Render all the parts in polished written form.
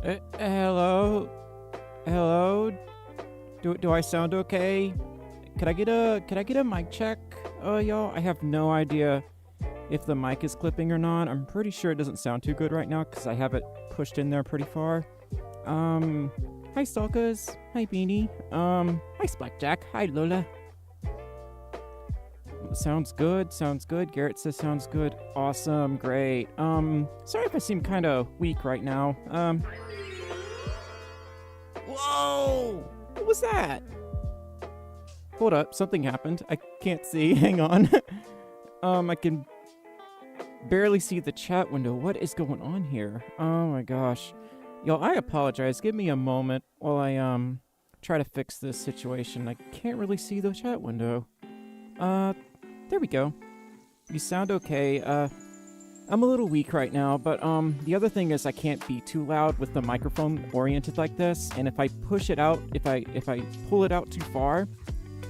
Hello? Hello? Do I sound okay? Could I get a mic check? Y'all, I have no idea if the mic is clipping or not. I'm pretty sure it doesn't sound too good right now because I have it pushed in there pretty far. Hi Stalkers. Hi Beanie. Hi Splackjack. Hi Lola. Sounds good. Garrett says sounds good. Awesome. Great. Sorry if I seem kind of weak right now. Whoa! What was that? Hold up. Something happened. I can't see. Hang on. I can barely see the chat window. What is going on here? Oh my gosh. Y'all, I apologize. Give me a moment while I, try to fix this situation. I can't really see the chat window. There we go. You sound okay. I'm a little weak right now, but, the other thing is I can't be too loud with the microphone oriented like this, and if I push it out, if I pull it out too far,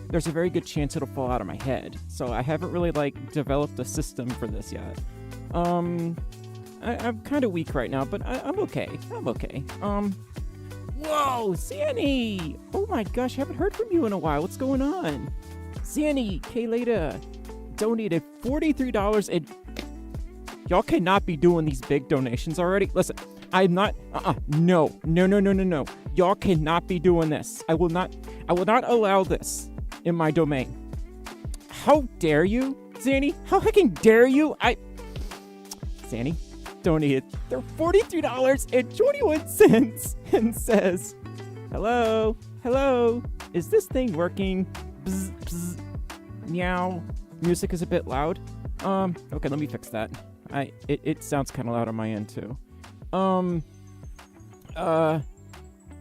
there's a very good chance it'll fall out of my head. So I haven't really, developed a system for this yet. I'm kind of weak right now, but I'm okay. Whoa, Zanny! Oh my gosh, I haven't heard from you in a while. What's going on? Zanny, K-Lata, donated $43 and... Y'all cannot be doing these big donations already. Listen, I'm not... No. Y'all cannot be doing this. I will not allow this in my domain. How dare you, Zanny? How hecking dare you? Zanny donated $43.21 and says, Hello, is this thing working? Bzz, bzz, meow. Music is a bit loud. Okay, let me fix that. It sounds kind of loud on my end too.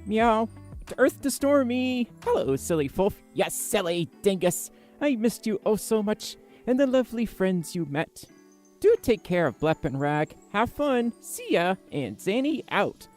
Meow. To Earth to Stormi. Hello, silly Folf. Yes, silly dingus. I missed you oh so much, and the lovely friends you met. Do take care of Blep and Rag. Have fun. See ya. And Zanny out.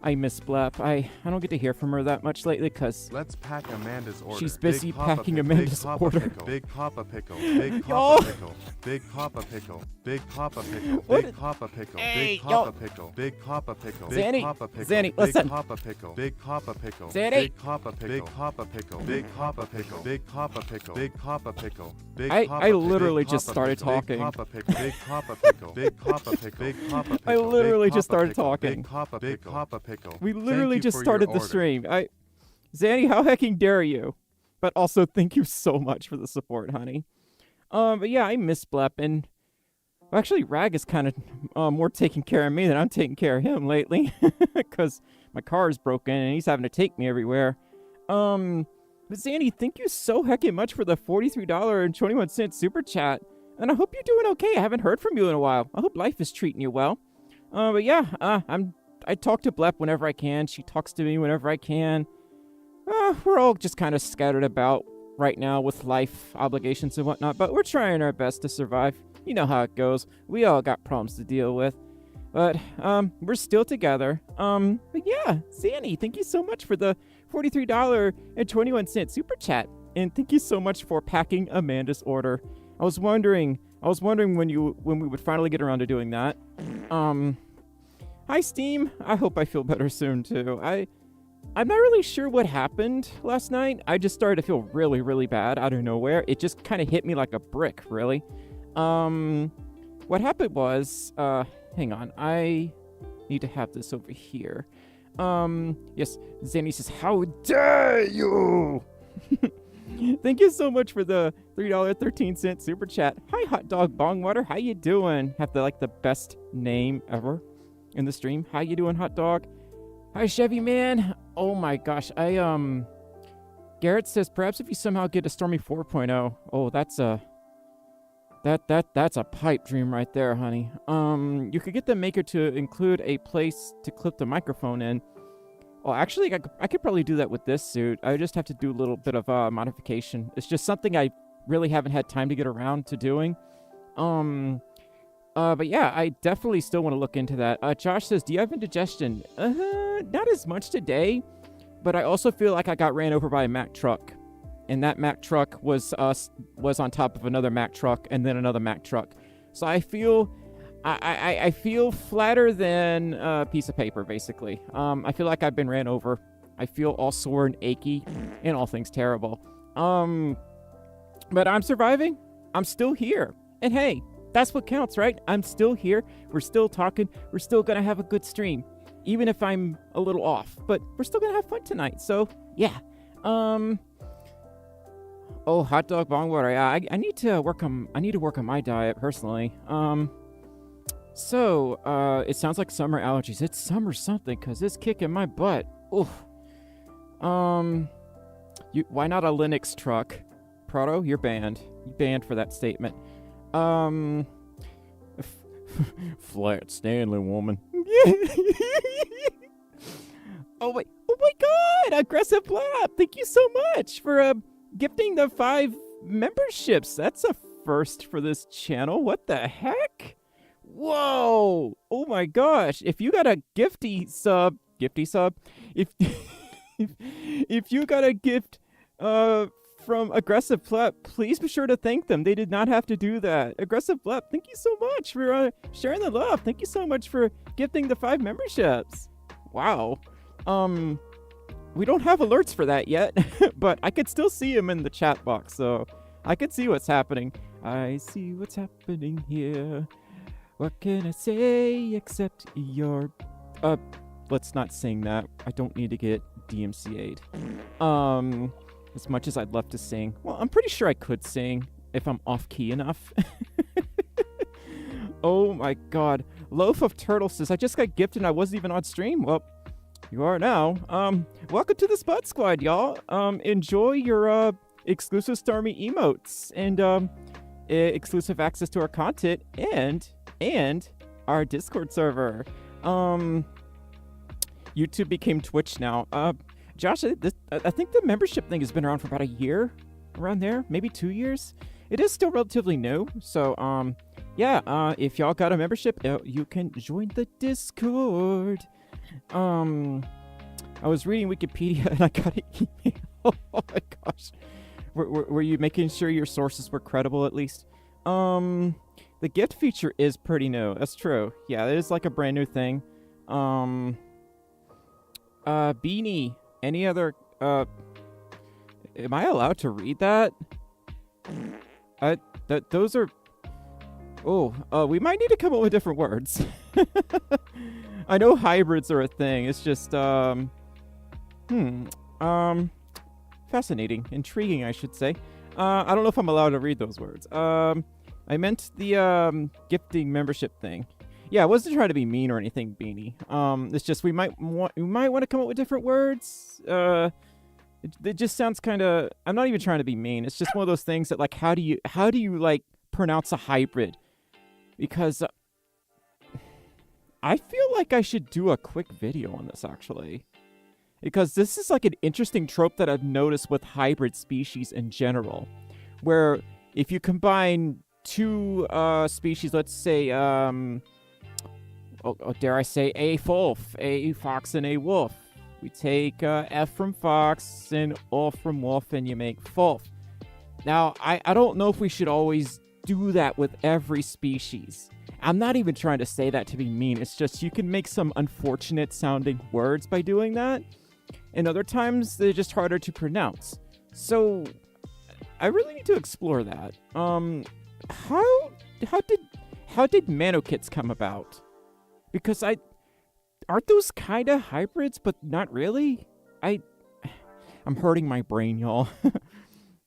I miss Blep. I don't get to hear from her that much lately because let's pack Amanda's order. She's busy packing Amanda's order. Big Papa Pickle. Big Papa Pickle. Big Papa Pickle. Big Papa Pickle. Big Papa Pickle. Big Papa Pickle. Big Papa Pickle. Zanny, listen. Big Papa Pickle. Big Papa Pickle. Zanny. Big Papa Pickle. Big Papa Pickle. Big Papa Pickle. Big Papa Pickle. Big Papa Pickle. I literally just started talking. Big Papa Pickle. Big Papa Pickle. Big Papa Pickle. Big Papa Pickle. I literally just started talking. Big Papa Pickle. We literally just started the stream. Zanny, how hecking dare you? But also, thank you so much for the support, honey. But yeah, I miss Blep, and actually, Rag is kind of more taking care of me than I'm taking care of him lately, because my car is broken and he's having to take me everywhere. But Zanny, thank you so heckin' much for the $43.21 super chat, and I hope you're doing okay. I haven't heard from you in a while. I hope life is treating you well. But yeah, I talk to Blep whenever I can. She talks to me whenever I can. We're all just kind of scattered about right now with life obligations and whatnot, but we're trying our best to survive. You know how it goes. We all got problems to deal with. But, we're still together. But yeah, Zanny, thank you so much for the $43.21 super chat. And thank you so much for packing Amanda's order. I was wondering when we would finally get around to doing that. Hi, Steam. I hope I feel better soon, too. I'm not really sure what happened last night. I just started to feel really, really bad out of nowhere. It just kind of hit me like a brick, really. What happened was, hang on. I need to have this over here. Yes, Zanny says, how dare you? Thank you so much for the $3.13 super chat. Hi, Hot Dog Bongwater. How you doing? Have the best name ever in the stream. How you doing, Hot Dog? Hi, Chevy Man. Oh my gosh. Garrett says, perhaps if you somehow get a Stormi 4.0. Oh, that's a pipe dream right there, honey. You could get the maker to include a place to clip the microphone in. Well, actually, I could probably do that with this suit. I just have to do a little bit of modification. It's just something I really haven't had time to get around to doing. But yeah, I definitely still want to look into that. Josh says, do you have indigestion? Not as much today, but I also feel like I got ran over by a Mack truck. And that Mack truck was on top of another Mack truck and then another Mack truck. So I feel I feel flatter than a piece of paper, basically. I feel like I've been ran over. I feel all sore and achy and all things terrible. But I'm surviving. I'm still here. And hey, that's what counts, right? I'm still here. We're still talking. We're still gonna have a good stream. Even if I'm a little off. But we're still gonna have fun tonight. So, yeah. Oh, hot dog bong water. Yeah, I need to work on my diet personally. So, it sounds like summer allergies. It's summer something, cause it's kicking my butt. Oof. Why not a Linux truck? Proto, you're banned. You're banned for that statement. Flat Stanley woman. Oh my God! Aggressive Blab. Thank you so much for gifting the 5 memberships. That's a first for this channel. What the heck? Whoa! Oh my gosh! If you got a gifty sub, if if you got a gift from Aggressive Pleb, please be sure to thank them. They did not have to do that. Aggressive Pleb, thank you so much for sharing the love. Thank you so much for gifting the 5 memberships. Wow. We don't have alerts for that yet, but I could still see them in the chat box, so I could see what's happening. I see what's happening here. What can I say except you're... let's not sing that. I don't need to get DMCA'd. As much as I'd love to sing. Well, I'm pretty sure I could sing if I'm off-key enough. Oh my God. Loaf of Turtle says, I just got gifted and I wasn't even on stream. Well, you are now. Welcome to the Spud Squad, y'all. Enjoy your exclusive Stormi emotes and exclusive access to our content and our Discord server. YouTube became Twitch now. Josh, I think the membership thing has been around for about a year, around there, maybe 2 years. It is still relatively new, so yeah. If y'all got a membership, you can join the Discord. I was reading Wikipedia and I got an email. Oh my gosh, were you making sure your sources were credible at least? The gift feature is pretty new. That's true. Yeah, it is like a brand new thing. Beanie. Any other, am I allowed to read that? Those are, we might need to come up with different words. I know hybrids are a thing. It's just, fascinating, intriguing, I should say. I don't know if I'm allowed to read those words. I meant the, gifting membership thing. Yeah, I wasn't trying to be mean or anything, Beanie. It's just we might want to come up with different words. It just sounds kind of. I'm not even trying to be mean. It's just one of those things that, like, how do you like pronounce a hybrid? Because I feel like I should do a quick video on this actually, because this is like an interesting trope that I've noticed with hybrid species in general, where if you combine 2 species, let's say dare I say a Folf, a fox and a wolf. We take F from fox and O from wolf and you make Folf. Now, I don't know if we should always do that with every species. I'm not even trying to say that to be mean. It's just you can make some unfortunate sounding words by doing that. And other times they're just harder to pronounce. So I really need to explore that. How did Manokits come about? Because aren't those kind of hybrids, but not really? I'm hurting my brain, y'all.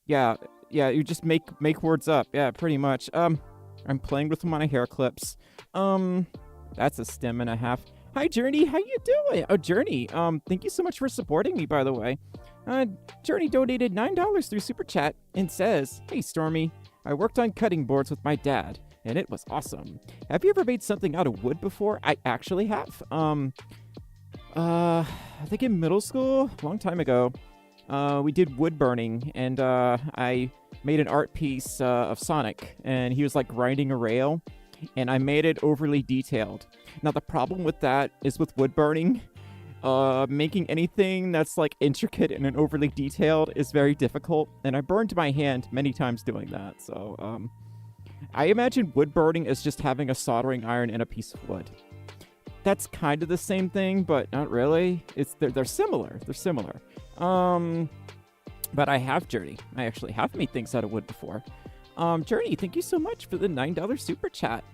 yeah, you just make words up. Yeah, pretty much. I'm playing with my hair clips. That's a stem and a half. Hi, Journey. How you doing? Oh, Journey. Thank you so much for supporting me, by the way. Journey donated $9 through Super Chat and says, "Hey, Stormi, I worked on cutting boards with my dad, and it was awesome. Have you ever made something out of wood before?" I actually have. I think in middle school, a long time ago, we did wood burning, and I made an art piece of Sonic, and he was like grinding a rail, and I made it overly detailed. Now the problem with that is with wood burning, making anything that's like intricate and overly detailed is very difficult, and I burned my hand many times doing that. So I imagine wood burning as just having a soldering iron and a piece of wood. That's kind of the same thing, but not really. They're similar. They're similar. But I have Journey. I actually have made things out of wood before. Journey, thank you so much for the $9 super chat.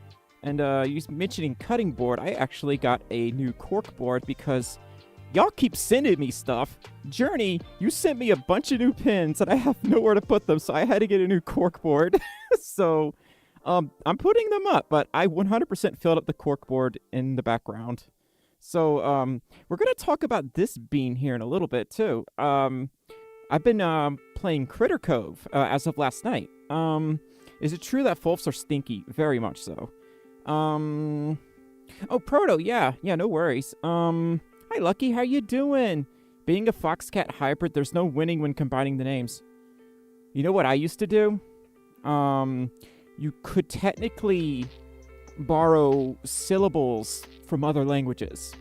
And you mentioning cutting board, I actually got a new cork board because y'all keep sending me stuff. Journey, you sent me a bunch of new pins and I have nowhere to put them, so I had to get a new cork board. So I'm putting them up, but I 100% filled up the cork board in the background. So we're going to talk about this bean here in a little bit too. I've been playing Critter Cove as of last night. Is it true that Folfs are stinky? Very much so. Oh, Proto, yeah, no worries. Hi, Lucky, how you doing? Being a Foxcat hybrid, there's no winning when combining the names. You know what I used to do? You could technically borrow syllables from other languages.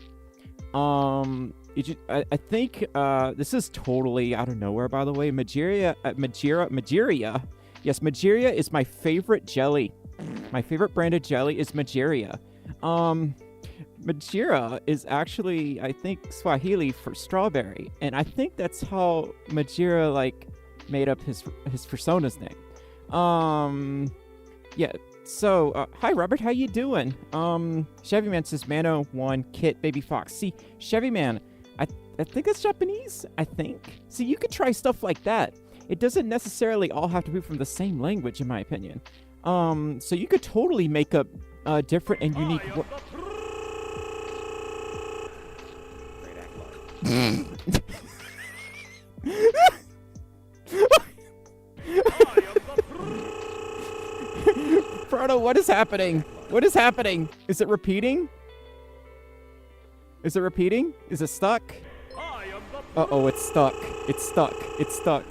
I think this is totally out of nowhere, by the way. Mageria. Yes, Mageria is my favorite jelly. My favorite brand of jelly is Mageria. Mageria is actually, I think, Swahili for strawberry, and I think that's how Mageria made up his persona's name. Yeah. So, hi Robert, how you doing? Chevy Man says Mano 1 Kit Baby Fox. See, Chevy Man, I think that's Japanese. I think. See, you could try stuff like that. It doesn't necessarily all have to be from the same language, in my opinion. So you could totally make up different and unique. Proto, what is happening? What is happening? Is it repeating? Is it repeating? Is it stuck? Uh-oh, it's stuck. It's stuck. It's stuck.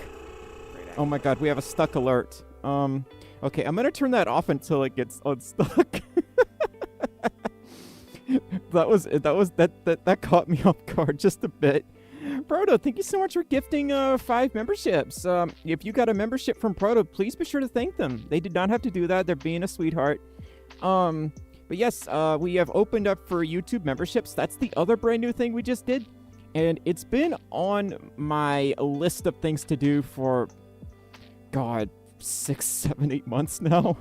Oh my god, we have a stuck alert. Okay, I'm gonna turn that off until it gets unstuck. That caught me off guard just a bit. Proto, thank you so much for gifting 5 memberships. If you got a membership from Proto, please be sure to thank them. They did not have to do that. They're being a sweetheart. But yes, we have opened up for YouTube memberships. That's the other brand new thing we just did. And it's been on my list of things to do for, God, 6, 7, 8 months now.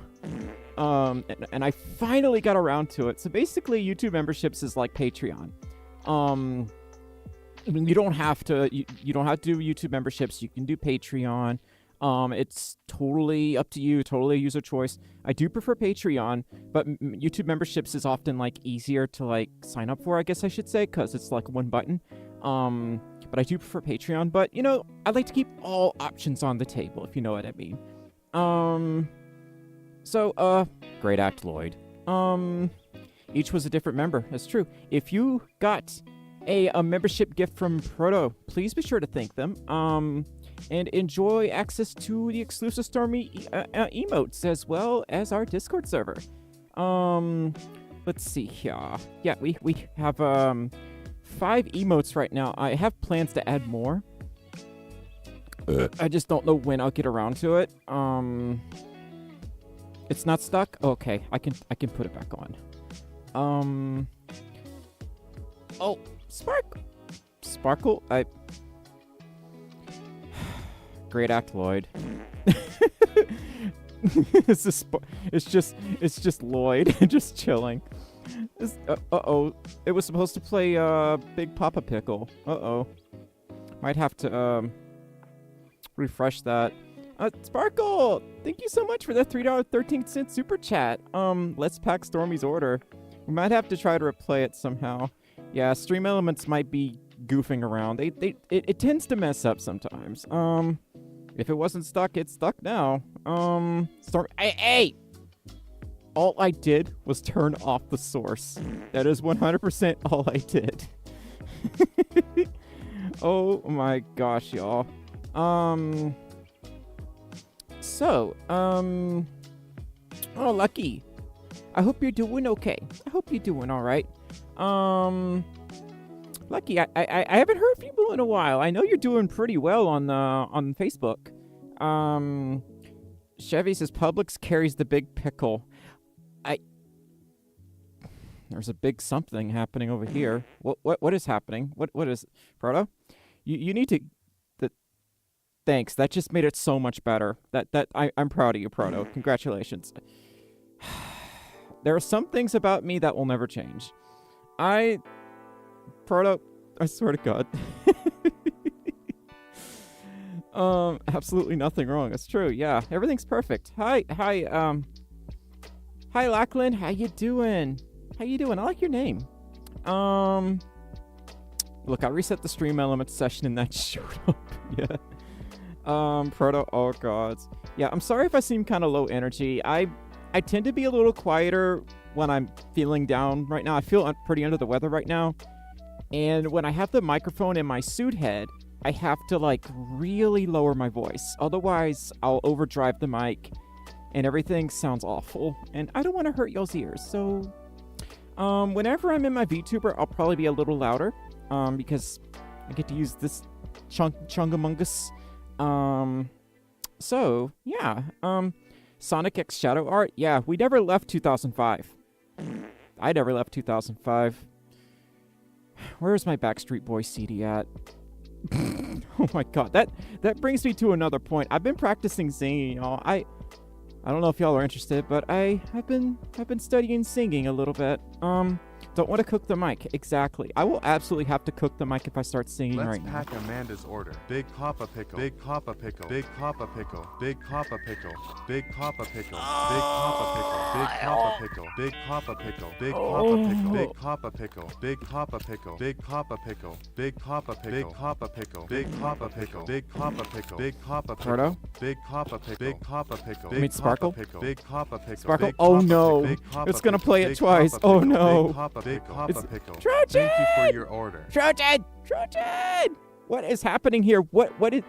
And I finally got around to it. So basically, YouTube memberships is like Patreon. I mean, you don't have to do YouTube memberships. You can do Patreon. It's totally up to you, totally user choice. I do prefer Patreon, but YouTube memberships is often easier to sign up for, I guess I should say, because it's one button. But I do prefer Patreon. But I like to keep all options on the table, if you know what I mean. So great act, Lloyd. Each was a different member. That's true. If you got a membership gift from Proto, please be sure to thank them. And enjoy access to the exclusive Stormi emotes as well as our Discord server. Let's see here. Yeah, we have 5 emotes right now. I have plans to add more. I just don't know when I'll get around to it. It's not stuck? Okay, I can put it back on. Oh, Sparkle? Great act, Lloyd. It's just Lloyd just chilling. Uh-oh. It was supposed to play Big Papa Pickle. Uh-oh. Might have to refresh that. Sparkle! Thank you so much for that $3.13 super chat. Let's pack Stormi's order. We might have to try to replay it somehow. Yeah, Stream Elements might be goofing around. It tends to mess up sometimes. If it wasn't stuck, it's stuck now. Hey! All I did was turn off the source. That is 100% all I did. Oh my gosh, y'all. Oh, Lucky. I hope you're doing okay. I hope you're doing all right. Lucky, I haven't heard from you in a while. I know you're doing pretty well on Facebook. Chevy says Publix carries the big pickle. There's a big something happening over here. What is happening? What is Proto? You need to. Thanks. That just made it so much better. I'm proud of you, Proto. Congratulations. There are some things about me that will never change. Proto, I swear to God. Absolutely nothing wrong. It's true. Yeah, everything's perfect. Hi, Lachlan. How you doing? I like your name. Look, I reset the stream elements session and that showed up. Yeah. Proto. Oh God. Yeah. I'm sorry if I seem kind of low energy. I tend to be a little quieter when I'm feeling down right now. I feel pretty under the weather right now, and when I have the microphone in my suit head, I have to like really lower my voice. Otherwise, I'll overdrive the mic, and everything sounds awful. And I don't want to hurt y'all's ears, so. Whenever I'm in my VTuber, I'll probably be a little louder, because I get to use this chungamungus. So, yeah, Sonic X Shadow Art, yeah, we never left 2005. I never left 2005. Where's my Backstreet Boys CD at? Oh my God, that brings me to another point. I've been practicing singing, y'all. I don't know if y'all are interested, but I've been studying singing a little bit. Don't want to cook the mic. Exactly. I will absolutely have to cook the mic if I start singing right now. Let's pack Amanda's order. Big Papa Pickle. Big Papa Pickle. Big Papa Pickle. Big Papa Pickle. Big Papa Pickle. Big Papa Pickle. Big Papa Pickle. Big Papa Pickle. Big Papa Pickle. Big Papa Pickle. Big Papa Pickle. Big Papa Pickle. Big Papa Pickle. Big Papa Pickle. Big Papa Pickle. Big Papa Pickle. Proto? Big Papa Pickle. Big Papa Pickle. You mean Sparkle? Big Papa Pickle. Sparkle? Oh no. It's gonna play it twice. Oh no. Big Papa Pickle. Trojan! Thank you for your order. Trojan! What is happening here? What is...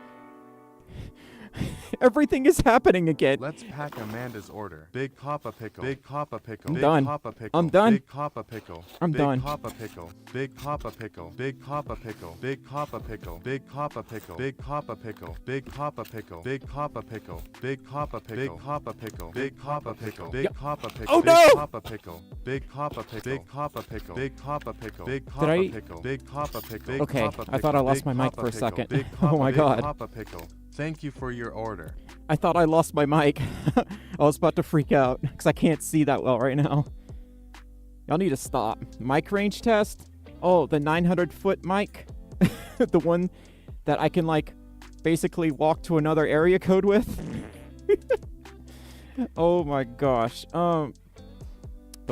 Everything is happening again. Let's pack Amanda's order. Big Papa Pickle. Big Papa Pickle. I'm Big done. Papa Pickle. I'm done. Big Papa Pickle. I'm Big done. Papa Pickle. Big Papa Pickle. Big Papa Pickle. Big Papa Pickle. Big Papa Pickle. Big Papa Pickle. Big Papa Pickle. Big Papa Pickle. Big Papa Pickle. Big Papa Pickle. Big Papa Pickle. Big Papa Pickle. Oh no! Big Papa Pickle. Big Papa Pickle. Big Papa Pickle. Big Papa Pickle. Big Papa Pickle. Big Papa Pickle. Okay, I thought I lost my mic for a second. Oh my God. Papa Pickle. Thank you for your order. I thought I lost my mic. I was about to freak out because I can't see that well right now. Y'all need to stop. Mic range test? Oh, the 900-foot mic? The one that I can, like, basically walk to another area code with? Oh my gosh. Don't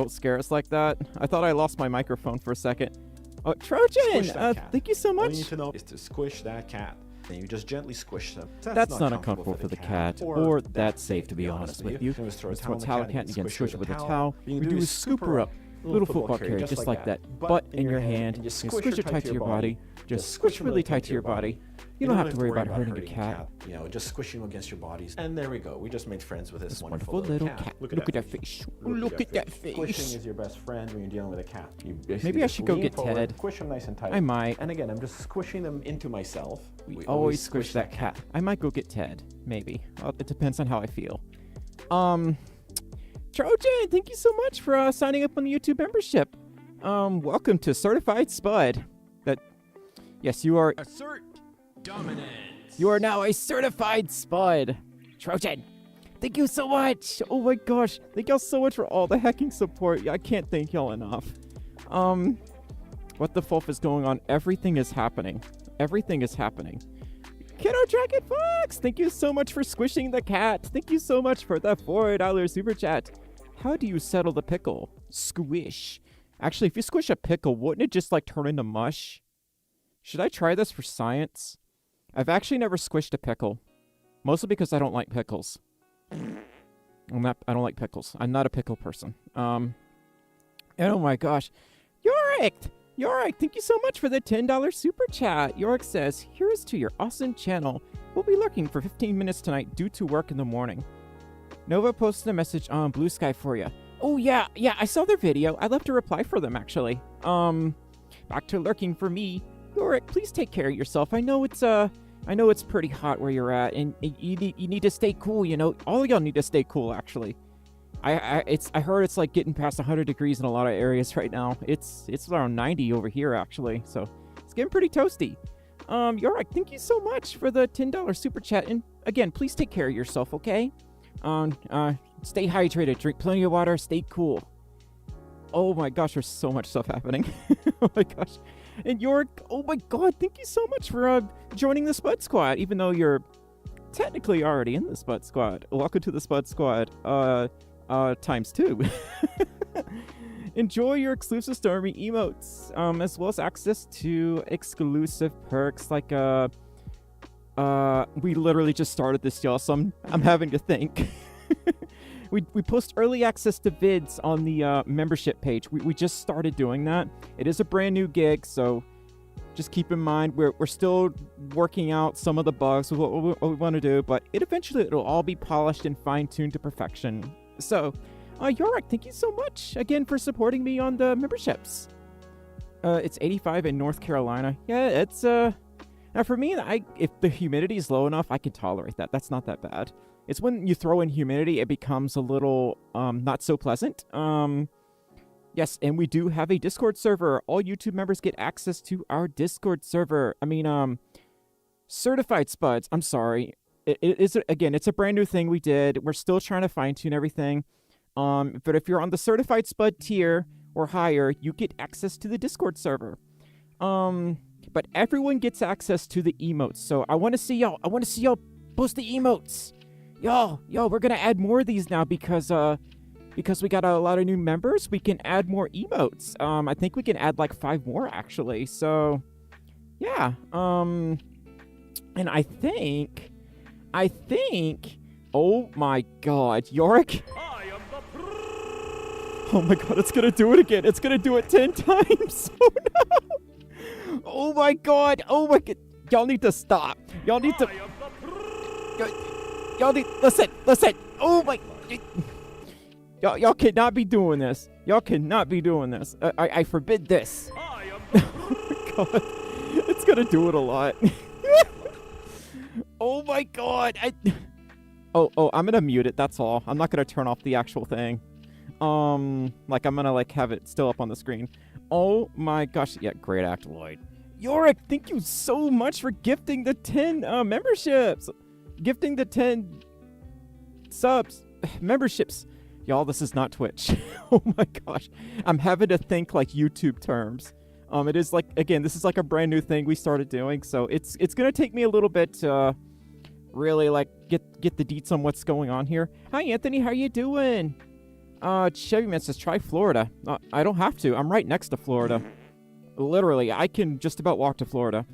scare us like that. I thought I lost my microphone for a second. Oh, Trojan! Thank you so much. All you need to know is to squish that cat. And you just gently squish them. That's not uncomfortable for the cat, or that's safe, to be honest with you. Just throw a towel on the cat and again squish it with a towel. You We do is scoop her up. Little football carrier, just like that. Butt in your hand. You squish her tight to your body. Just squish really tight to your body. You don't have to worry about hurting a cat. You know, just squishing them against your bodies. And there we go. We just made friends with this wonderful little cat. Look at that face. Look at that face. Squishing is your best friend when you're dealing with a cat. Maybe I should go get Ted. Squish them nice and tight. I might. And again, I'm just squishing them into myself. We always squish that cat. I might go get Ted. Maybe. Well, it depends on how I feel. Trojan, thank you so much for signing up on the YouTube membership. Welcome to Certified Spud. Yes, you are. Assert dominance. You are now a certified Spud. Trojan, thank you so much. Oh my gosh, thank y'all so much for all the hacking support. Yeah, I can't thank y'all enough. What the Folf is going on? Everything is happening. Everything is happening. Kiddo Dragon Fox, thank you so much for squishing the cat. Thank you so much for the $4 super chat. How do you settle the pickle? Squish. Actually, if you squish a pickle, wouldn't it just like turn into mush? Should I try this for science? I've actually never squished a pickle. Mostly because I don't like pickles. I don't like pickles. I'm not a pickle person. And oh my gosh. Yorick, thank you so much for the $10 super chat. Yorick says, here's to your awesome channel. We'll be lurking for 15 minutes tonight due to work in the morning. Nova posted a message on Blue Sky for you. Oh yeah, I saw their video. I left a reply for them actually. Back to lurking for me. Yorick, please take care of yourself. I know it's I know it's pretty hot where you're at, and you need to stay cool. You know, all of y'all need to stay cool. Actually, I heard it's like getting past 100 degrees in a lot of areas right now. It's around 90 over here actually, so it's getting pretty toasty. Yorik, thank you so much for the $10 super chat, and again, please take care of yourself, okay? Stay hydrated, drink plenty of water, stay cool. Oh my gosh, there's so much stuff happening. Oh my gosh. And Yorik, oh my god, thank you so much for joining the Spud Squad, even though you're technically already in the Spud Squad. Welcome to the Spud Squad, times 2. Enjoy your exclusive Stormi emotes, as well as access to exclusive perks like, we literally just started this, y'all, so I'm having to think. We post early access to vids on the membership page. We just started doing that. It is a brand new gig, so just keep in mind we're still working out some of the bugs with what we want to do, but it'll all be polished and fine-tuned to perfection. So, Yorik, thank you so much again for supporting me on the memberships. It's 85 in North Carolina. Yeah, it's now for me, if the humidity is low enough, I can tolerate that. That's not that bad. It's when you throw in humidity, it becomes a little not so pleasant. Yes, and we do have a Discord server. All YouTube members get access to our Discord server. I mean, certified spuds. I'm sorry. It's a brand new thing we did. We're still trying to fine tune everything. But if you're on the certified spud tier or higher, you get access to the Discord server. But everyone gets access to the emotes. So I want to see y'all. I want to see y'all post the emotes. Yo, we're gonna add more of these now because we got a lot of new members. We can add more emotes. I think we can add like 5 more actually. So, yeah. And I think. Oh my God, Yorik. Oh my God, it's gonna do it again. It's gonna do it 10 times. Oh no. Oh my God. Oh my God. Y'all need to stop. Y'all need to. Y'all need, listen. Oh my, y'all cannot be doing this. Y'all cannot be doing this. I forbid this. Oh my God, it's gonna do it a lot. Oh my God. Oh, I'm gonna mute it. That's all. I'm not gonna turn off the actual thing. Like I'm gonna have it still up on the screen. Oh my gosh. Yeah, great act, Lloyd. Yorik, thank you so much for gifting the 10 memberships. Gifting the 10 subs, memberships. Y'all, this is not Twitch. Oh my gosh. I'm having to think like YouTube terms. It is like, again, this is like a brand new thing we started doing, so it's going to take me a little bit to really like get the deets on what's going on here. Hi, Anthony. How you doing? Chevyman says, try Florida. I don't have to. I'm right next to Florida. Literally, I can just about walk to Florida.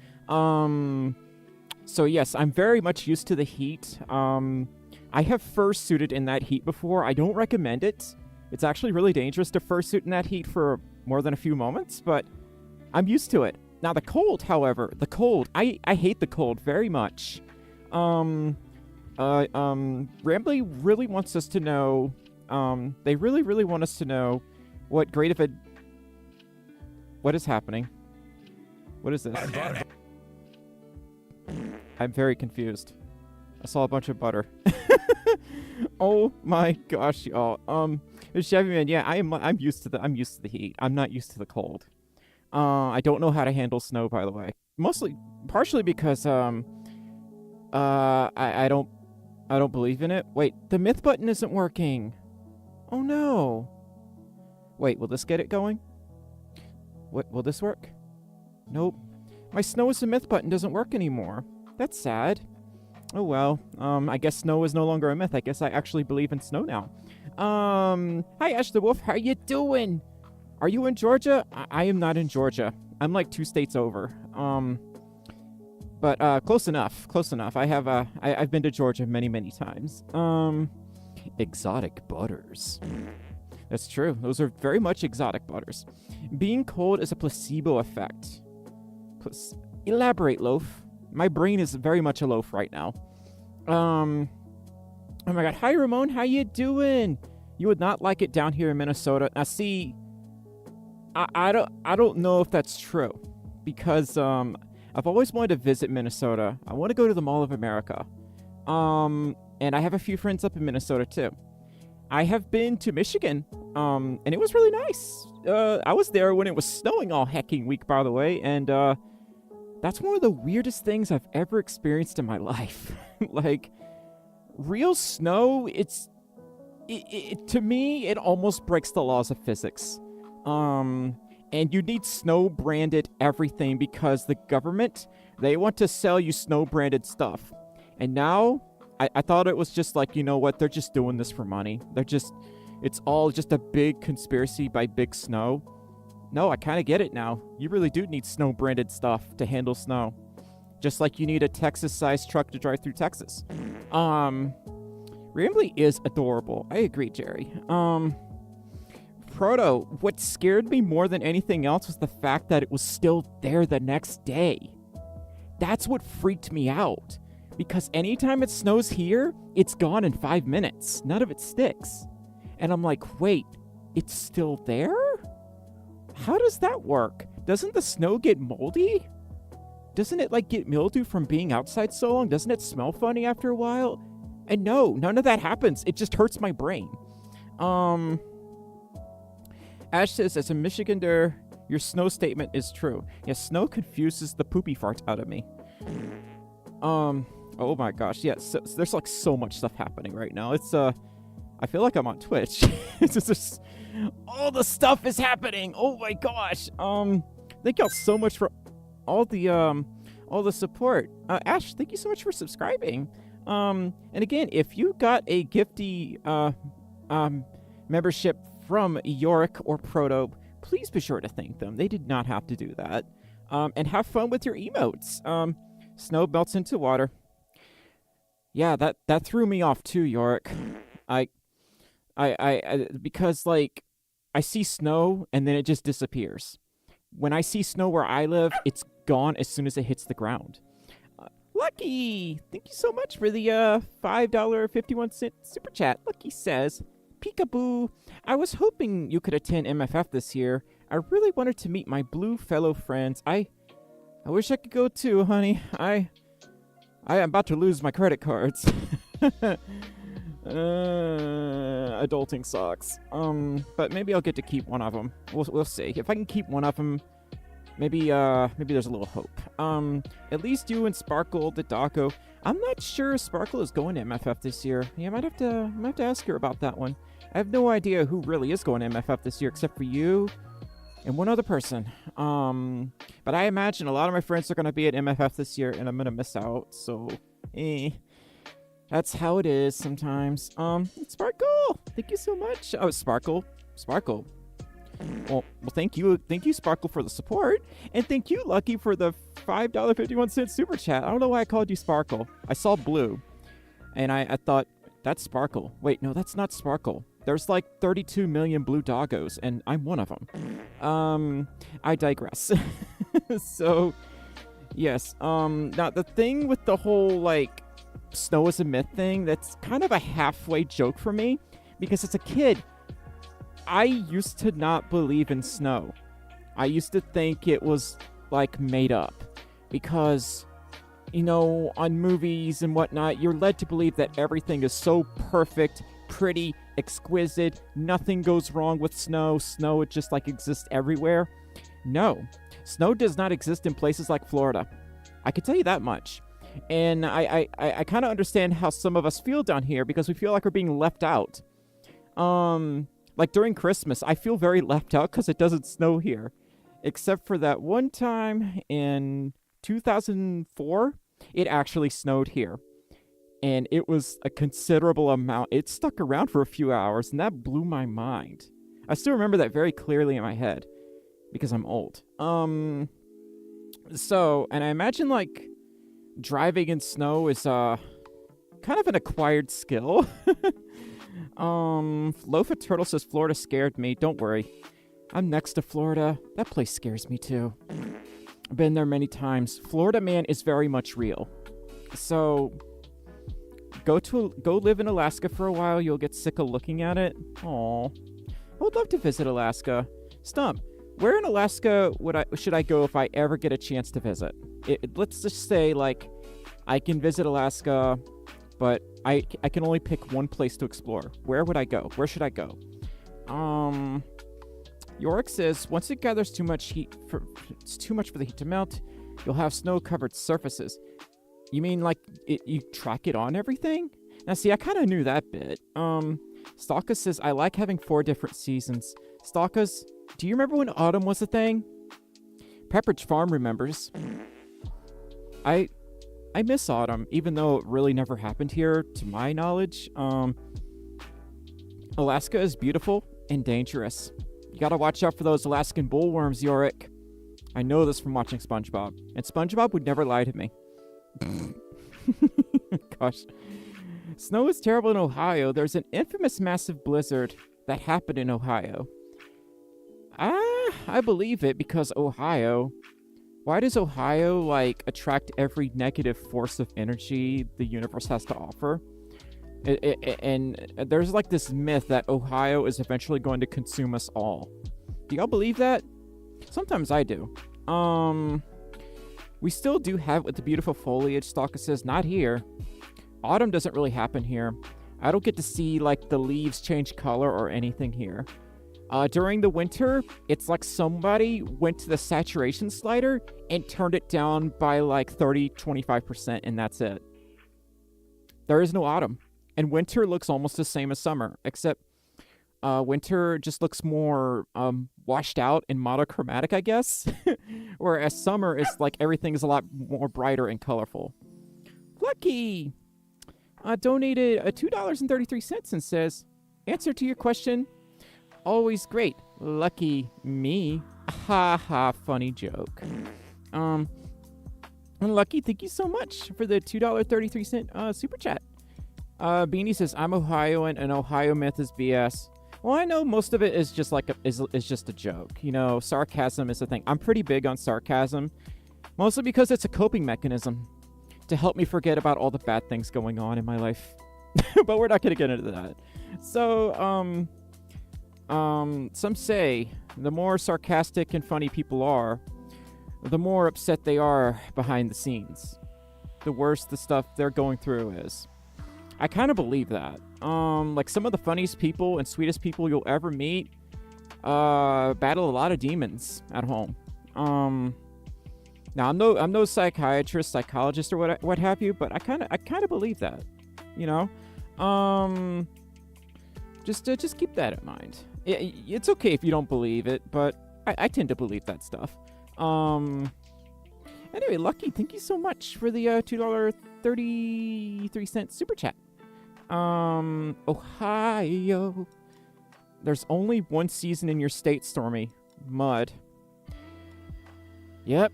So yes, I'm very much used to the heat. I have fursuited in that heat before. I don't recommend it. It's actually really dangerous to fursuit in that heat for more than a few moments, but I'm used to it. Now the cold, however, I hate the cold very much. Rambly really wants us to know, they really want us to know what grade of what is happening? What is this? I'm very confused. I saw a bunch of butter. Oh my gosh, y'all. Chevy Man, yeah, I'm used to the heat. I'm not used to the cold. I don't know how to handle snow, by the way. Partially because I don't believe in it. Wait, the myth button isn't working. Oh no. Wait, will this get it going? What, will this work? Nope. My snow is a myth button doesn't work anymore. That's sad. Oh well. I guess snow is no longer a myth. I guess I actually believe in snow now. Hi Ash the Wolf, how you doing? Are you in Georgia? I am not in Georgia. I'm like 2 states over. But close enough. Close enough. I've been to Georgia many times. Exotic butters. That's true. Those are very much exotic butters. Being cold is a placebo effect. Elaborate, Loaf. My brain is very much a loaf right now. Oh my God. Hi, Ramon. How you doing? You would not like it down here in Minnesota. Now, see, I don't know if that's true because I've always wanted to visit Minnesota. I want to go to the Mall of America. And I have a few friends up in Minnesota too. I have been to Michigan, and it was really nice. I was there when it was snowing all hecking week, by the way, and that's one of the weirdest things I've ever experienced in my life. Like, real snow, to me, it almost breaks the laws of physics. And you need snow-branded everything because the government, they want to sell you snow-branded stuff. And now, I thought it was just like, you know what, they're just doing this for money. It's all just a big conspiracy by Big Snow. No, I kind of get it now. You really do need snow-branded stuff to handle snow. Just like you need a Texas-sized truck to drive through Texas. Rambly is adorable. I agree, Jerry. Proto, what scared me more than anything else was the fact that it was still there the next day. That's what freaked me out. Because anytime it snows here, it's gone in 5 minutes. None of it sticks. And I'm like, wait, it's still there? How does that work? Doesn't the snow get moldy? Doesn't it, like, get mildew from being outside so long? Doesn't it smell funny after a while? And no, none of that happens. It just hurts my brain. Ash says, as a Michigander, your snow statement is true. Yeah, snow confuses the poopy fart out of me. Oh my gosh, yeah, so there's like so much stuff happening right now. It's, I feel like I'm on Twitch. It's just, all the stuff is happening. Oh my gosh. Thank y'all so much for all the support. Ash, thank you so much for subscribing. And again, if you got a gifty, membership from Yorick or Proto, please be sure to thank them. They did not have to do that. And have fun with your emotes. Snow melts into water. Yeah, that threw me off too, Yorick. I because like I see snow and then it just disappears. When I see snow where I live, it's gone as soon as it hits the ground. Lucky, thank you so much for the $5.51 super chat. Lucky says, Peekaboo, I was hoping you could attend MFF this year. I really wanted to meet my blue fellow friends. I wish I could go too, honey. I am about to lose my credit cards. Adulting sucks. But maybe I'll get to keep one of them. We'll see. If I can keep one of them, maybe there's a little hope. At least you and Sparkle, the Daco. I'm not sure Sparkle is going to MFF this year. Yeah, I might have to ask her about that one. I have no idea who really is going to MFF this year except for you and one other person. But I imagine a lot of my friends are going to be at MFF this year, and I'm going to miss out. So, that's how it is sometimes. Sparkle, thank you so much. Oh, Sparkle. Well, thank you, Sparkle, for the support, and thank you, Lucky, for the $5.51 super chat. I don't know why I called you Sparkle. I saw blue, and I thought that's Sparkle. Wait, no, that's not Sparkle. There's like 32 million blue doggos, and I'm one of them. I digress. So, yes. Now the thing with the whole like snow is a myth thing, that's kind of a halfway joke for me, because as a kid, I used to not believe in snow. I used to think it was, like, made up. Because, you know, on movies and whatnot, you're led to believe that everything is so perfect, pretty, exquisite, nothing goes wrong with snow. Snow, it just, like, exists everywhere. No. Snow does not exist in places like Florida. I can tell you that much. And I kind of understand how some of us feel down here, because we feel like we're being left out. Like during Christmas, I feel very left out because it doesn't snow here. Except for that one time in 2004, it actually snowed here. And it was a considerable amount. It stuck around for a few hours, and that blew my mind. I still remember that very clearly in my head, because I'm old. So, and I imagine, like, driving in snow is, kind of an acquired skill. Loaf of Turtle says Florida scared me. Don't worry. I'm next to Florida. That place scares me too. I've been there many times. Florida man is very much real. So go live in Alaska for a while. You'll get sick of looking at it. Aw. I would love to visit Alaska. Stump, where in Alaska should I go if I ever get a chance to visit? let's just say, like, I can visit Alaska, but I can only pick one place to explore. Where would I go? Where should I go? Yorick says, once it gathers too much heat, it's too much for the heat to melt, you'll have snow-covered surfaces. You mean, like, you track it on everything? Now, see, I kind of knew that bit. Stalka says, I like having 4 different seasons. Stalkas, do you remember when autumn was a thing? Pepperidge Farm remembers. I miss autumn, even though it really never happened here, to my knowledge. Alaska is beautiful and dangerous. You gotta watch out for those Alaskan bullworms, Yorick. I know this from watching SpongeBob, and SpongeBob would never lie to me. Gosh. Snow is terrible in Ohio. There's an infamous massive blizzard that happened in Ohio. I believe it because Ohio. Why does Ohio, like, attract every negative force of energy the universe has to offer? And there's, like, this myth that Ohio is eventually going to consume us all. Do y'all believe that? Sometimes I do. We still do have with the beautiful foliage, Stalker says, not here. Autumn doesn't really happen here. I don't get to see, like, the leaves change color or anything here. During the winter, it's like somebody went to the saturation slider and turned it down by like 30-25%, and that's it. There is no autumn. And winter looks almost the same as summer, except winter just looks more washed out and monochromatic, I guess. Whereas summer is like everything is a lot more brighter and colorful. Lucky donated $2.33 and says, answer to your question, always great. Lucky me. Ha ha, funny joke. And Lucky, thank you so much for the $2.33 super chat. Beanie says, I'm Ohioan and Ohio myth is BS. Well, I know most of it is just like is just a joke. You know, sarcasm is a thing. I'm pretty big on sarcasm, mostly because it's a coping mechanism to help me forget about all the bad things going on in my life. But we're not going to get into that. So, some say the more sarcastic and funny people are, the more upset they are behind the scenes. The worse the stuff they're going through is. I kind of believe that. Like some of the funniest people and sweetest people you'll ever meet battle a lot of demons at home. Now I'm no psychiatrist, psychologist, or what have you, but I kind of believe that. You know, just keep that in mind. It's okay if you don't believe it, but I tend to believe that stuff. Anyway, Lucky, thank you so much for the $2.33 super chat. Ohio. There's only one season in your state, Stormi. Mud. Yep.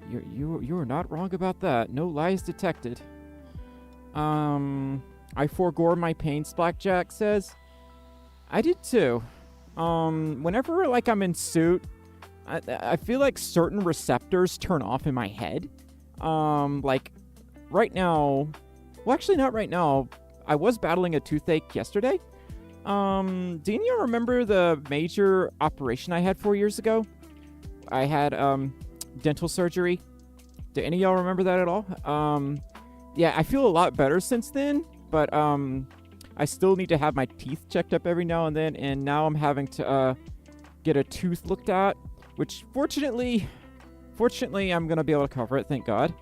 You are not wrong about that. No lies detected. I forego my pains, Blackjack says. I did too. Whenever like I'm in suit, I feel like certain receptors turn off in my head. Like right now, well, actually not right now. I was battling a toothache yesterday. Do any of you remember the major operation I had 4 years ago? I had dental surgery. Do any of y'all remember that at all? Yeah, I feel a lot better since then, but I still need to have my teeth checked up every now and then, and now I'm having to get a tooth looked at, which fortunately I'm gonna be able to cover it, thank God.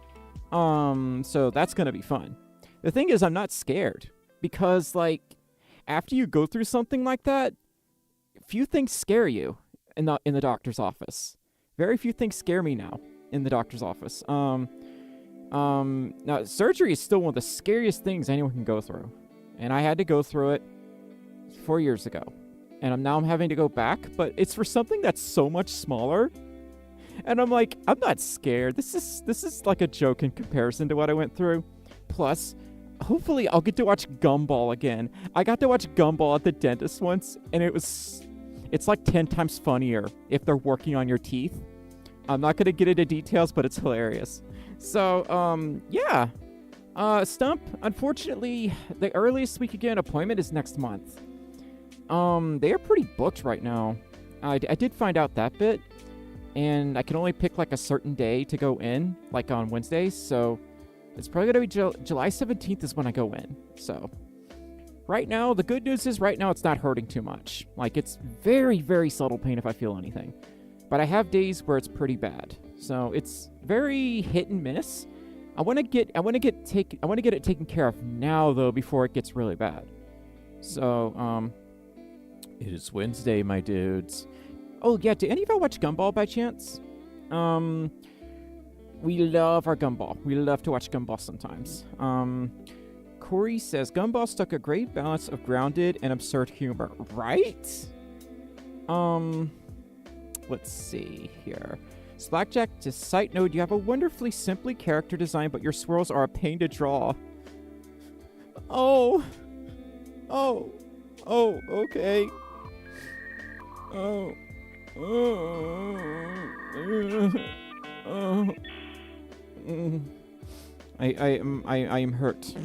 So that's gonna be fun. The thing is, I'm not scared because like after you go through something like that, few things scare you in the doctor's office. Very few things scare me now in the doctor's office. Now surgery is still one of the scariest things anyone can go through. And I had to go through it 4 years ago. And now I'm having to go back, but it's for something that's so much smaller. And I'm like, I'm not scared. This is like a joke in comparison to what I went through. Plus, hopefully I'll get to watch Gumball again. I got to watch Gumball at the dentist once, and it's like 10 times funnier if they're working on your teeth. I'm not going to get into details, but it's hilarious. So, yeah. Stump, unfortunately, the earliest we could get an appointment is next month. They are pretty booked right now. I did find out that bit. and I can only pick like a certain day to go in, like on Wednesdays. So it's probably gonna be July 17th is when I go in. So right now, the good news is right now it's not hurting too much. Like it's very, very subtle pain if I feel anything. But I have days where it's pretty bad. So it's very hit and miss. I want to get it taken care of now though before it gets really bad. So it is Wednesday, my dudes. Oh yeah, do any of y'all watch Gumball by chance? We love our Gumball. We love to watch Gumball sometimes. Corey says Gumball struck a great balance of grounded and absurd humor, right? Let's see here. Slackjack, just side note, you have a wonderfully simply character design, but your swirls are a pain to draw. Oh, okay. I am hurt.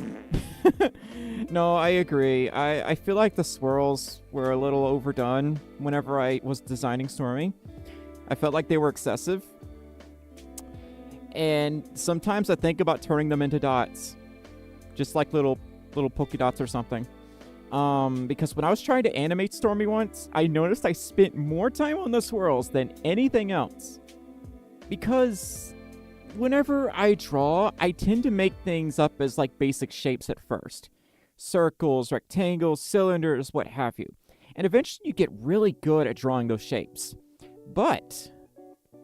No, I agree. I feel like the swirls were a little overdone whenever I was designing Stormi. I felt like they were excessive. And sometimes I think about turning them into dots. Just like little polka dots or something. Because when I was trying to animate Stormi once, I noticed I spent more time on the swirls than anything else. Because whenever I draw, I tend to make things up as like basic shapes at first. Circles, rectangles, cylinders, what have you. And eventually you get really good at drawing those shapes. But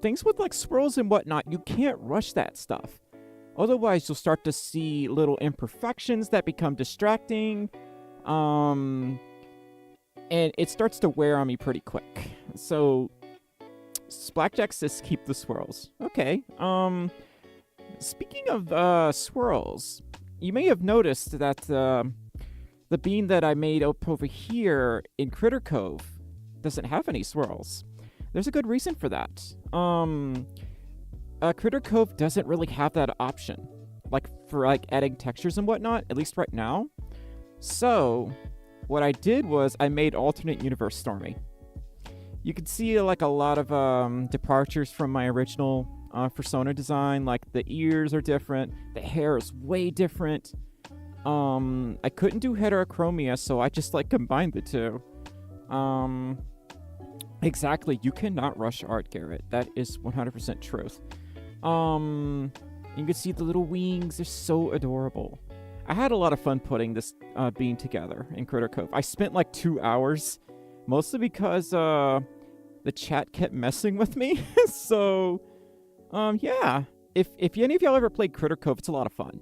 things with like swirls and whatnot, you can't rush that stuff. Otherwise, you'll start to see little imperfections that become distracting. And it starts to wear on me pretty quick. So Blackjack says keep the swirls. Okay. Speaking of swirls, you may have noticed that the bean that I made up over here in Critter Cove doesn't have any swirls. There's a good reason for that. Critter Cove doesn't really have that option, like for like adding textures and whatnot, at least right now. So what I did was I made alternate universe Stormi. You can see like a lot of departures from my original persona design. Like the ears are different, the hair is way different. I couldn't do heterochromia, so I just like combined the two. Exactly, you cannot rush art, Garrett. That is 100% truth. You can see the little wings, they're so adorable. I had a lot of fun putting this bean together in Critter Cove. I spent like 2 hours, mostly because the chat kept messing with me. So, yeah. If any of y'all ever played Critter Cove, it's a lot of fun.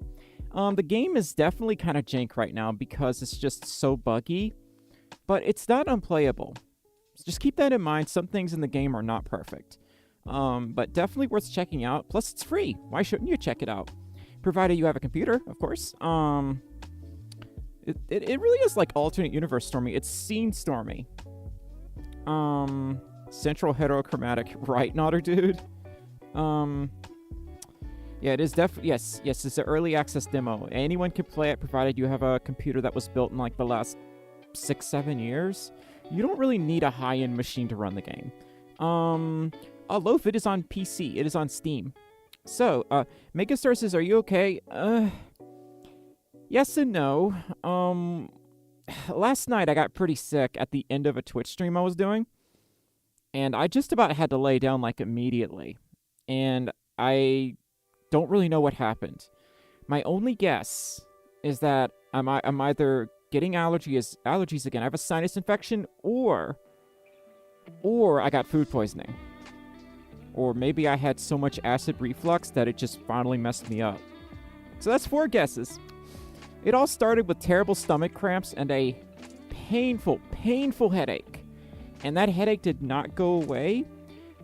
The game is definitely kind of jank right now because it's just so buggy, but it's not unplayable. So just keep that in mind. Some things in the game are not perfect. But definitely worth checking out. Plus, it's free. Why shouldn't you check it out? Provided you have a computer, of course. It really is like alternate universe Stormi. It's scene Stormi. Central heterochromatic, right, Nodder dude? Yeah, it is definitely, yes, it's an early access demo. Anyone can play it provided you have a computer that was built in like the last 6-7 years. You don't really need a high-end machine to run the game. Loaf, it is on PC. It is on Steam. So, Megastar says, are you okay? Yes and no. Last night I got pretty sick at the end of a Twitch stream I was doing. And I just about had to lay down like immediately. And I don't really know what happened. My only guess is that I'm either getting allergies again. I have a sinus infection, or I got food poisoning. Or maybe I had so much acid reflux that it just finally messed me up. So that's 4 guesses. It all started with terrible stomach cramps and a painful headache. And that headache did not go away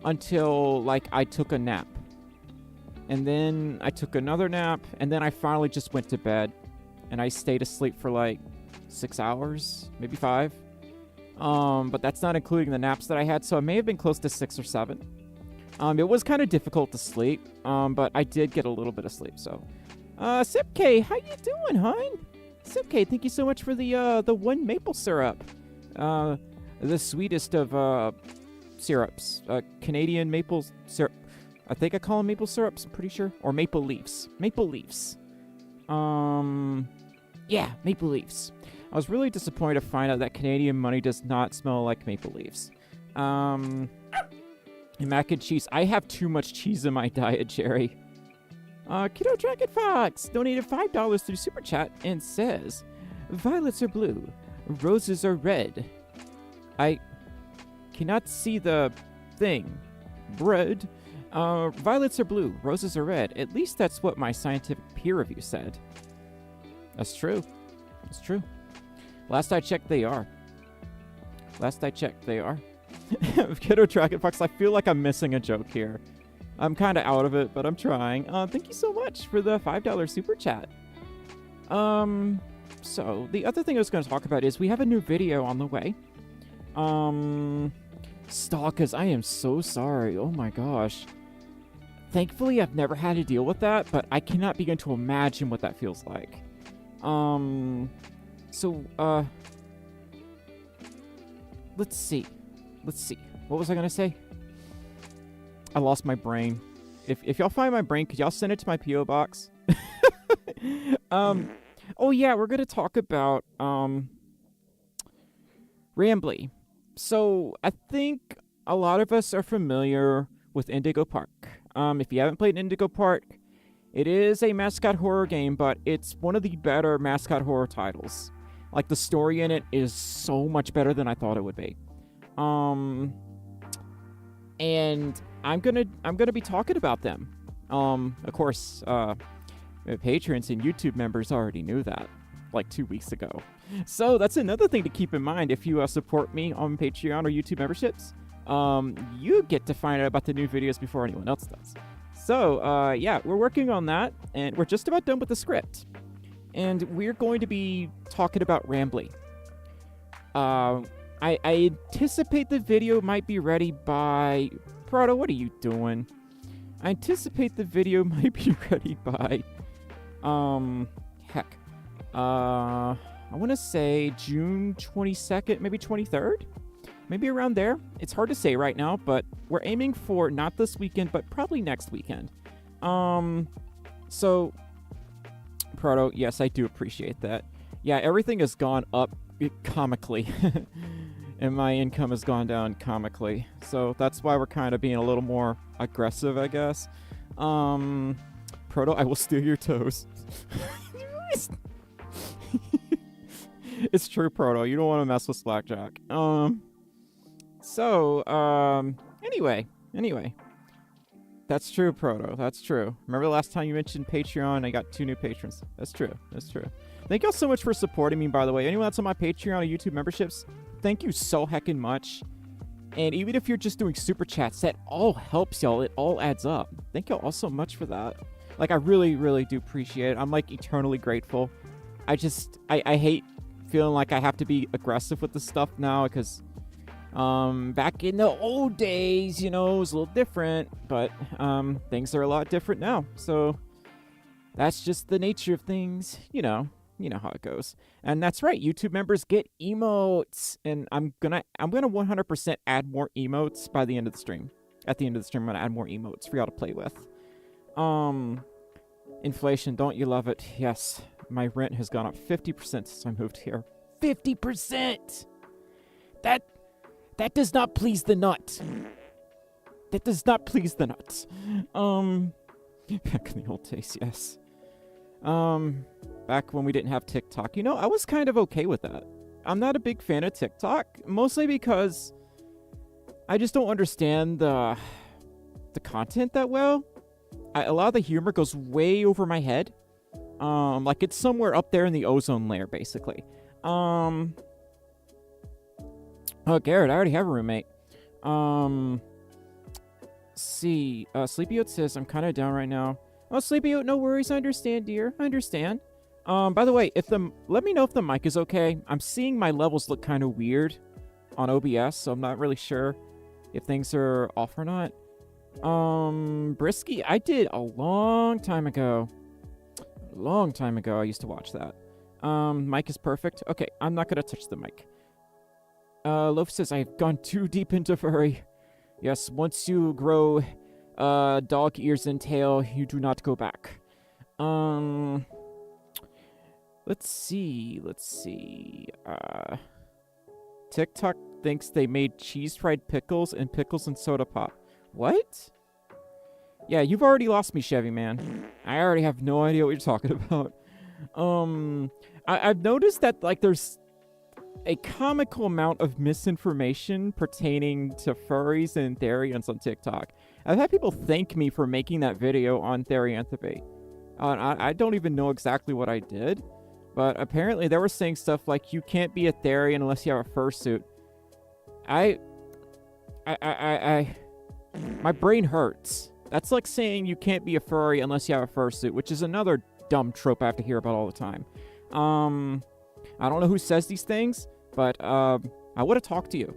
until, like, I took a nap. And then I took another nap, and then I finally just went to bed. And I stayed asleep for, like, 6 hours, maybe 5. But that's not including the naps that I had, so I may have been close to 6 or 7. It was kind of difficult to sleep, but I did get a little bit of sleep, so. Sipk, how you doing, hon? Sipk, thank you so much for the 1 maple syrup. The sweetest of syrups. Canadian maple syrup. I think I call them maple syrups, I'm pretty sure. Or maple leaves. Maple leaves. Yeah, maple leaves. I was really disappointed to find out that Canadian money does not smell like maple leaves. And mac and cheese. I have too much cheese in my diet, Jerry. Kiddo Dragon Fox donated $5 through Super Chat and says, violets are blue, roses are red. I cannot see the thing. Bread. Violets are blue, roses are red. At least that's what my scientific peer review said. That's true. That's true. Last I checked, they are. Last I checked, they are. Kiddo Dragon Fox, I feel like I'm missing a joke here. I'm kind of out of it, but I'm trying. Thank you so much for the $5 super chat. So the other thing I was going to talk about is we have a new video on the way. Stalkers, I am so sorry. Oh my gosh. Thankfully, I've never had to deal with that, but I cannot begin to imagine what that feels like. Let's see. What was I going to say? I lost my brain. If y'all find my brain, could y'all send it to my P.O. box? Oh yeah, we're gonna talk about Rambly. So I think a lot of us are familiar with Indigo Park. If you haven't played Indigo Park, it is a mascot horror game, but it's one of the better mascot horror titles. Like, the story in it is so much better than I thought it would be. And I'm gonna be talking about them. Of course, patrons and YouTube members already knew that, like 2 weeks ago. So that's another thing to keep in mind. If you support me on Patreon or YouTube memberships, you get to find out about the new videos before anyone else does. So, yeah, we're working on that, and we're just about done with the script. And we're going to be talking about Rambly. I anticipate the video might be ready by... Proto, what are you doing? I anticipate the video might be ready by... heck. I want to say June 22nd, maybe 23rd? Maybe around there. It's hard to say right now, but we're aiming for not this weekend, but probably next weekend. So... Proto, yes, I do appreciate that. Yeah, everything has gone up comically. And my income has gone down comically. So that's why we're kind of being a little more aggressive, I guess. Proto, I will steal your toes. It's true, Proto. You don't want to mess with Slackjack. Anyway. That's true, Proto. That's true. Remember the last time you mentioned Patreon? I got 2 new patrons. That's true. Thank y'all so much for supporting me, by the way. Anyone that's on my Patreon or YouTube memberships, thank you so heckin' much. And even if you're just doing super chats, that all helps y'all. It all adds up. Thank y'all all so much for that. Like, I really, really do appreciate it. I'm, like, eternally grateful. I hate feeling like I have to be aggressive with this stuff now, because... back in the old days, you know, it was a little different, but, things are a lot different now, so that's just the nature of things, you know how it goes. And that's right, YouTube members get emotes, and I'm gonna 100% add more emotes by the end of the stream. At the end of the stream, I'm gonna add more emotes for y'all to play with. Inflation, don't you love it? Yes, my rent has gone up 50% since I moved here. 50%! That does not please the nut. That does not please the nuts. Back in the old days, yes. Back when we didn't have TikTok. You know, I was kind of okay with that. I'm not a big fan of TikTok, mostly because I just don't understand the content that well. A lot of the humor goes way over my head. Like, it's somewhere up there in the ozone layer, basically. Oh, Garrett, I already have a roommate. See, Sleepy Oat says, I'm kind of down right now. Oh, Sleepy Oat, no worries. I understand, dear. I understand. By the way, let me know if the mic is okay. I'm seeing my levels look kind of weird on OBS, so I'm not really sure if things are off or not. Brisky, I did a long time ago. I used to watch that. Mic is perfect. Okay, I'm not gonna touch the mic. Loaf says, I've gone too deep into furry. Yes, once you grow dog ears and tail, you do not go back. Let's see. TikTok thinks they made cheese fried pickles and pickles and soda pop. What? Yeah, you've already lost me, Chevy man. I already have no idea what you're talking about. I've noticed that like there's a comical amount of misinformation pertaining to furries and therians on TikTok. I've had people thank me for making that video on therianthropy. I don't even know exactly what I did, but apparently they were saying stuff like you can't be a therian unless you have a fursuit. My brain hurts. That's like saying you can't be a furry unless you have a fursuit, which is another dumb trope I have to hear about all the time. I don't know who says these things, but I would have talked to you.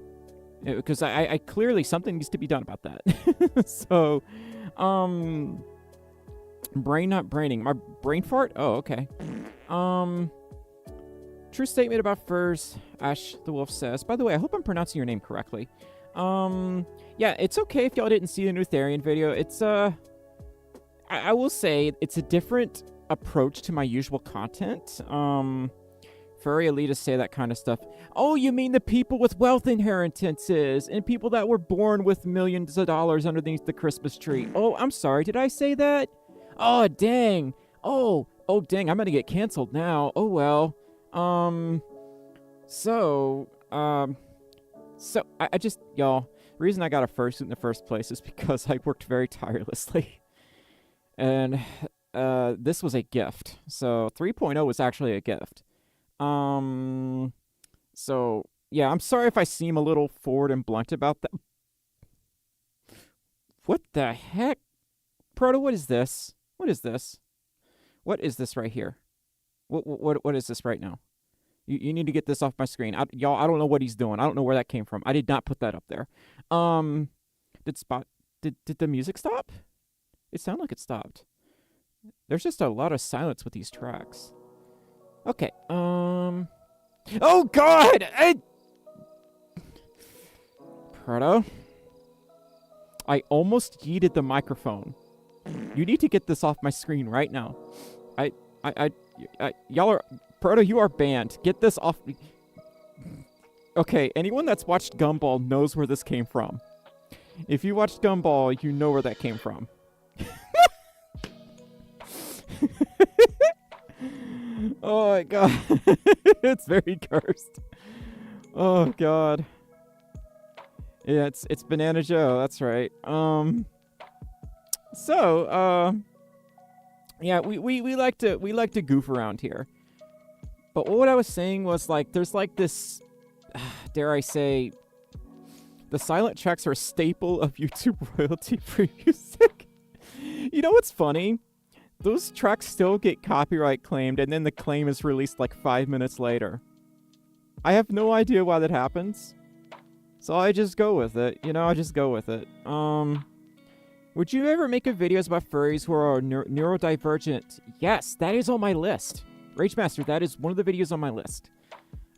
Because I clearly, something needs to be done about that. So, brain not braining. My brain fart? Oh, okay. True statement about furs, Ash the Wolf says. By the way, I hope I'm pronouncing your name correctly. Yeah, it's okay if y'all didn't see the new Therian video. It's, I will say, it's a different approach to my usual content. Furry elitists say that kind of stuff. Oh, you mean the people with wealth inheritances and people that were born with millions of dollars underneath the Christmas tree. Oh, I'm sorry. Did I say that? Oh, dang. Oh, dang. I'm going to get canceled now. Oh, well. So I just, y'all, the reason I got a fursuit in the first place is because I worked very tirelessly. And, this was a gift. So 3.0 was actually a gift. So, yeah, I'm sorry if I seem a little forward and blunt about that. What the heck? Proto, what is this? What is this? What is this right here? What is this right now? You need to get this off my screen. Y'all, I don't know what he's doing. I don't know where that came from. I did not put that up there. Did the music stop? It sounded like it stopped. There's just a lot of silence with these tracks. Okay, oh god! Proto? I almost yeeted the microphone. You need to get this off my screen right now. Y'all are... Proto, you are banned. Get this off... Okay, anyone that's watched Gumball knows where this came from. If you watched Gumball, you know where that came from. Oh my god. It's very cursed. Oh god. Yeah, it's Banana Joe, that's right. Yeah, we like to goof around here. But what I was saying was like there's like this dare I say the silent tracks are a staple of YouTube royalty-free music. You know what's funny? Those tracks still get copyright claimed, and then the claim is released like 5 minutes later. I have no idea why that happens. So I just go with it. You know, I just go with it. Would you ever make a videos about furries who are neurodivergent? Yes, that is on my list. Rage Master, that is one of the videos on my list.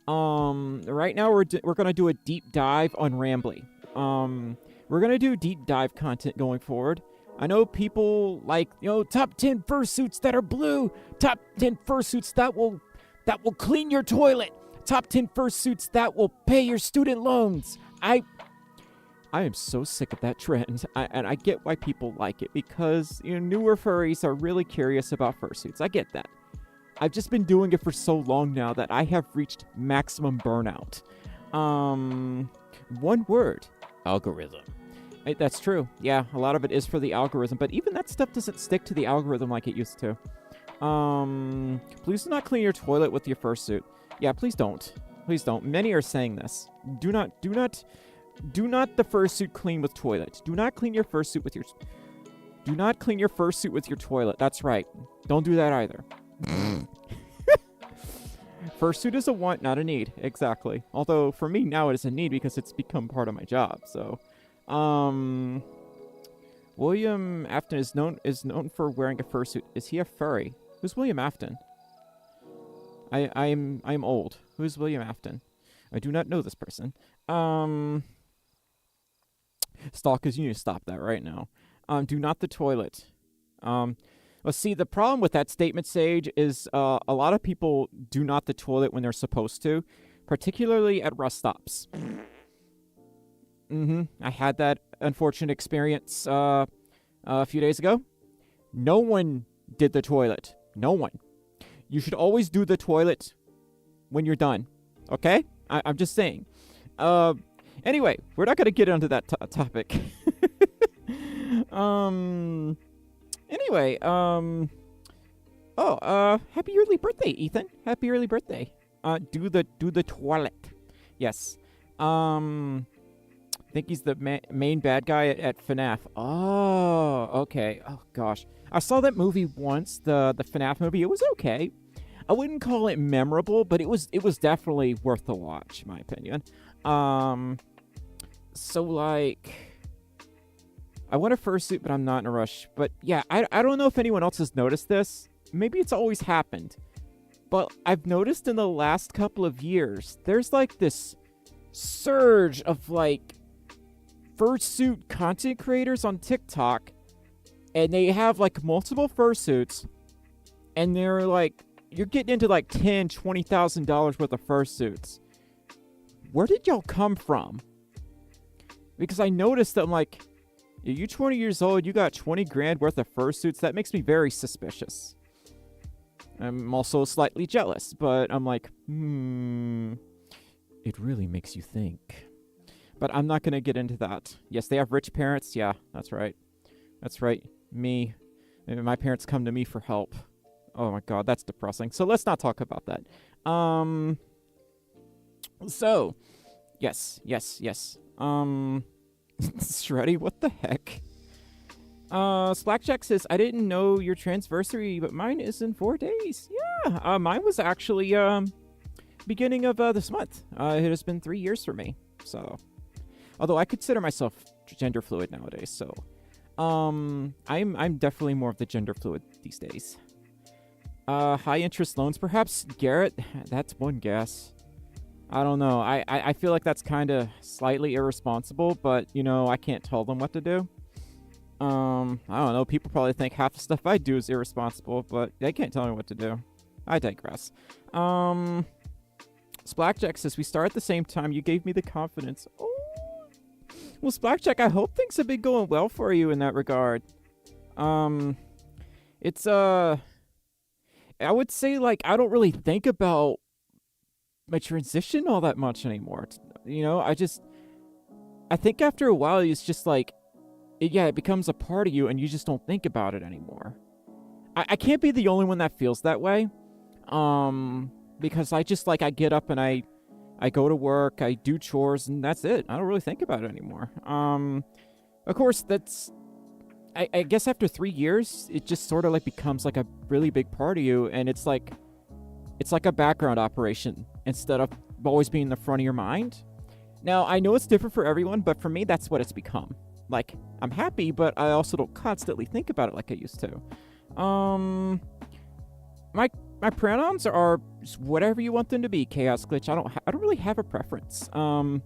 Right now we're gonna do a deep dive on Rambly. We're gonna do deep dive content going forward. I know people like, you know, top 10 fursuits that are blue, top 10 fursuits that will clean your toilet, top 10 fursuits that will pay your student loans. I am so sick of that trend, and I get why people like it, because, you know, newer furries are really curious about fursuits. I get that. I've just been doing it for so long now that I have reached maximum burnout. One word, algorithm. That's true. Yeah, a lot of it is for the algorithm, but even that stuff doesn't stick to the algorithm like it used to. Please do not clean your toilet with your fursuit. Yeah, please don't. Please don't. Many are saying this. Do not the fursuit clean with toilet. Do not clean your fursuit with your... Do not clean your fursuit with your toilet. That's right. Don't do that either. Fursuit is a want, not a need. Exactly. Although, for me, now it is a need because it's become part of my job, so... William Afton is known for wearing a fursuit. Is he a furry? Who's William Afton? I'm old. Who's William Afton? I do not know this person. Stalkers, you need to stop that right now. Do not the toilet. Let's see, the problem with that statement, Sage, is a lot of people do not the toilet when they're supposed to, particularly at rest stops. I had that unfortunate experience a few days ago. No one did the toilet. No one. You should always do the toilet when you're done. Okay? I'm just saying. Anyway, we're not going to get into that topic. Anyway, happy early birthday, Ethan. Happy early birthday. Do the toilet. Yes. I think he's the main bad guy at FNAF. Oh, okay. Oh gosh. I saw that movie once, the FNAF movie. It was okay. I wouldn't call it memorable, but it was definitely worth the watch, in my opinion. So like, I want a fursuit, but I'm not in a rush. But yeah, I don't know if anyone else has noticed this. Maybe it's always happened. But I've noticed in the last couple of years, there's like this surge of like fursuit content creators on TikTok. And they have like multiple fursuits. And they're like, you're getting into like $10,000, $20,000 worth of fursuits. Where did y'all come from? Because I noticed that I'm like, you 20 years old, you got 20 grand worth of fursuits. That makes me very suspicious. I'm also slightly jealous, but I'm like, it really makes you think. But I'm not going to get into that. Yes, they have rich parents. Yeah, that's right. That's right. Me. My parents come to me for help. Oh my god, that's depressing. So let's not talk about that. So, yes. Shreddy, what the heck? Splackjack says, I didn't know your transversary, but mine is in 4 days. Yeah, mine was actually, beginning of, this month. It has been 3 years for me, so. Although I consider myself gender fluid nowadays, so. I'm definitely more of the gender fluid these days. High interest loans, perhaps? Garrett, that's one guess. I don't know. I feel like that's kind of slightly irresponsible, but, you know, I can't tell them what to do. I don't know. People probably think half the stuff I do is irresponsible, but they can't tell me what to do. I digress. Splackjack says, we start at the same time. You gave me the confidence. Oh. Well, Splackjack, I hope things have been going well for you in that regard. It's, I would say, like, I don't really think about my transition all that much anymore. You know, I think after a while, it's just like, it becomes a part of you and you just don't think about it anymore. I can't be the only one that feels that way. Because I just, like, I get up and I go to work, I do chores, and that's it. I don't really think about it anymore. Of course, that's, I guess after 3 years, it just sort of, like, becomes, like, a really big part of you, and it's like a background operation instead of always being in the front of your mind. Now, I know it's different for everyone, but for me, that's what it's become. Like, I'm happy, but I also don't constantly think about it like I used to. My pronouns are just whatever you want them to be, Chaos Glitch. I don't really have a preference. My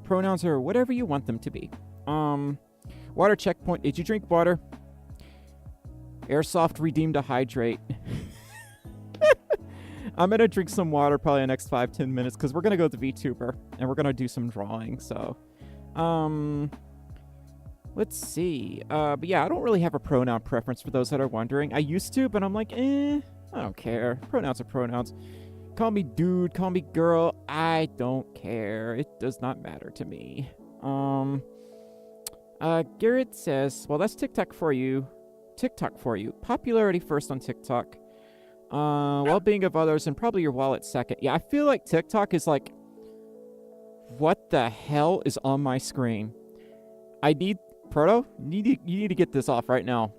pronouns are whatever you want them to be. Water checkpoint. Did you drink water? Airsoft redeemed a hydrate. I'm gonna drink some water probably in the next 5-10 minutes because we're gonna go to Vtuber and we're gonna do some drawing. So, let's see. But yeah, I don't really have a pronoun preference for those that are wondering. I used to, but I'm like, I don't care. Pronouns are pronouns. Call me dude, call me girl. I don't care. It does not matter to me. Garrett says, well, that's TikTok for you. Popularity first on TikTok. Well-being of others and probably your wallet second. Yeah, I feel like TikTok is like, what the hell is on my screen? I need, Proto, you need to get this off right now.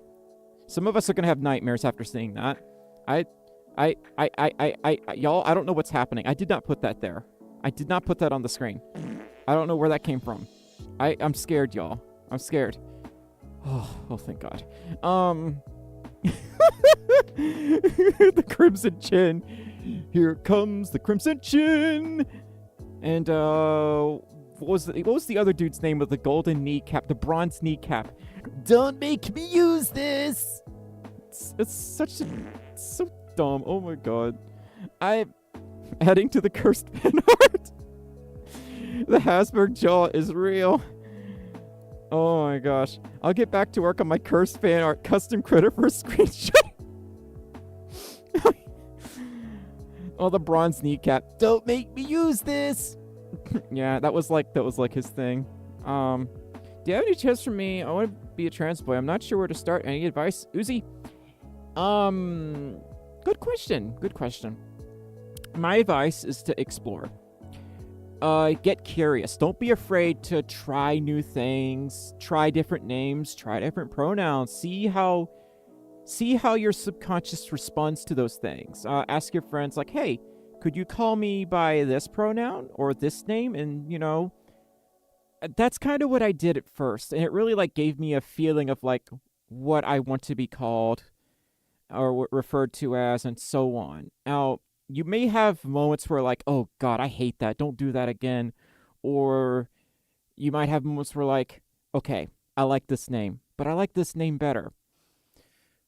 Some of us are gonna have nightmares after seeing that. Y'all, I don't know what's happening. I did not put that there. I did not put that on the screen. I don't know where that came from. I'm scared, y'all. I'm scared. Oh, thank God. The Crimson Chin. Here comes the Crimson Chin. And, what was the other dude's name with the golden kneecap, the bronze kneecap? Don't make me use this. It's so dumb. Oh my god. I'm adding to the cursed fan art. The Hasberg jaw is real. Oh my gosh. I'll get back to work on my cursed fan art custom credit for a screenshot. Oh, the bronze kneecap. Don't make me use this. Yeah, that was like his thing. Do you have any tips for me? I want to be a trans boy. I'm not sure where to start. Any advice? Uzi? Good question. My advice is to explore. Get curious. Don't be afraid to try new things, try different names, try different pronouns. See how your subconscious responds to those things. Ask your friends like, hey, could you call me by this pronoun or this name? And, you know, that's kind of what I did at first. And it really, like, gave me a feeling of, like, what I want to be called or referred to as and so on. Now, you may have moments where, like, oh, God, I hate that. Don't do that again. Or you might have moments where, like, okay, I like this name, but I like this name better.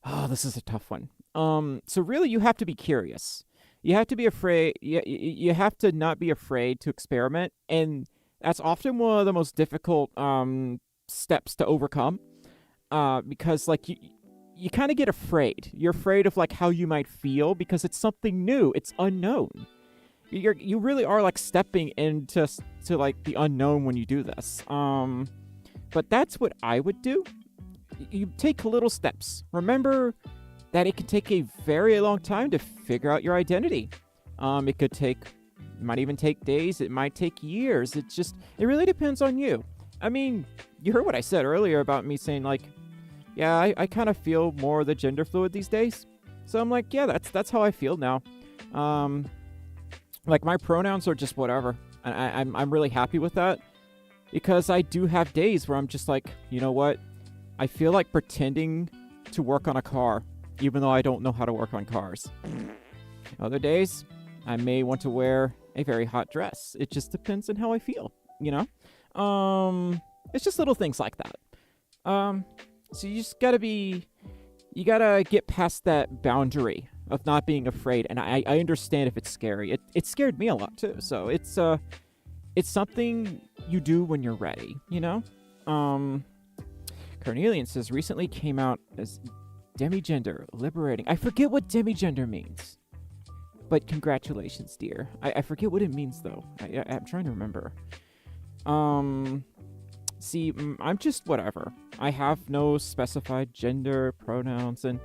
Oh, this is a tough one. So really, you have to be curious. You have to be afraid. You have to not be afraid to experiment, and that's often one of the most difficult steps to overcome. Because like you kind of get afraid. You're afraid of like how you might feel because it's something new. It's unknown. You really are like stepping into like the unknown when you do this. But that's what I would do. You take little steps. Remember that it can take a very long time to figure out your identity. It might even take days. It might take years. It really depends on you. I mean, you heard what I said earlier about me saying like, yeah, I kind of feel more the gender fluid these days. So I'm like, yeah, that's how I feel now. Like my pronouns are just whatever. I'm really happy with that because I do have days where I'm just like, you know what? I feel like pretending to work on a car, even though I don't know how to work on cars. Other days, I may want to wear a very hot dress. It just depends on how I feel, you know? It's just little things like that. So you just you gotta get past that boundary of not being afraid. And I understand if it's scary. It scared me a lot too. So it's something you do when you're ready, you know? Cornelian says, recently came out as demigender, liberating. I forget what demigender means. But congratulations, dear. I forget what it means, though. I'm trying to remember. See, I'm just whatever. I have no specified gender, pronouns, and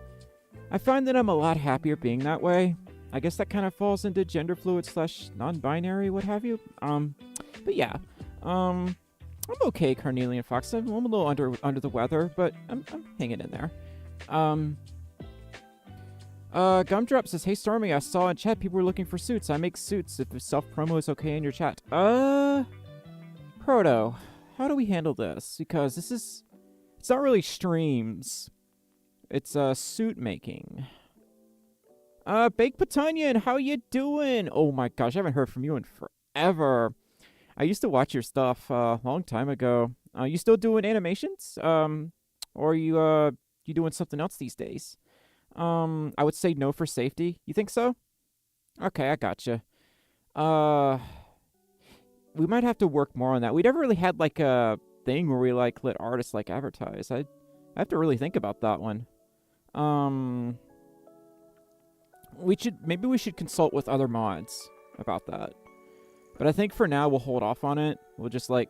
I find that I'm a lot happier being that way. I guess that kind of falls into gender fluid / non-binary, what have you. But yeah. I'm okay, Carnelian Fox. I'm a little under the weather, but I'm hanging in there. Gumdrop says, hey Stormy, I saw in chat people were looking for suits. I make suits if self-promo is okay in your chat. Proto, how do we handle this? Because it's not really streams. It's suit making. Baked Patanian, how you doing? Oh my gosh, I haven't heard from you in forever. I used to watch your stuff a long time ago. You still doing animations? Or are you doing something else these days? I would say no for safety. You think so? Okay, I gotcha. We might have to work more on that. We never really had like a thing where we like let artists like advertise. I have to really think about that one. Maybe we should consult with other mods about that. But I think for now we'll hold off on it. We'll just like,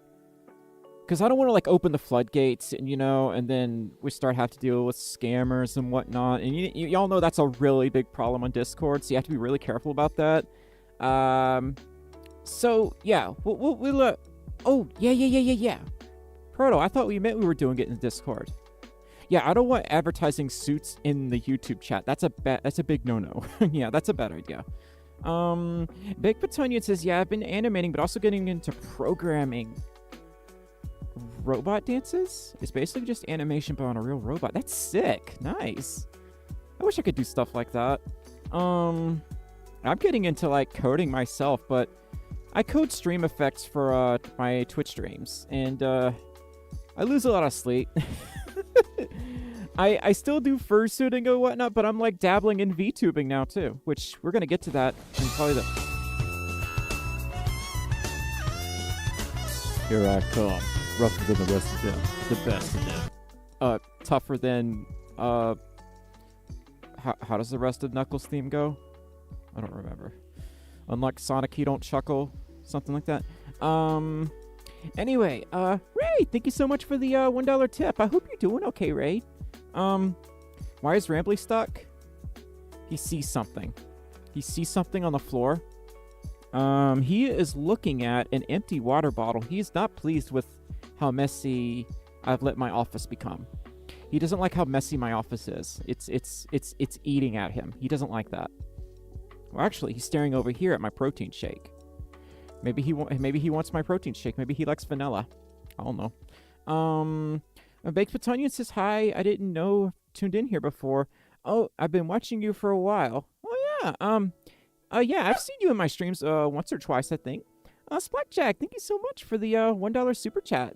because I don't want to like open the floodgates and and then we start having to deal with scammers and whatnot. And y'all know that's a really big problem on Discord, so you have to be really careful about that. So yeah, we'll oh yeah. Proto, I thought we meant we were doing it in Discord. Yeah, I don't want advertising suits in the YouTube chat. That's a big no-no. Yeah, that's a bad idea. Big Petunian says, yeah, I've been animating, but also getting into programming. Robot dances? It's basically just animation, but on a real robot. That's sick. Nice. I wish I could do stuff like that. I'm getting into, like, coding myself, but I code stream effects for my Twitch streams, and I lose a lot of sleep. I still do fursuiting and whatnot, but I'm like dabbling in vtubing now too, which we're gonna get to that in probably the. Here I come, rougher than the rest of them, the best of them. Tougher than how does the rest of Knuckles theme go? I don't remember. Unlike Sonic, you don't chuckle, something like that. Anyway, Ray, thank you so much for the $1 tip. I hope you're doing okay, Ray. Why is Rambly stuck? He sees something. He sees something on the floor. He is looking at an empty water bottle. He's not pleased with how messy I've let my office become. He doesn't like how messy my office is. It's eating at him. He doesn't like that. Well, actually, he's staring over here at my protein shake. Maybe he wants my protein shake. Maybe he likes vanilla. I don't know. Baked Petunian says, hi, I didn't know tuned in here before. Oh, I've been watching you for a while. Oh, yeah. Yeah, I've seen you in my streams once or twice, I think. Splackjack, thank you so much for the $1 super chat.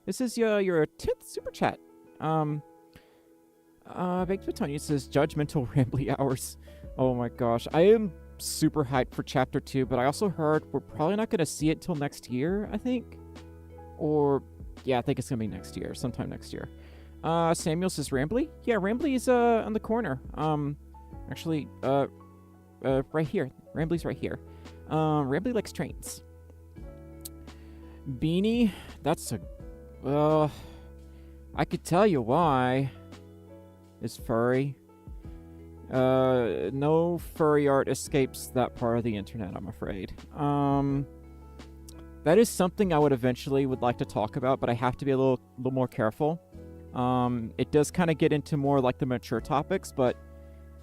This is your 10th super chat. Baked Petunian says, judgmental rambly hours. Oh my gosh. I am super hyped for Chapter 2, but I also heard we're probably not going to see it till next year, I think. Or... yeah, I think it's going to be next year, sometime next year. Samuel says, Rambly? Yeah, Rambly is on the corner. Actually, right here. Rambly's right here. Rambly likes trains. Beanie, that's a... well, I could tell you why. Is furry. No furry art escapes that part of the internet, I'm afraid. That is something I would eventually like to talk about, but I have to be a little more careful. It does kind of get into more like the mature topics, but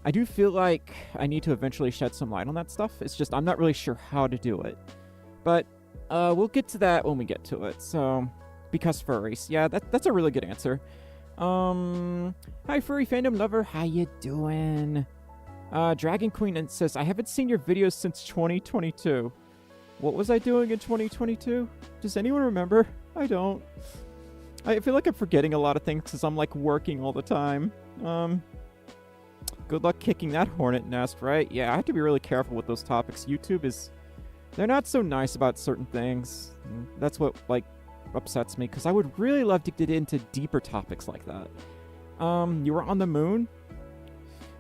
I do feel like I need to eventually shed some light on that stuff. It's just I'm not really sure how to do it. But we'll get to that when we get to it. So, because furries. Yeah, that's a really good answer. Hi, furry fandom lover. How you doing? Dragon Queen says, I haven't seen your videos since 2022. What was I doing in 2022? Does anyone remember? I don't. I feel like I'm forgetting a lot of things because I'm like working all the time. Good luck kicking that hornet nest, right? Yeah, I have to be really careful with those topics. YouTube is... they're not so nice about certain things. That's what, like, upsets me, because I would really love to get into deeper topics like that. You were on the moon?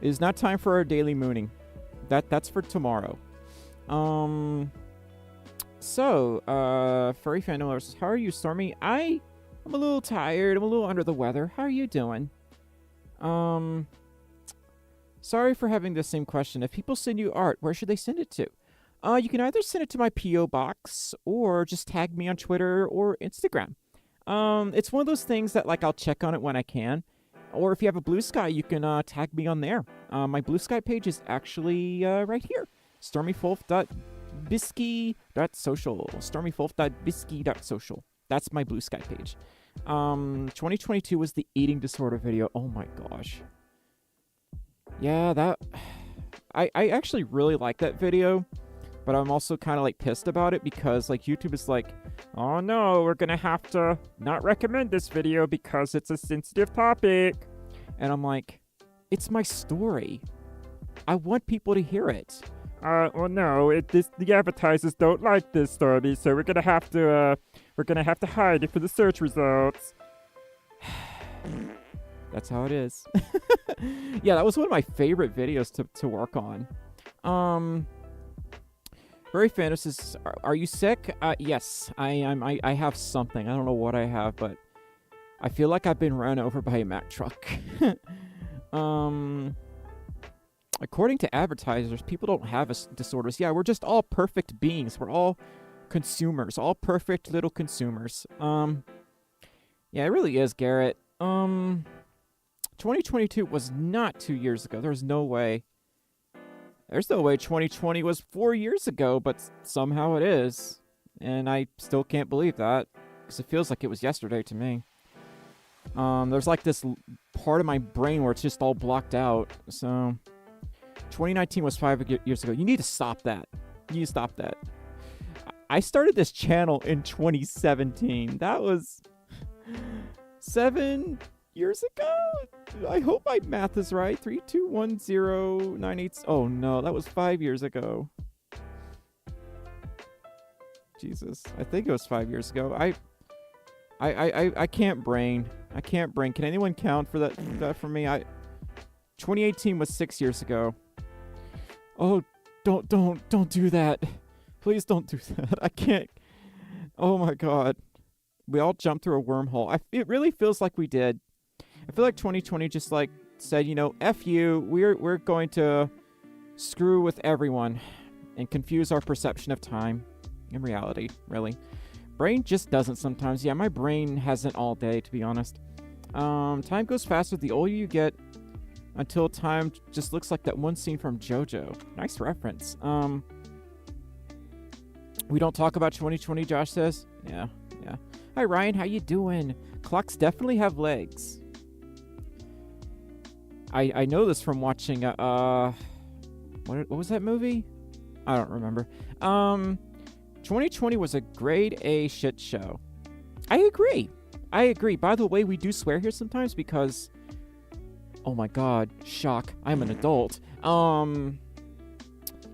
It is not time for our daily mooning. That's for tomorrow. So, furry fandom says, how are you, Stormi? I'm a little tired. I'm a little under the weather. How are you doing? Sorry for having the same question. If people send you art, where should they send it to? You can either send it to my P.O. box or just tag me on Twitter or Instagram. It's one of those things that, like, I'll check on it when I can. Or if you have a Blue Sky, you can tag me on there. My Blue Sky page is actually right here. stormyfolf.bisky.social. stormyfolf.bisky.social. That's my Blue Sky page. 2022 was the eating disorder video. Oh my gosh. Yeah, that... I actually really like that video, but I'm also kind of like pissed about it because like YouTube is like, oh no, we're gonna have to not recommend this video because it's a sensitive topic. And I'm like, it's my story. I want people to hear it. Well, no, the advertisers don't like this story, so we're gonna have to hide it for the search results. That's how it is. Yeah, that was one of my favorite videos to work on. Very Phantom says, are you sick? Yes, I am. I have something. I don't know what I have, but I feel like I've been run over by a Mack truck. According to advertisers, people don't have disorders. Yeah, we're just all perfect beings. We're all consumers, all perfect little consumers. Yeah, it really is, Garrett. 2022 was not 2 years ago. There's no way. There's no way 2020 was 4 years ago, but somehow it is. And I still can't believe that, because it feels like it was yesterday to me. There's like this part of my brain where it's just all blocked out. So, 2019 was 5 years ago. You need to stop that. You need to stop that. I started this channel in 2017. That was 7 years ago? I hope my math is right. 3210988. Oh no, that was 5 years ago. Jesus, I think it was 5 years ago. I can't brain. I can't brain. Can anyone count for that for me? 2018 was 6 years ago. Oh, don't do that. Please don't do that. I can't. Oh my god. We all jumped through a wormhole. It really feels like we did. I feel like 2020 just like said, you know, F you. We're going to screw with everyone and confuse our perception of time and reality, really. Brain just doesn't sometimes. Yeah, my brain hasn't all day, to be honest. Time goes faster the older you get until time just looks like that one scene from JoJo. Nice reference. We don't talk about 2020, Josh says. Yeah. Hi, Ryan. How you doing? Clocks definitely have legs. I know this from watching, what was that movie? I don't remember. 2020 was a grade A shit show. I agree. By the way, we do swear here sometimes because, oh my god, shock, I'm an adult.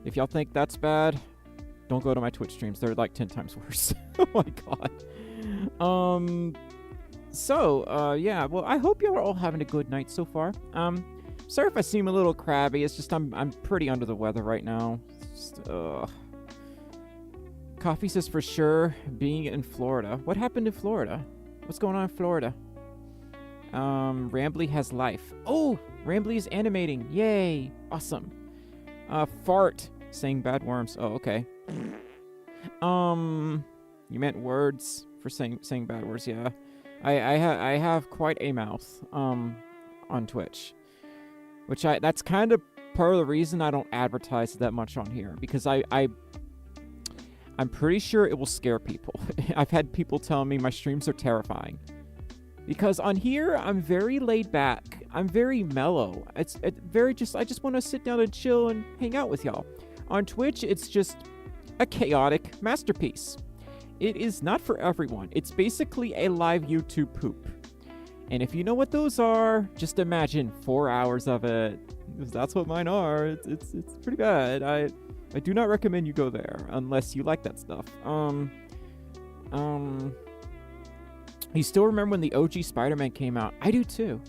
If y'all think that's bad, don't go to my Twitch streams. They're like 10 times worse. Oh my god. Yeah, well, I hope y'all are all having a good night so far. Sorry if I seem a little crabby. It's just I'm pretty under the weather right now. Just, Coffee says for sure being in Florida. What happened in Florida? What's going on in Florida? Rambly has life. Oh, Rambly is animating. Yay. Awesome. Fart saying bad worms. Oh, okay. You meant words for saying bad words, yeah. I have quite a mouth on Twitch. That's kind of part of the reason I don't advertise that much on here, because I'm pretty sure it will scare people. I've had people tell me my streams are terrifying. Because on here, I'm very laid back. I'm very mellow. It's very just, I just want to sit down and chill and hang out with y'all. On Twitch, it's just a chaotic masterpiece. It is not for everyone. It's basically a live YouTube poop. And if you know what those are, just imagine 4 hours of it. Because that's what mine are. It's pretty bad. I do not recommend you go there unless you like that stuff. You still remember when the OG Spider-Man came out? I do too.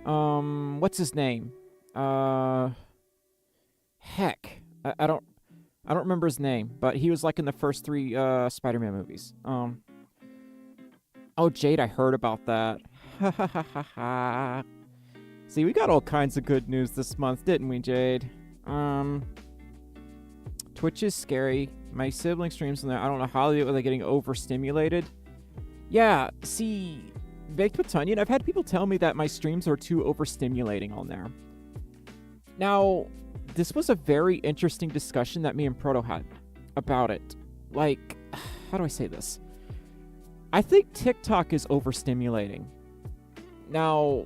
What's his name? Heck, I don't remember his name, but he was like in the first 3 Spider-Man movies. Oh, Jade, I heard about that. Ha ha ha ha ha. See, we got all kinds of good news this month, didn't we, Jade? Twitch is scary. My sibling streams on there. I don't know how they're getting overstimulated. Yeah, see, Baked with Tunyon, I've had people tell me that my streams are too overstimulating on there. Now, this was a very interesting discussion that me and Proto had about it. Like, how do I say this? I think TikTok is overstimulating. Now,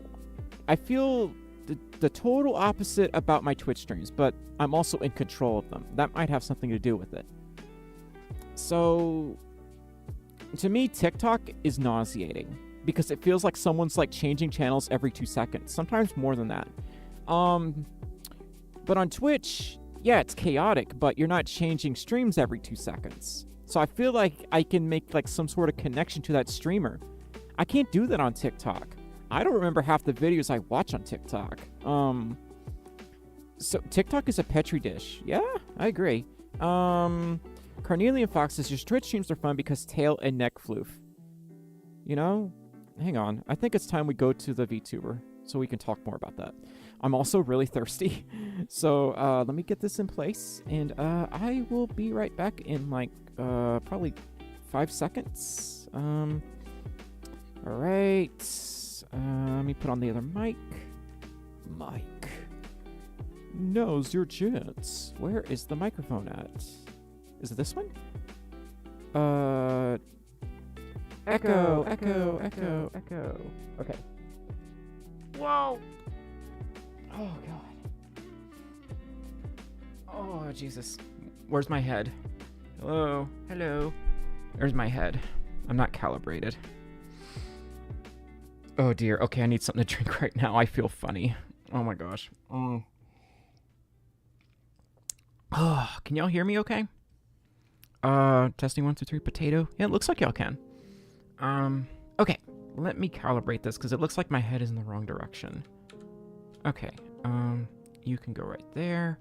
I feel the total opposite about my Twitch streams, but I'm also in control of them. That might have something to do with it. So, to me, TikTok is nauseating because it feels like someone's like changing channels every 2 seconds, sometimes more than that. But on Twitch, yeah, it's chaotic, but you're not changing streams every 2 seconds. So I feel like I can make like some sort of connection to that streamer. I can't do that on TikTok. I don't remember half the videos I watch on TikTok. So TikTok is a petri dish. Yeah, I agree. Carnelian Fox says, your Twitch streams are fun because tail and neck floof. You know? Hang on. I think it's time we go to the VTuber so we can talk more about that. I'm also really thirsty. So let me get this in place. And I will be right back in like probably 5 seconds. All right. Let me put on the other mic. Mic. Now's your chance. Where is the microphone at? Is it this one? Echo. Okay. Whoa! Oh, God. Oh, Jesus. Where's my head? Hello. Hello. There's my head. I'm not calibrated. Oh dear. Okay, I need something to drink right now. I feel funny. Oh my gosh. Oh, can y'all hear me okay? Testing 1, 2, 3, potato. Yeah, it looks like y'all can. Okay. Let me calibrate this because it looks like my head is in the wrong direction. Okay. You can go right there.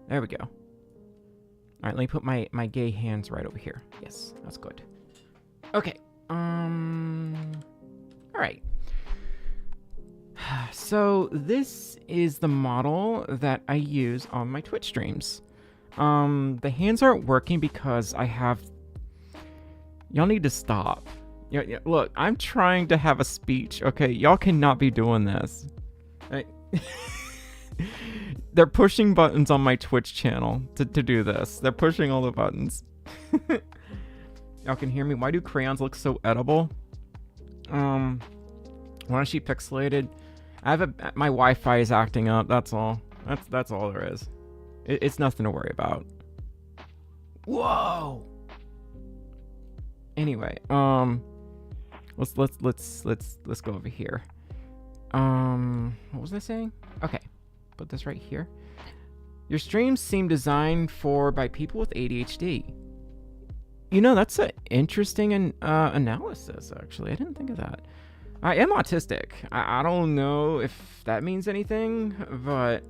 There we go. All right, let me put my gay hands right over here. Yes, that's good. Okay. All right. So this is the model that I use on my Twitch streams. The hands aren't working because I have... Y'all need to stop. Yeah, look, I'm trying to have a speech, okay? Y'all cannot be doing this. They're pushing buttons on my Twitch channel to do this. They're pushing all the buttons. Y'all can hear me. Why do crayons look so edible? Why is she pixelated? My Wi-Fi is acting up. That's all. That's all there is. It's nothing to worry about. Whoa. Anyway, let's go over here. What was I saying? Okay, put this right here. Your streams seem designed by people with ADHD. You know, that's an interesting analysis, actually. I didn't think of that. I am autistic. I don't know if that means anything, but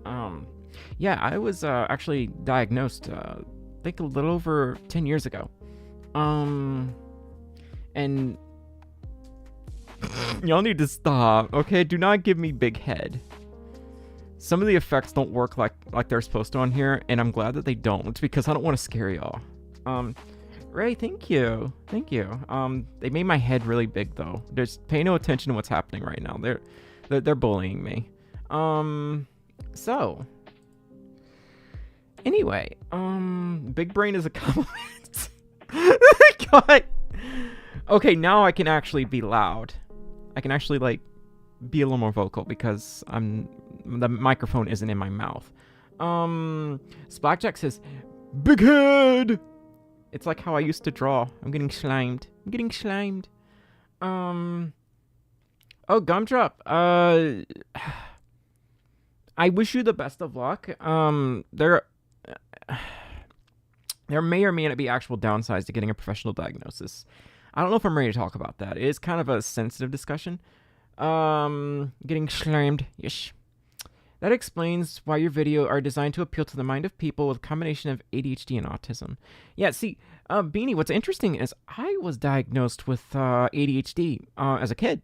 yeah, I was actually diagnosed, I think a little over 10 years ago. And y'all need to stop, okay? Do not give me big head. Some of the effects don't work like they're supposed to on here, and I'm glad that they don't because I don't want to scare y'all. Ray, thank you. Thank you. They made my head really big though. Just pay no attention to what's happening right now. They're bullying me. So anyway, big brain is a compliment. God. Okay, now I can actually be loud. I can actually like be a little more vocal because the microphone isn't in my mouth. Splackjack says, "Big head." It's like how I used to draw. I'm getting slimed. Oh, Gumdrop. I wish you the best of luck. There may or may not be actual downsides to getting a professional diagnosis. I don't know if I'm ready to talk about that. It is kind of a sensitive discussion. Getting slimed. Yes. That explains why your videos are designed to appeal to the mind of people with a combination of ADHD and autism. Yeah, see, Beanie, what's interesting is I was diagnosed with ADHD as a kid.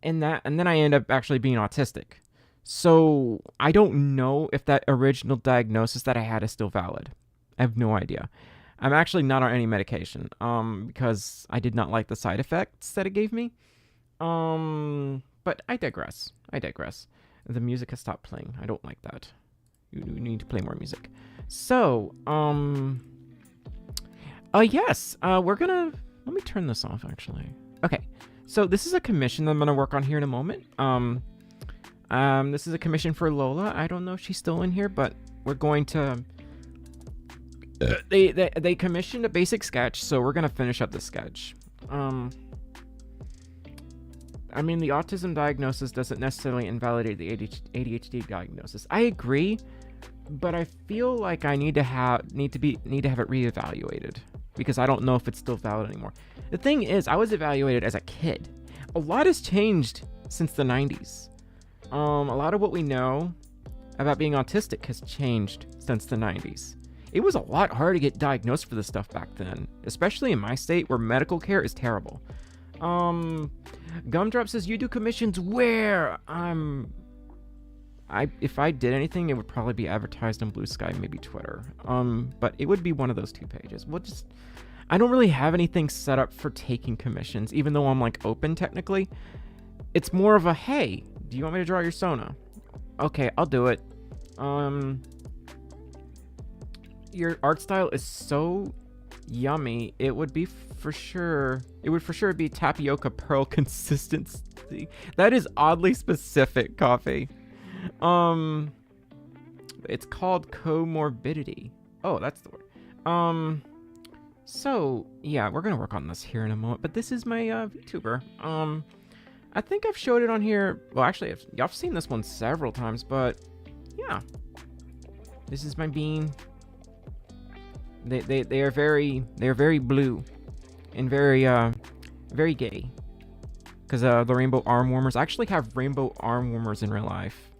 And then I ended up actually being autistic. So I don't know if that original diagnosis that I had is still valid. I have no idea. I'm actually not on any medication because I did not like the side effects that it gave me. But I digress. The music has stopped playing. I don't like that. You need to play more music. So, yes, we're gonna... Let me turn this off, actually. Okay, so this is a commission that I'm gonna work on here in a moment. This is a commission for Lola. I don't know if she's still in here, but we're going to... They commissioned a basic sketch, so we're gonna finish up the sketch. I mean, the autism diagnosis doesn't necessarily invalidate the ADHD diagnosis. I agree, but I feel like I need to have it reevaluated because I don't know if it's still valid anymore. The thing is, I was evaluated as a kid. A lot has changed since the 90s. A lot of what we know about being autistic has changed since the 90s. It was a lot harder to get diagnosed for this stuff back then, especially in my state where medical care is terrible. Gumdrop says, you do commissions where? If I did anything, it would probably be advertised on Blue Sky, maybe Twitter. But it would be one of those two pages. I don't really have anything set up for taking commissions, even though I'm like open technically. It's more of a, hey, do you want me to draw your Sona? Okay, I'll do it. Your art style is so yummy. It would for sure be tapioca pearl consistency. That is oddly specific, Coffee. It's called comorbidity. Oh, that's the word. So, yeah, we're gonna work on this here in a moment, but this is my VTuber. I think I've showed it on here. Well, actually, y'all have seen this one several times, but yeah. This is my bean. They are very blue and very gay. Because the rainbow arm warmers, I actually have rainbow arm warmers in real life.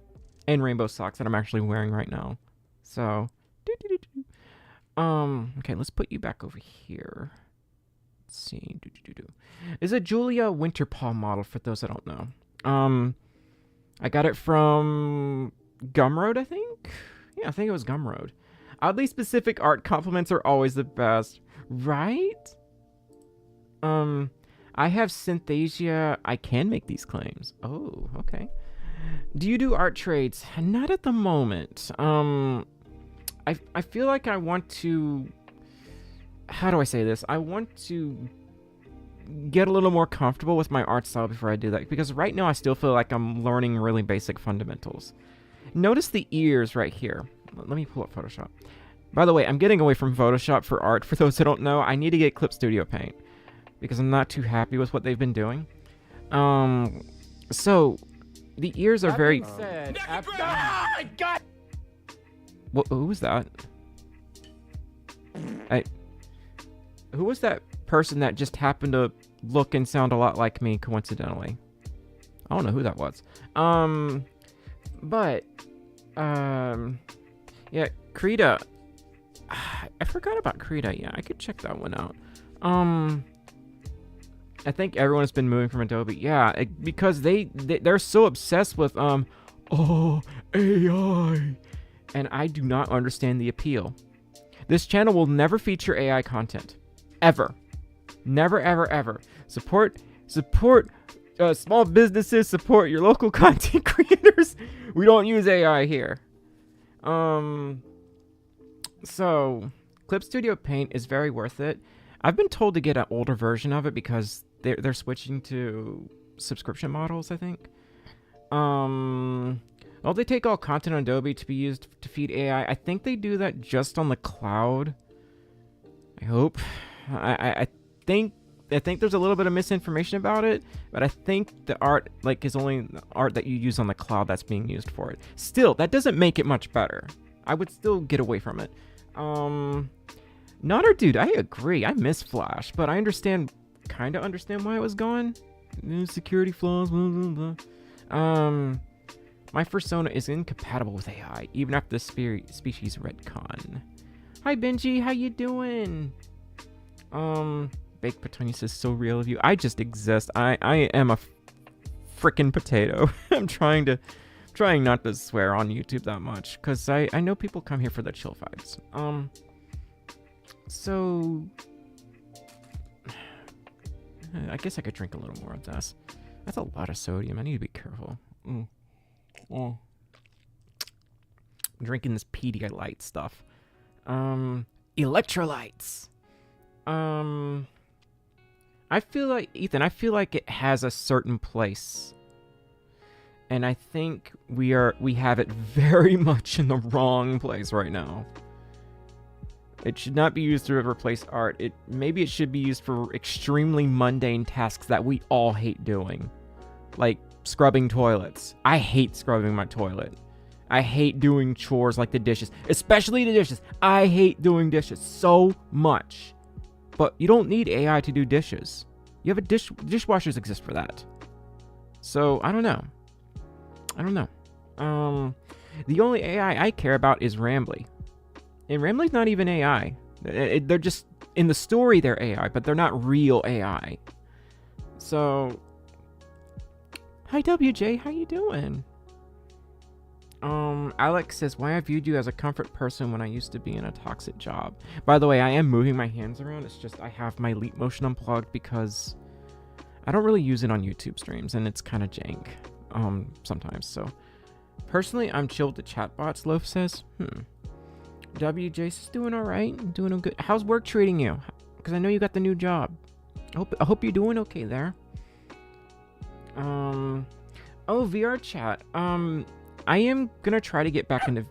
And rainbow socks that I'm actually wearing right now. So, okay, let's put you back over here. Let's see. Is a Julia Winterpaw model for those that don't know. I got it from Gumroad, I think. Yeah, I think it was Gumroad. Oddly specific art compliments are always the best, right? I have Synthesia. I can make these claims. Oh, okay. Do you do art trades? Not at the moment. I feel like I want to... How do I say this? I want to get a little more comfortable with my art style before I do that. Because right now I still feel like I'm learning really basic fundamentals. Notice the ears right here. Let me pull up Photoshop. By the way, I'm getting away from Photoshop for art. For those that don't know, I need to get Clip Studio Paint. Because I'm not too happy with what they've been doing. So, the ears are very... Said, God! What, who was that? Who was that person that just happened to look and sound a lot like me, coincidentally? I don't know who that was. Yeah, Krita. I forgot about Krita. Yeah, I could check that one out. I think everyone has been moving from Adobe. Yeah, because they're so obsessed with oh, AI, and I do not understand the appeal. This channel will never feature AI content, ever, never, ever, ever. Support small businesses. Support your local content creators. We don't use AI here. So Clip Studio Paint is very worth it. I've been told to get an older version of it because they're switching to subscription models, I think. Well, they take all content on Adobe to be used to feed AI. I think they do that just on the cloud. I hope. I think there's a little bit of misinformation about it, but I think the art is only art that you use on the cloud that's being used for it. Still, that doesn't make it much better. I would still get away from it. Nutter Dude, I agree. I miss Flash, but I kind of understand why it was gone. Security flaws, blah, blah, blah. My persona is incompatible with AI, even after the species retcon. Hi, Benji, how you doing? Baked Petunia says, so real of you. I just exist. I am a frickin' potato. I'm trying not to swear on YouTube that much, because I know people come here for the chill vibes. So I guess I could drink a little more of this. That's a lot of sodium. I need to be careful. I'm drinking this Pedialyte stuff. Electrolytes. I feel like, Ethan, it has a certain place. And I think we have it very much in the wrong place right now. It should not be used to replace art. Maybe it should be used for extremely mundane tasks that we all hate doing. Like scrubbing toilets. I hate scrubbing my toilet. I hate doing chores like the dishes. Especially the dishes. I hate doing dishes so much. But you don't need AI to do dishes. You have dishwashers exist for that. So, I don't know. The only AI I care about is Rambly. And Rambly's not even AI. They're just, in the story they're AI, but they're not real AI. So, hi WJ, how you doing? Alex says, why I viewed you as a comfort person when I used to be in a toxic job. By the way, I am moving my hands around. It's just I have my leap motion unplugged because I don't really use it on YouTube streams, and it's kind of jank sometimes. So, personally, I'm chill with the chatbots, Loaf says. WJ is doing all right. Doing good. How's work treating you? Because I know you got the new job. I hope you're doing okay there. Oh, VR chat. I am gonna try to get back into...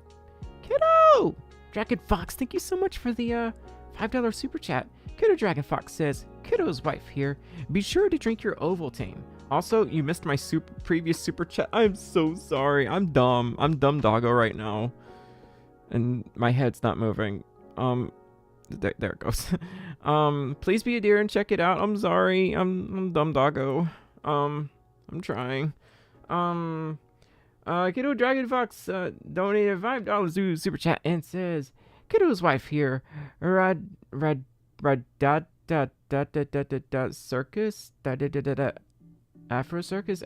Kiddo! Jacket Fox, thank you so much for the $5 super chat. Kiddo Dragon Fox says, Kiddo's wife here. Be sure to drink your Ovaltine. Also, you missed my previous super chat. I'm so sorry. I'm dumb. I'm dumb doggo right now. And my head's not moving. There it goes. Please be a dear and check it out. I'm sorry. I'm dumb doggo. I'm trying. Kiddo Dragon Fox donated $5 super chat and says, Kiddo's wife here. Circus. Afro circus,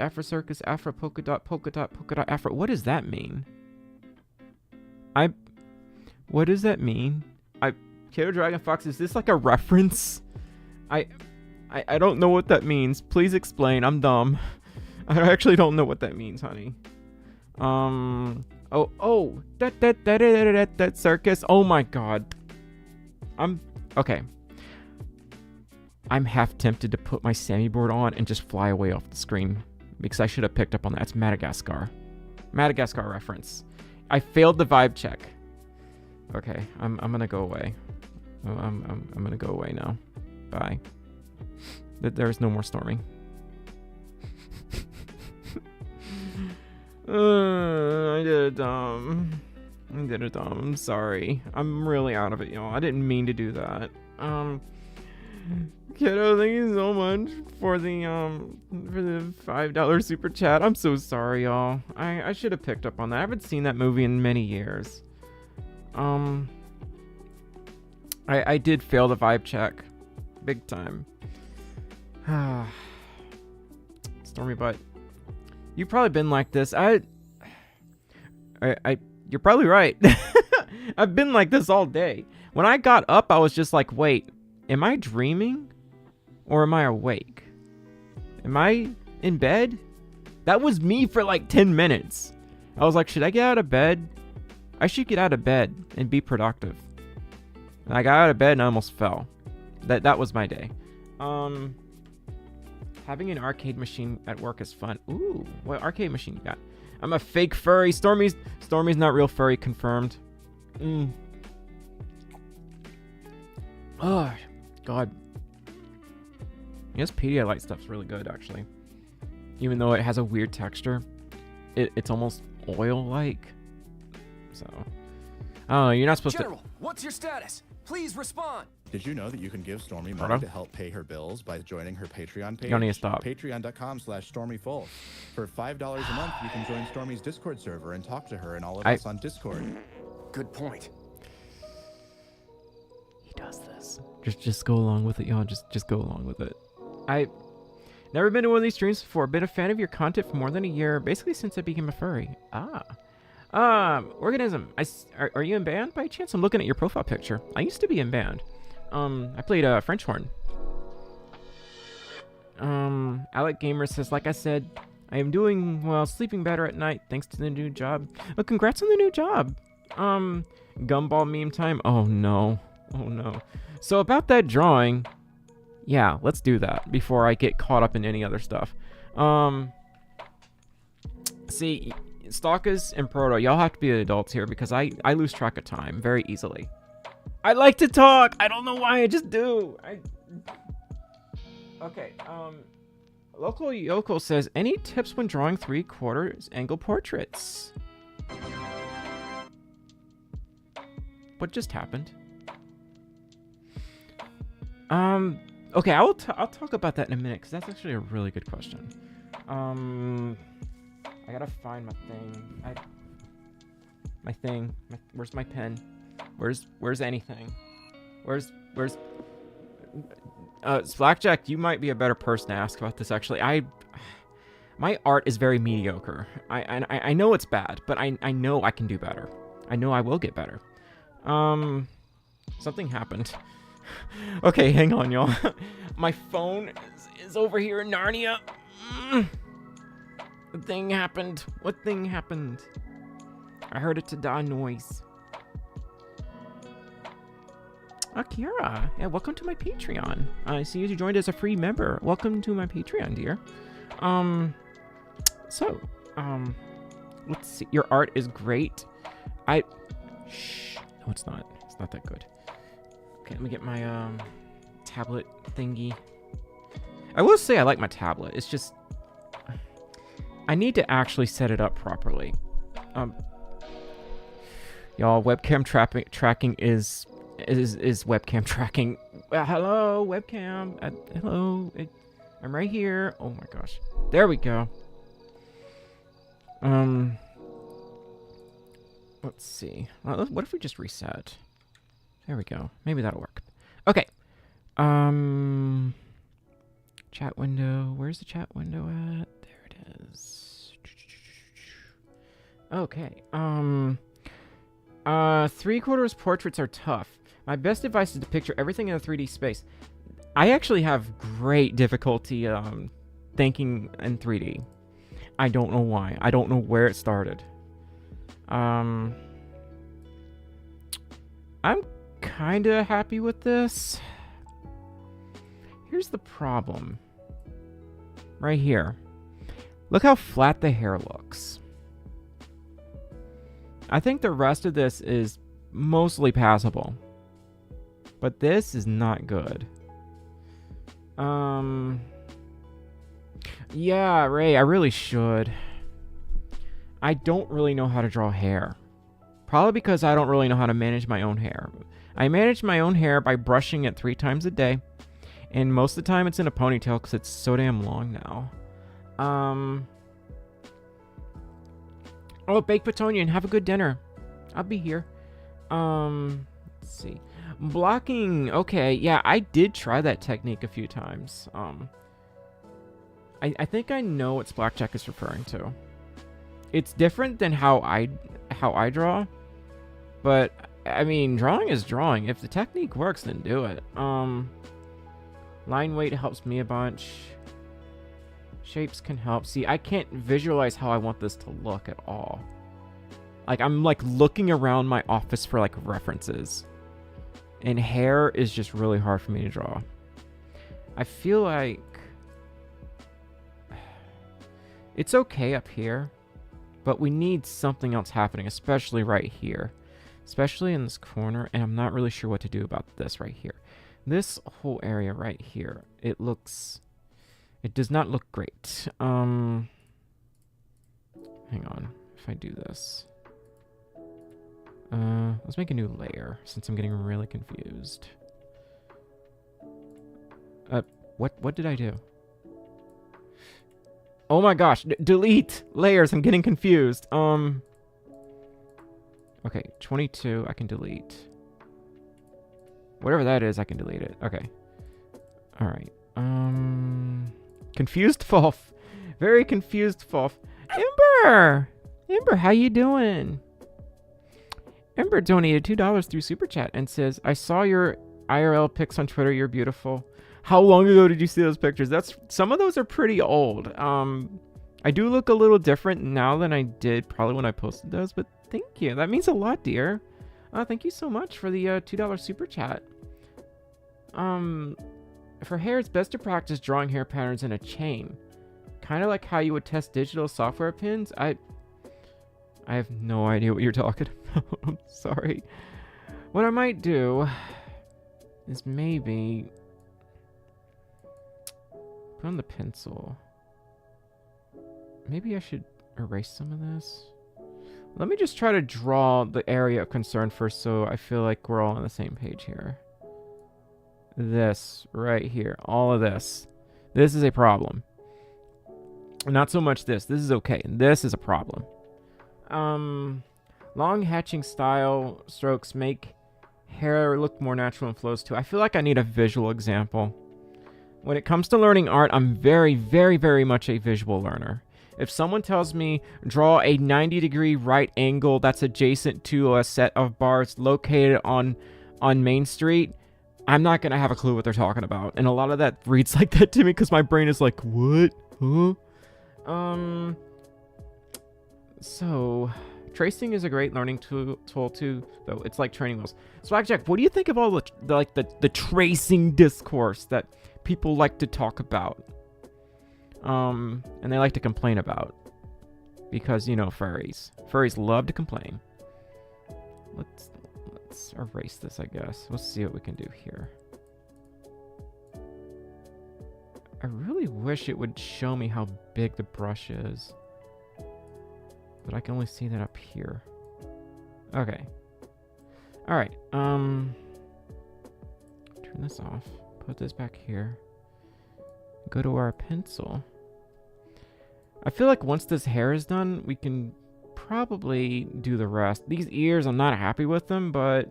Afro polka dot, Afro. What does that mean? What does that mean? Kiddo Dragon Fox, is this like a reference? I don't know what that means. Please explain. I'm dumb. I actually don't know what that means, honey. That circus. Oh my god. Okay. I'm half tempted to put my Sammy board on and just fly away off the screen because I should have picked up on that. It's Madagascar. Madagascar reference. I failed the vibe check. Okay, I'm gonna go away. I'm gonna go away now. Bye. There's no more Stormi. I did it dumb. I'm sorry. I'm really out of it, y'all. I didn't mean to do that. Kiddo, thank you so much for the $5 super chat. I'm so sorry, y'all. I should have picked up on that. I haven't seen that movie in many years. I did fail the vibe check. Big time. Stormy butt. You've probably been like this. You're probably right. I've been like this all day. When I got up, I was just like, wait, am I dreaming? Or am I awake? Am I in bed? That was me for like 10 minutes. I was like, should I get out of bed? I should get out of bed and be productive. And I got out of bed and I almost fell. That was my day. Having an arcade machine at work is fun. Ooh, what arcade machine you got? I'm a fake furry. Stormi's not real furry, confirmed. Oh, God. This Pedialyte stuff's really good, actually. Even though it has a weird texture, it's almost oil-like. So, oh, you're not supposed General, what's your status? Please respond. Did you know that you can give Stormi money to help pay her bills by joining her Patreon page? You need to stop. Patreon.com/StormiFolf. For $5 a month, you can join Stormi's Discord server and talk to her and all of us on Discord. Good point. He does this. Just go along with it, y'all. Just go along with it. I never been to one of these streams before. Been a fan of your content for more than a year, basically since I became a furry. Organism. Are you in band by chance? I'm looking at your profile picture. I used to be in band. I played French horn. Alec Gamer says, like I said, I am doing well, sleeping better at night thanks to the new job. Well, congrats on the new job. Gumball meme time. Oh no. So about that drawing, yeah, let's do that before I get caught up in any other stuff. See, Stalkers and Proto, y'all have to be adults here because I lose track of time very easily. I like to talk. I don't know why. I just do. Okay. Local Yoko says, any tips when drawing 3/4 angle portraits? What just happened? Okay, I'll talk about that in a minute because that's actually a really good question. I gotta find my thing. Where's my pen? Where's anything? Where's Blackjack, you might be a better person to ask about this actually. My art is very mediocre. I know it's bad, but I know I can do better. I know I will get better. Something happened. Okay, hang on, y'all. My phone is over here in Narnia. The thing happened. What thing happened? I heard a ta-da noise. Akira, yeah, welcome to my Patreon. I see you joined as a free member. Welcome to my Patreon, dear. Let's see. Your art is great. Shh. No, it's not. It's not that good. Okay, let me get my tablet thingy. I will say I like my tablet. It's just I need to actually set it up properly. Y'all, webcam tracking is webcam tracking. Hello, webcam. Hello. I'm right here. Oh my gosh. There we go. Let's see. What if we just reset? There we go. Maybe that'll work. Okay. Chat window. Where's the chat window at? There it is. Okay. 3/4 portraits are tough. My best advice is to picture everything in a 3D space. I actually have great difficulty thinking in 3D. I don't know why. I don't know where it started. I'm kind of happy with this. Here's the problem. Right here. Look how flat the hair looks. I think the rest of this is mostly passable. But this is not good. Yeah, Ray, I really should. I don't really know how to draw hair. Probably because I don't really know how to manage my own hair. I manage my own hair by brushing it 3 times a day. And most of the time it's in a ponytail because it's so damn long now. Oh, Baked Petonian, have a good dinner. I'll be here. Let's see. Blocking. Okay, yeah, I did try that technique a few times. I think I know what Blackjack is referring to. It's different than how I draw, but I mean, drawing is drawing. If the technique works, then do it. Line weight helps me a bunch. Shapes can help. See, I can't visualize how I want this to look at all. Like, I'm like looking around my office for like references. And hair is just really hard for me to draw. I feel like it's okay up here, but we need something else happening, especially right here. Especially in this corner, and I'm not really sure what to do about this right here. This whole area right here, it does not look great. Hang on, if I do this. Let's make a new layer, since I'm getting really confused. What did I do? Oh my gosh, delete layers, I'm getting confused. Okay, 22, I can delete. Whatever that is, I can delete it. Okay. Alright. Confused Folf. Very confused Folf. Ember! Ember, how you doing? Ember donated $2 through Super Chat and says, I saw your IRL pics on Twitter. You're beautiful. How long ago did you see those pictures? Some of those are pretty old. I do look a little different now than I did probably when I posted those, but thank you. That means a lot, dear. Thank you so much for the $2 Super Chat. For hair, it's best to practice drawing hair patterns in a chain. Kind of like how you would test digital software pins. I have no idea what you're talking about. I'm sorry. What I might do is maybe put on the pencil. Maybe I should erase some of this. Let me just try to draw the area of concern first so I feel like we're all on the same page here. This right here. All of this. This is a problem. Not so much this. This is okay. This is a problem. Long hatching style strokes make hair look more natural and flows too. I feel like I need a visual example. When it comes to learning art, I'm very, very, very much a visual learner. If someone tells me, draw a 90-degree right angle that's adjacent to a set of bars located on Main Street, I'm not going to have a clue what they're talking about. And a lot of that reads like that to me because my brain is like, what? Huh? So, tracing is a great learning tool too, though. It's like training wheels. Swagjack, what do you think of all the tracing discourse that people like to talk about? And they like to complain about. Because, you know, furries. Furries love to complain. Let's erase this, I guess. Let's see what we can do here. really wish it would show me how big the brush is. But I can only see that up here. Okay. Alright, turn this off. Put this back here. Go to our pencil. I feel like once this hair is done, we can probably do the rest. These ears, I'm not happy with them, but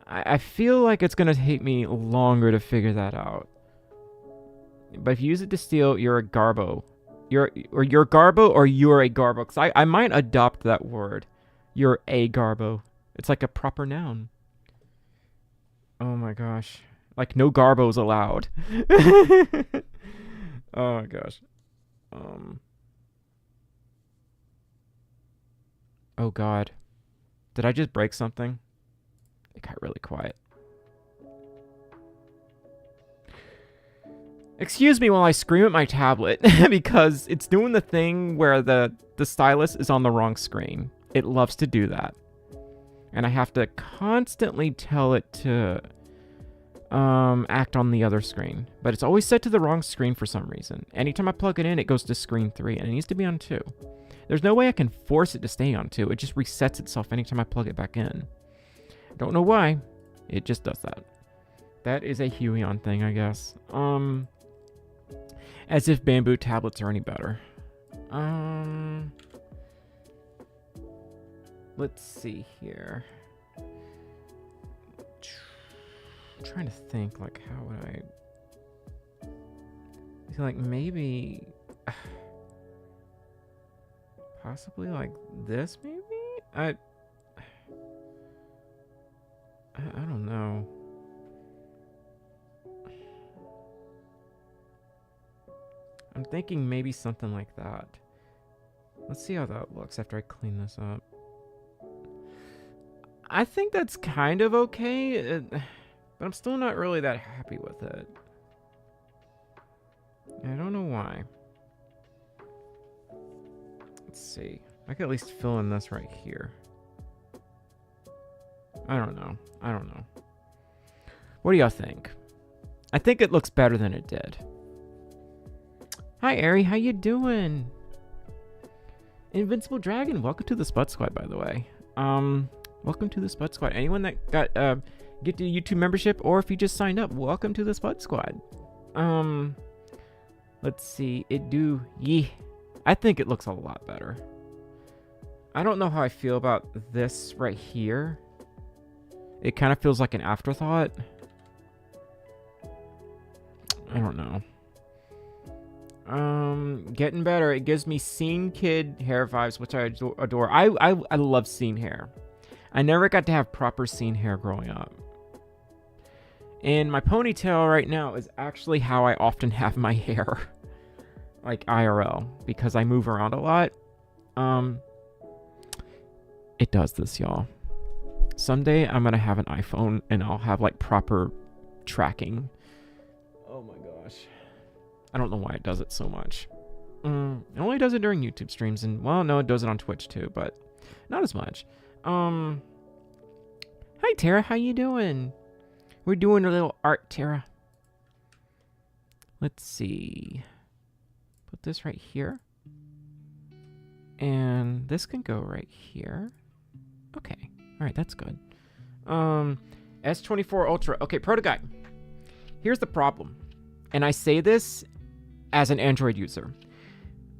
I feel like it's going to take me longer to figure that out. But if you use it to steal, you're a garbo. You're a garbo or you're a garbo. Because I might adopt that word. You're a garbo. It's like a proper noun. Oh my gosh. Like no garbos allowed. Oh my gosh. Oh god. Did I just break something? It got really quiet. Excuse me while I scream at my tablet because it's doing the thing where the stylus is on the wrong screen. It loves to do that. And I have to constantly tell it to act on the other screen. But it's always set to the wrong screen for some reason. Anytime I plug it in, it goes to screen 3, and it needs to be on 2. There's no way I can force it to stay on 2. It just resets itself anytime I plug it back in. Don't know why. It just does that. That is a Huion thing, I guess. As if bamboo tablets are any better. Let's see here. I'm trying to think, like, how would I feel like maybe possibly like this, maybe? I don't know. I'm thinking maybe something like that. Let's see how that looks after I clean this up. I think that's kind of okay, but I'm still not really that happy with it. I don't know why. Let's see. I could at least fill in this right here. I don't know. What do y'all think? I think it looks better than it did. Hi, Ari. How you doing? Invincible Dragon. Welcome to the Spud Squad, by the way. Welcome to the Spud Squad. Anyone that got get the YouTube membership, or if you just signed up, welcome to the Spud Squad. Let's see. I think it looks a lot better. I don't know how I feel about this right here. It kind of feels like an afterthought. I don't know. Getting better. It gives me scene kid hair vibes, which I adore. I love scene hair. I never got to have proper scene hair growing up. And my ponytail right now is actually how I often have my hair. Like IRL. Because I move around a lot. It does this, y'all. Someday I'm going to have an iPhone and I'll have like proper tracking. Oh my gosh. I don't know why it does it so much. It only does it during YouTube streams, and well, no, it does it on Twitch too, but not as much. Hi Tara, how you doing? We're doing a little art, Tara. Let's see. Put this right here. And this can go right here. Okay. Alright, that's good. S24 Ultra. Okay, Proto Guy. Here's the problem. And I say this as an Android user.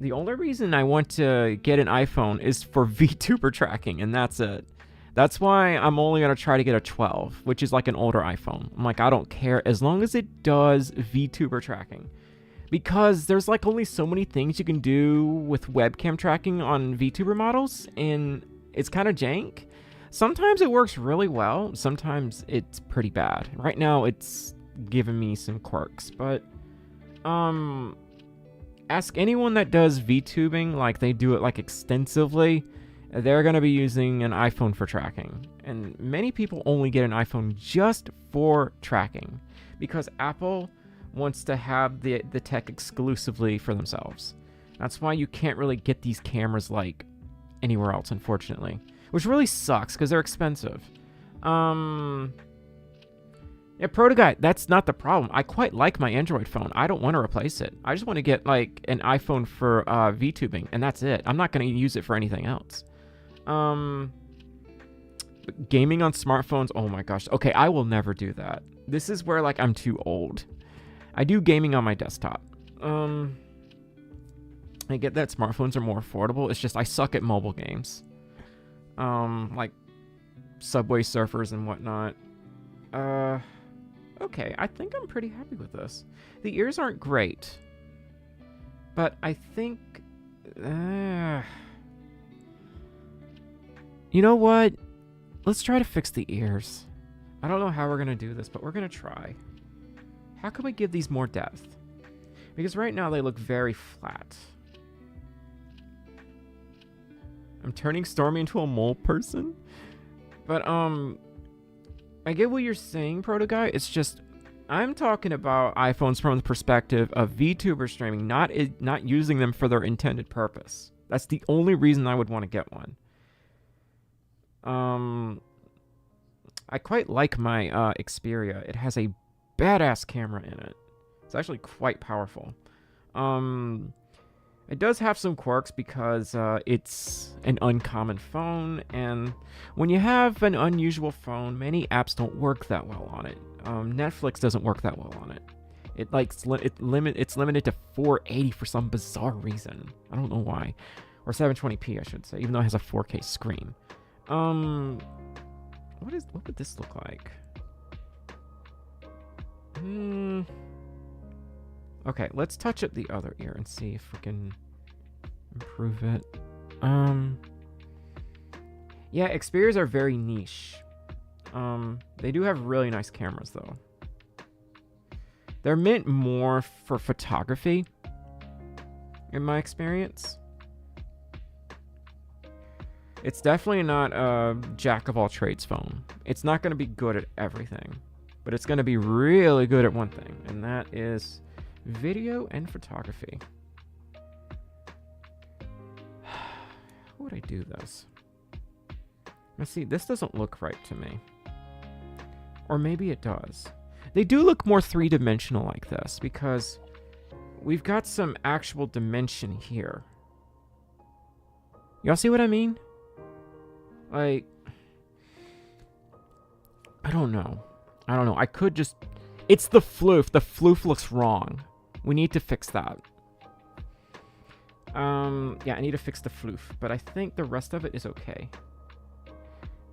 The only reason I want to get an iPhone is for VTuber tracking, and that's it. That's why I'm only going to try to get a 12, which is like an older iPhone. I'm like, I don't care as long as it does VTuber tracking. Because there's like only so many things you can do with webcam tracking on VTuber models, and it's kind of jank. Sometimes it works really well, sometimes it's pretty bad. Right now it's giving me some quirks, but ask anyone that does VTubing, like they do it like extensively, they're going to be using an iPhone for tracking. And many people only get an iPhone just for tracking because Apple wants to have the tech exclusively for themselves. That's why you can't really get these cameras like anywhere else, unfortunately, which really sucks because they're expensive. Yeah, Protoguy, that's not the problem. I quite like my Android phone. I don't want to replace it. I just want to get like an iPhone for VTubing, and that's it. I'm not going to use it for anything else. Gaming on smartphones, oh my gosh. Okay, I will never do that. This is where like I'm too old. I do gaming on my desktop. I get that smartphones are more affordable. It's just I suck at mobile games. Like Subway Surfers and whatnot. Okay, I think I'm pretty happy with this. The ears aren't great, but I think... you know what? Let's try to fix the ears. I don't know how we're going to do this, but we're going to try. How can we give these more depth? Because right now they look very flat. I'm turning Stormi into a mole person? But, I get what you're saying, Protoguy. It's just, I'm talking about iPhones from the perspective of VTuber streaming, not using them for their intended purpose. That's the only reason I would want to get one. I quite like my Xperia. It has a badass camera in it. It's actually quite powerful. It does have some quirks because it's an uncommon phone, and when you have an unusual phone, many apps don't work that well on it. Netflix doesn't work that well on it. It's limited to 480 for some bizarre reason. I don't know why. Or 720p, I should say, even though it has a 4K screen. What would this look like? Okay, let's touch up the other ear and see if we can improve it. Yeah, Xperias are very niche. They do have really nice cameras, though. They're meant more for photography, in my experience. It's definitely not a jack-of-all-trades phone. It's not going to be good at everything, but it's going to be really good at one thing, and that is video and photography. How would I do this? Let's see, this doesn't look right to me. Or maybe it does. They do look more three-dimensional like this, because we've got some actual dimension here. Y'all see what I mean? Like, I don't know. I could just... It's the floof. The floof looks wrong. We need to fix that. Yeah, I need to fix the floof. But I think the rest of it is okay.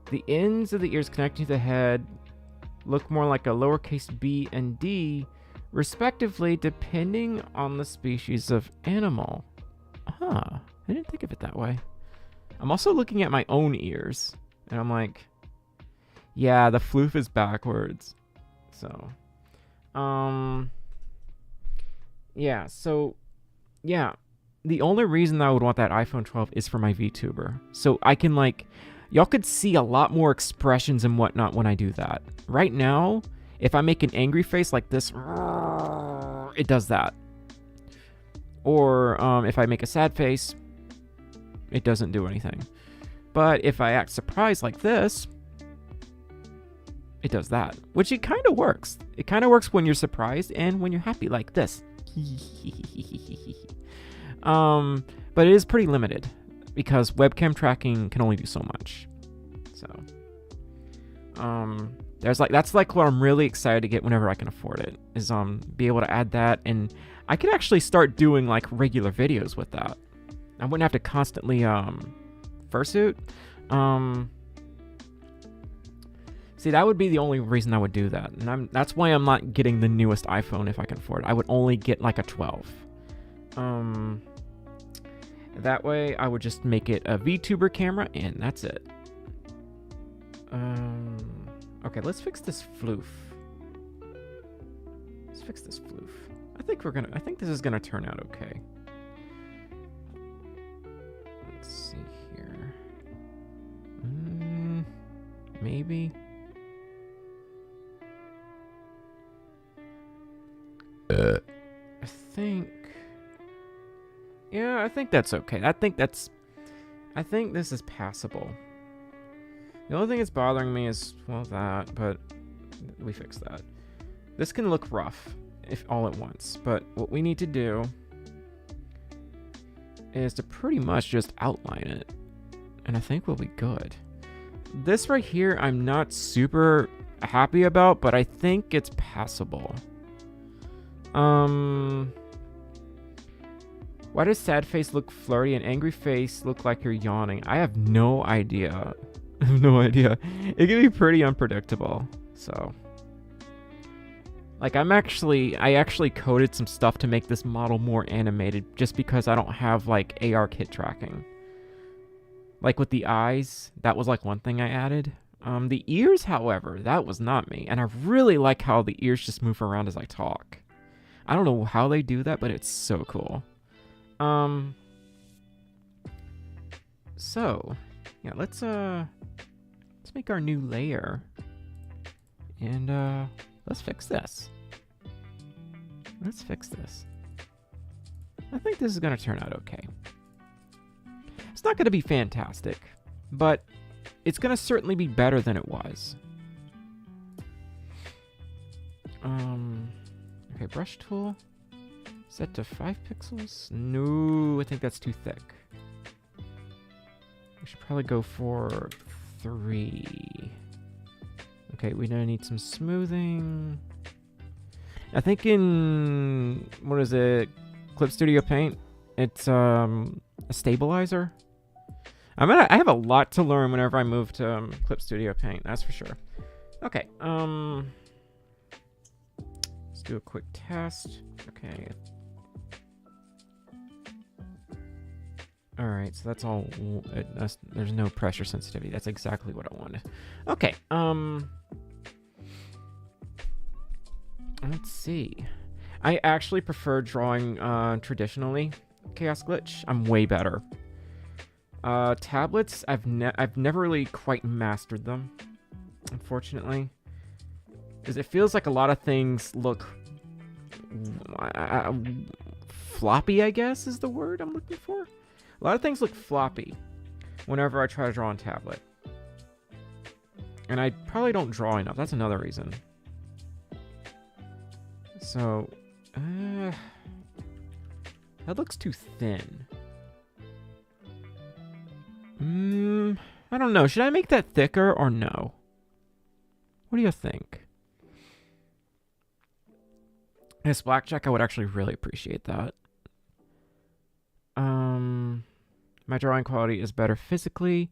The ends of the ears connecting to the head look more like a lowercase b and d, respectively, depending on the species of animal. Huh. I didn't think of it that way. I'm also looking at my own ears, and I'm like, yeah, the floof is backwards. So, yeah, the only reason I would want that iPhone 12 is for my VTuber. So I can, like, y'all could see a lot more expressions and whatnot when I do that. Right now, if I make an angry face like this, it does that. Or if I make a sad face, it doesn't do anything. But if I act surprised like this, it does that. Which it kind of works. It kind of works when you're surprised and when you're happy like this. But it is pretty limited because webcam tracking can only do so much. So, that's like what I'm really excited to get whenever I can afford it, is be able to add that, and I could actually start doing like regular videos with that. I wouldn't have to constantly fursuit. See, that would be the only reason I would do that, and that's why I'm not getting the newest iPhone if I can afford it. I would only get like a 12. That way I would just make it a VTuber camera, and that's it. Okay, let's fix this floof. Let's fix this floof. I think this is gonna turn out okay. Let's see here. Maybe. I think that's okay. I think this is passable. The only thing that's bothering me is, well, that, but we fixed that. This can look rough if all at once, but what we need to do is to pretty much just outline it, and I think we'll be good. This right here I'm not super happy about, but I think it's passable. Why does sad face look flirty and angry face look like you're yawning? I have no idea. I have no idea. It can be pretty unpredictable. So, like, I actually coded some stuff to make this model more animated just because I don't have like AR kit tracking. Like with the eyes, that was like one thing I added. The ears, however, that was not me. And I really like how the ears just move around as I talk. I don't know how they do that, but it's so cool. So, yeah, let's make our new layer. And, let's fix this. Let's fix this. I think this is gonna turn out okay. It's not gonna be fantastic, but it's gonna certainly be better than it was. Okay, brush tool. Set to 5 pixels? No, I think that's too thick. We should probably go for 3. Okay, we're gonna need some smoothing. I think in, what is it, Clip Studio Paint, it's a stabilizer. I have a lot to learn whenever I move to Clip Studio Paint, that's for sure. Okay, let's do a quick test. Okay. Alright, so that's all, there's no pressure sensitivity. That's exactly what I wanted. Okay, let's see. I actually prefer drawing traditionally. Chaos Glitch, I'm way better. Tablets, I've never really quite mastered them, unfortunately. Because it feels like a lot of things look floppy, I guess is the word I'm looking for. A lot of things look floppy whenever I try to draw on tablet. And I probably don't draw enough. That's another reason. So, that looks too thin. I don't know. Should I make that thicker or no? What do you think? This blackjack, I would actually really appreciate that. My drawing quality is better physically.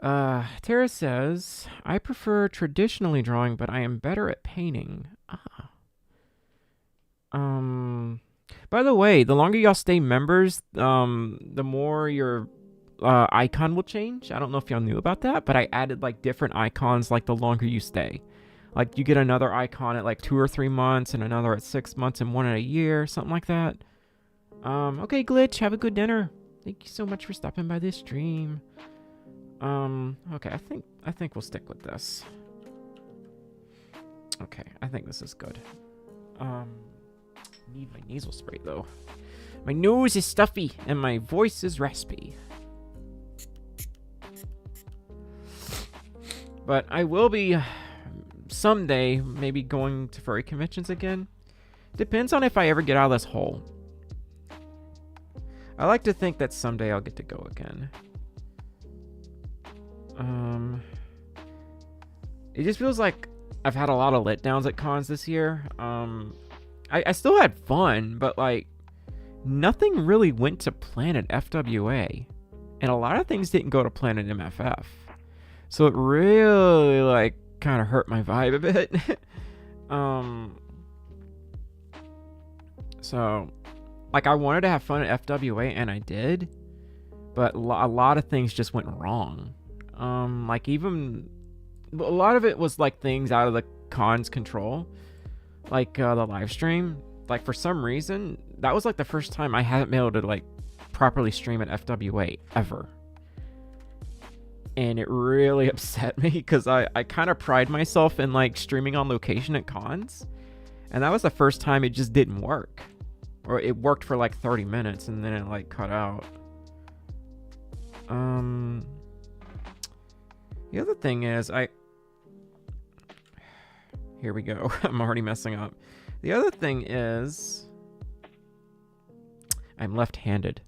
Tara says, I prefer traditionally drawing, but I am better at painting. By the way, the longer y'all stay members, the more your icon will change. I don't know if y'all knew about that, but I added like different icons like the longer you stay. Like you get another icon at like 2 or 3 months and another at 6 months and one at a year, something like that. Okay, Glitch, have a good dinner. Thank you so much for stopping by this stream. Okay, I think we'll stick with this. Okay, I think this is good. Need my nasal spray though. My nose is stuffy and my voice is raspy. But I will be someday maybe going to furry conventions again. Depends on if I ever get out of this hole. I like to think that someday I'll get to go again. It just feels like I've had a lot of letdowns at cons this year. I still had fun, but like nothing really went to plan at FWA. And a lot of things didn't go to plan at MFF. So it really like kind of hurt my vibe a bit. So like I wanted to have fun at FWA and I did, but a lot of things just went wrong. Like even a lot of it was like things out of the con's control, like the live stream. Like for some reason, that was like the first time I hadn't been able to like properly stream at FWA ever. And it really upset me because I kind of pride myself in like streaming on location at cons. And that was the first time it just didn't work. Or it worked for like 30 minutes and then it like cut out. The other thing is Here we go. I'm already messing up. The other thing is, I'm left-handed.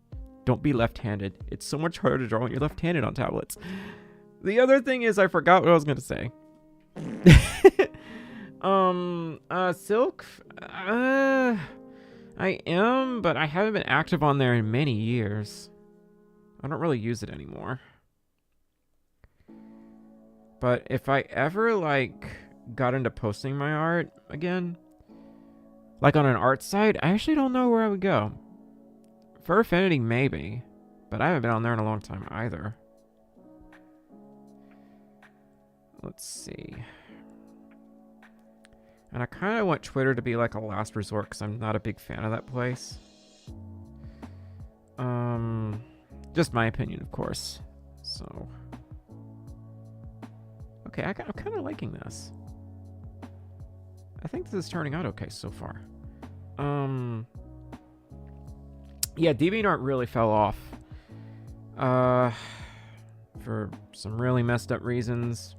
Don't be left-handed. It's so much harder to draw when you're left-handed on tablets. The other thing is, I forgot what I was gonna say. Silk. I am, but I haven't been active on there in many years. I don't really use it anymore. But if I ever, like, got into posting my art again, like on an art site, I actually don't know where I would go. For Affinity, maybe. But I haven't been on there in a long time either. Let's see. And I kind of want Twitter to be like a last resort because I'm not a big fan of that place. Just my opinion, of course. So. Okay, I'm kind of liking this. I think this is turning out okay so far. Yeah, DeviantArt really fell off. For some really messed up reasons.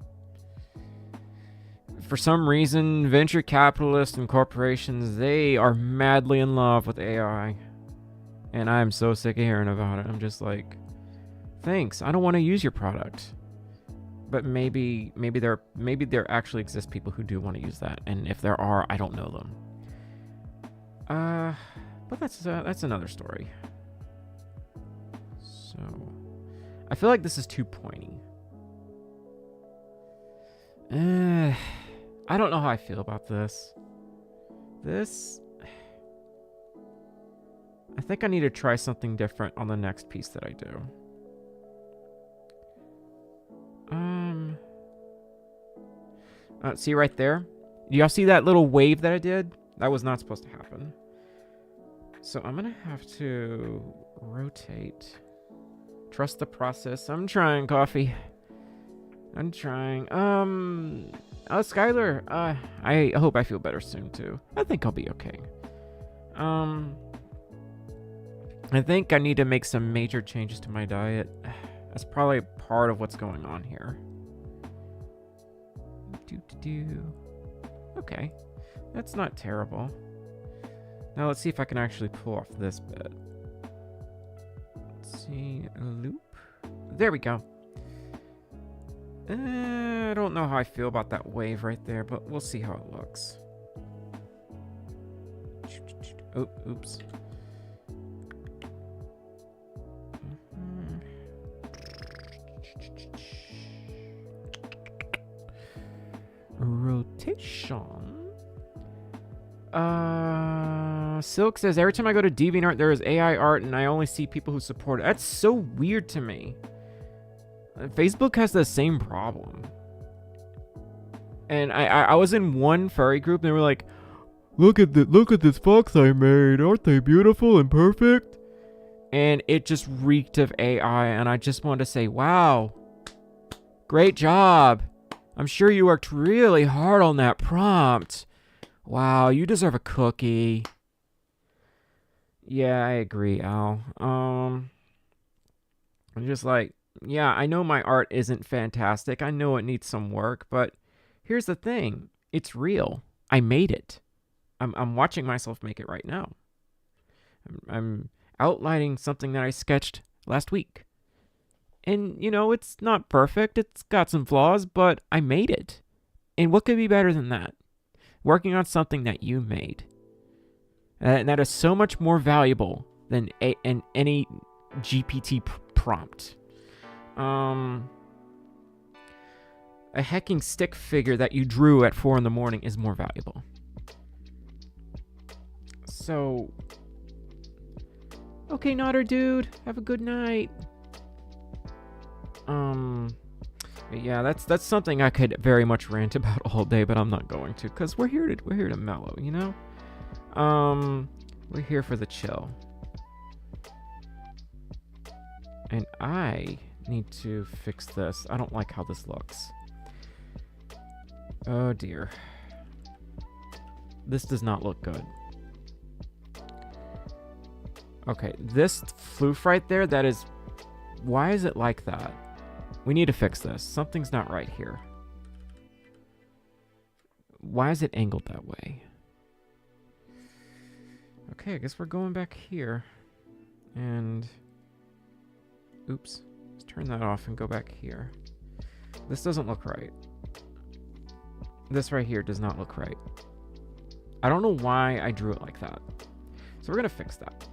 For some reason, venture capitalists and corporations, they are madly in love with AI. And I'm so sick of hearing about it. I'm just like, thanks, I don't want to use your product. But maybe there actually exist people who do want to use that, and if there are, I don't know them. But that's another story. So, I feel like this is too pointy. I don't know how I feel about this. I think I need to try something different on the next piece that I do. See right there? Y'all see that little wave that I did? That was not supposed to happen. So I'm gonna have to rotate. Trust the process. I'm trying, Coffee. I'm trying. Skylar, I hope I feel better soon too. I think I'll be okay. I think I need to make some major changes to my diet. That's probably part of what's going on here. Okay, that's not terrible. Now let's see if I can actually pull off this bit. Let's see, a loop. There we go. I don't know how I feel about that wave right there, but we'll see how it looks. Oh, oops. Rotation. Silk says, every time I go to DeviantArt, there is AI art, and I only see people who support it. That's so weird to me. Facebook has the same problem. And I was in one furry group, and they were like, look at this fox I made. Aren't they beautiful and perfect? And it just reeked of AI, and I just wanted to say, wow, great job. I'm sure you worked really hard on that prompt. Wow, you deserve a cookie. Yeah, I agree, Al. I'm just like, yeah, I know my art isn't fantastic. I know it needs some work, but here's the thing. It's real. I made it. I'm watching myself make it right now. I'm outlining something that I sketched last week. And, you know, it's not perfect. It's got some flaws, but I made it. And what could be better than that? Working on something that you made. And that is so much more valuable than any GPT prompt. A hecking stick figure that you drew at 4 in the morning is more valuable. So, okay, Nodder dude, have a good night. Yeah, that's something I could very much rant about all day, but I'm not going to, because we're here to mellow, you know? We're here for the chill. And I need to fix this. I don't like how this looks. Oh dear. This does not look good. Okay, this floof right there, that is... Why is it like that? We need to fix this. Something's not right here. why is it angled that way? Okay, I guess we're going back here. And... oops. Let's turn that off and go back here. This doesn't look right. This right here does not look right. I don't know why I drew it like that. So we're going to fix that.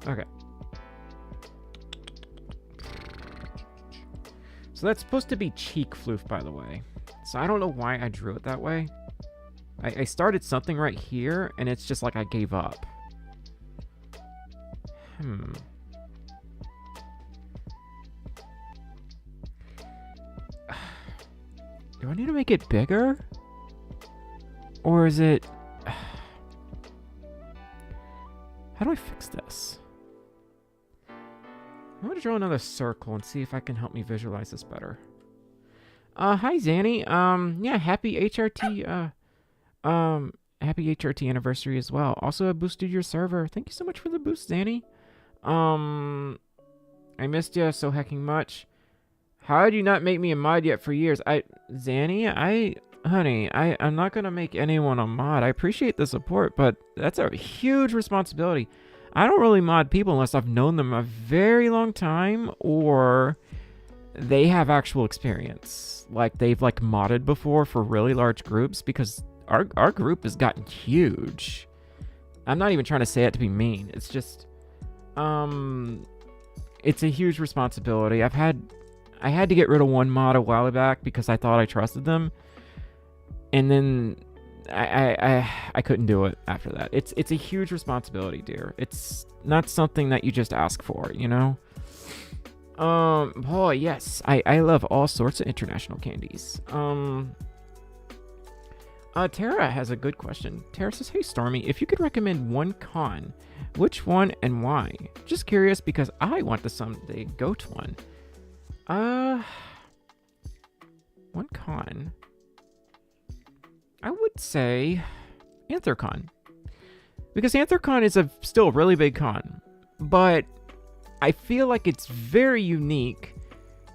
Okay. So that's supposed to be cheek floof, by the way. So I don't know why I drew it that way. I started something right here, and it's just like I gave up. Do I need to make it bigger? Or is it... How do I fix this? I'm going to draw another circle and see if I can help me visualize this better. Hi, Zanny. Yeah, happy HRT, happy HRT anniversary as well. Also, I boosted your server. Thank you so much for the boost, Zanny. I missed you so hecking much. How did you not make me a mod yet for years? Zanny, honey, I'm not going to make anyone a mod. I appreciate the support, but that's a huge responsibility. I don't really mod people unless I've known them a very long time or they have actual experience. Like, they've, like, modded before for really large groups because our group has gotten huge. I'm not even trying to say it to be mean. It's just, it's a huge responsibility. I had to get rid of one mod a while back because I thought I trusted them. And then I couldn't do it after that. It's a huge responsibility, dear. It's not something that you just ask for, you know? Oh, yes. I love all sorts of international candies. Tara has a good question. Tara says, hey, Stormy, if you could recommend one con, which one and why? Just curious because I want to someday go to one. One con. I would say Anthrocon. Because Anthrocon is still a really big con. But I feel like it's very unique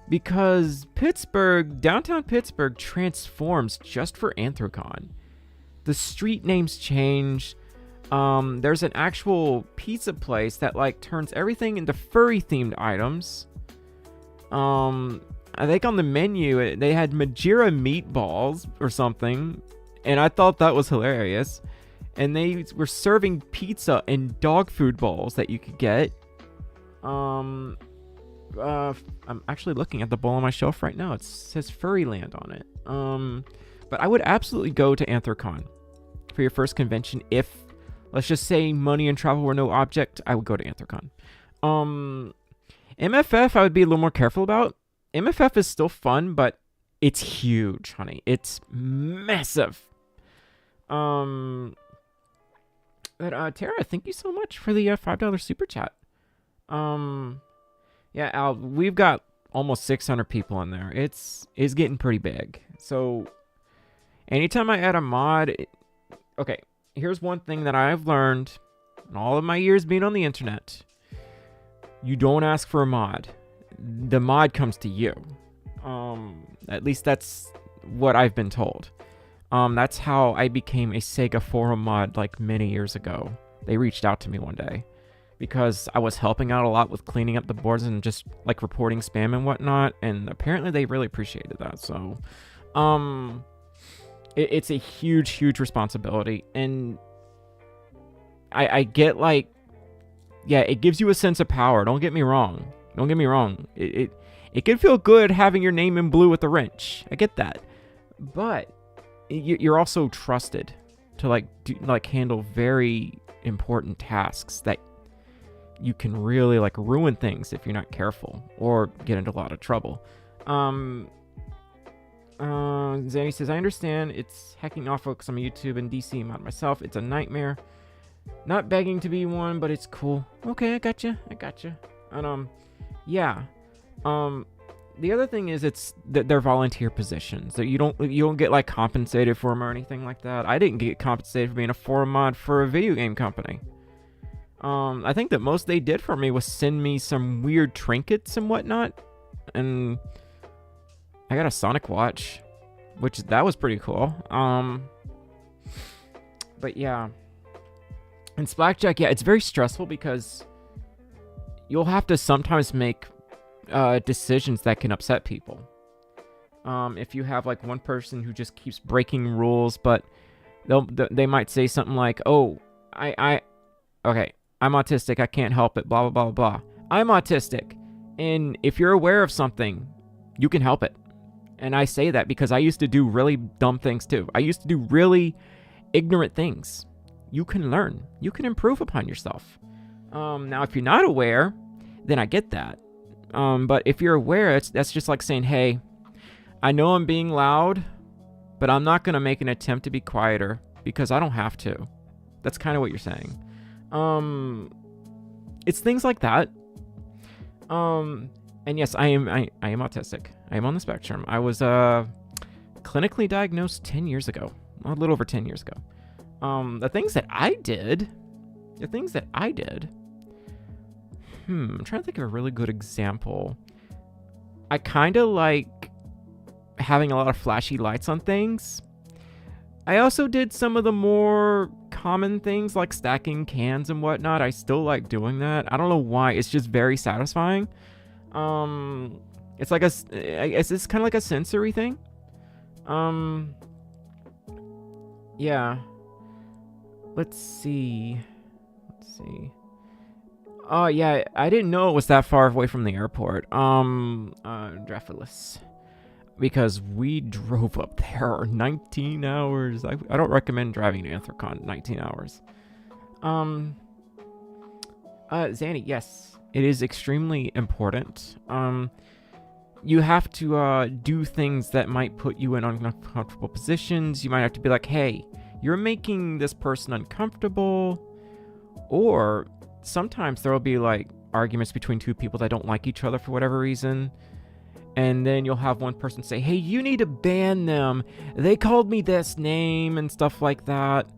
because downtown Pittsburgh transforms just for Anthrocon. The street names change. There's an actual pizza place that like turns everything into furry themed items. I think on the menu they had Majira meatballs or something, and I thought that was hilarious. And they were serving pizza in dog food bowls that you could get. I'm actually looking at the bowl on my shelf right now. It says Furryland on it. But I would absolutely go to Anthrocon for your first convention. If, let's just say, money and travel were no object, I would go to Anthrocon. MFF, I would be a little more careful about. MFF is still fun, but it's huge, honey. It's massive. But Tara, thank you so much for the $5 super chat. Yeah, Al, we've got almost 600 people in there. It's getting pretty big. So anytime I add a mod, okay, here's one thing that I've learned in all of my years being on the internet. You don't ask for a mod. The mod comes to you. At least that's what I've been told. That's how I became a Sega forum mod like many years ago. They reached out to me one day because I was helping out a lot with cleaning up the boards and just like reporting spam and whatnot, and apparently they really appreciated that. So it's a huge responsibility, and I get like, yeah, it gives you a sense of power. Don't get me wrong. It can feel good having your name in blue with a wrench. I get that. But you're also trusted to like handle very important tasks that you can really like ruin things if you're not careful or get into a lot of trouble. Zanny says, I understand it's hacking off folks on YouTube and DC mod myself. It's a nightmare. Not begging to be one, but it's cool. Okay, I gotcha. And yeah. The other thing is it's that they're volunteer positions. That you don't get like compensated for them or anything like that. I didn't get compensated for being a forum mod for a video game company. I think that most they did for me was send me some weird trinkets and whatnot, and I got a Sonic watch, which that was pretty cool. But yeah. And Blackjack, yeah, it's very stressful because you'll have to sometimes make decisions that can upset people. If you have like one person who just keeps breaking rules, but they might say something like, "Oh, okay, I'm autistic, I can't help it, blah, blah, blah, blah." I'm autistic. And if you're aware of something, you can help it. And I say that because I used to do really dumb things too. I used to do really ignorant things. You can learn. You can improve upon yourself. Now, if you're not aware, then I get that. But if you're aware, that's just like saying, hey, I know I'm being loud, but I'm not going to make an attempt to be quieter because I don't have to. That's kind of what you're saying. It's things like that. And yes, I am autistic. I am on the spectrum. I was clinically diagnosed 10 years ago. A little over 10 years ago. The things that I did. I'm trying to think of a really good example. I kind of like having a lot of flashy lights on things. I also did some of the more common things like stacking cans and whatnot. I still like doing that. I don't know why. It's just very satisfying. It's like I guess it's kind of like a sensory thing. Yeah. Let's see. Oh, yeah, I didn't know it was that far away from the airport. Drefulus. Because we drove up there 19 hours. I don't recommend driving to Anthrocon 19 hours. Zanny, yes, it is extremely important. You have to do things that might put you in uncomfortable positions. You might have to be like, hey, you're making this person uncomfortable. Or sometimes there will be like arguments between two people that don't like each other for whatever reason. And then you'll have one person say, hey, you need to ban them. They called me this name and stuff like that.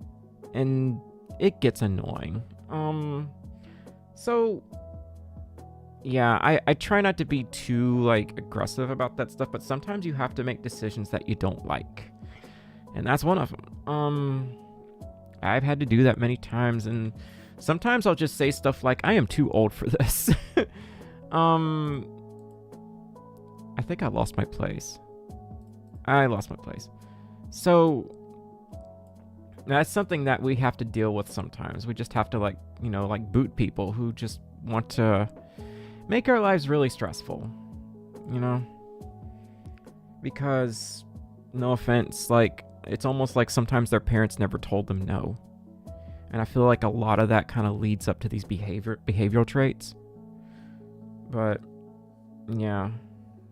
And it gets annoying. So yeah, I try not to be too like aggressive about that stuff, but sometimes you have to make decisions that you don't like. And that's one of them. I've had to do that many times, and sometimes I'll just say stuff like, I am too old for this. I think I lost my place. So that's something that we have to deal with sometimes. We just have to like boot people who just want to make our lives really stressful, because no offense, like it's almost like sometimes their parents never told them no. And I feel like a lot of that kind of leads up to these behavioral traits. But yeah.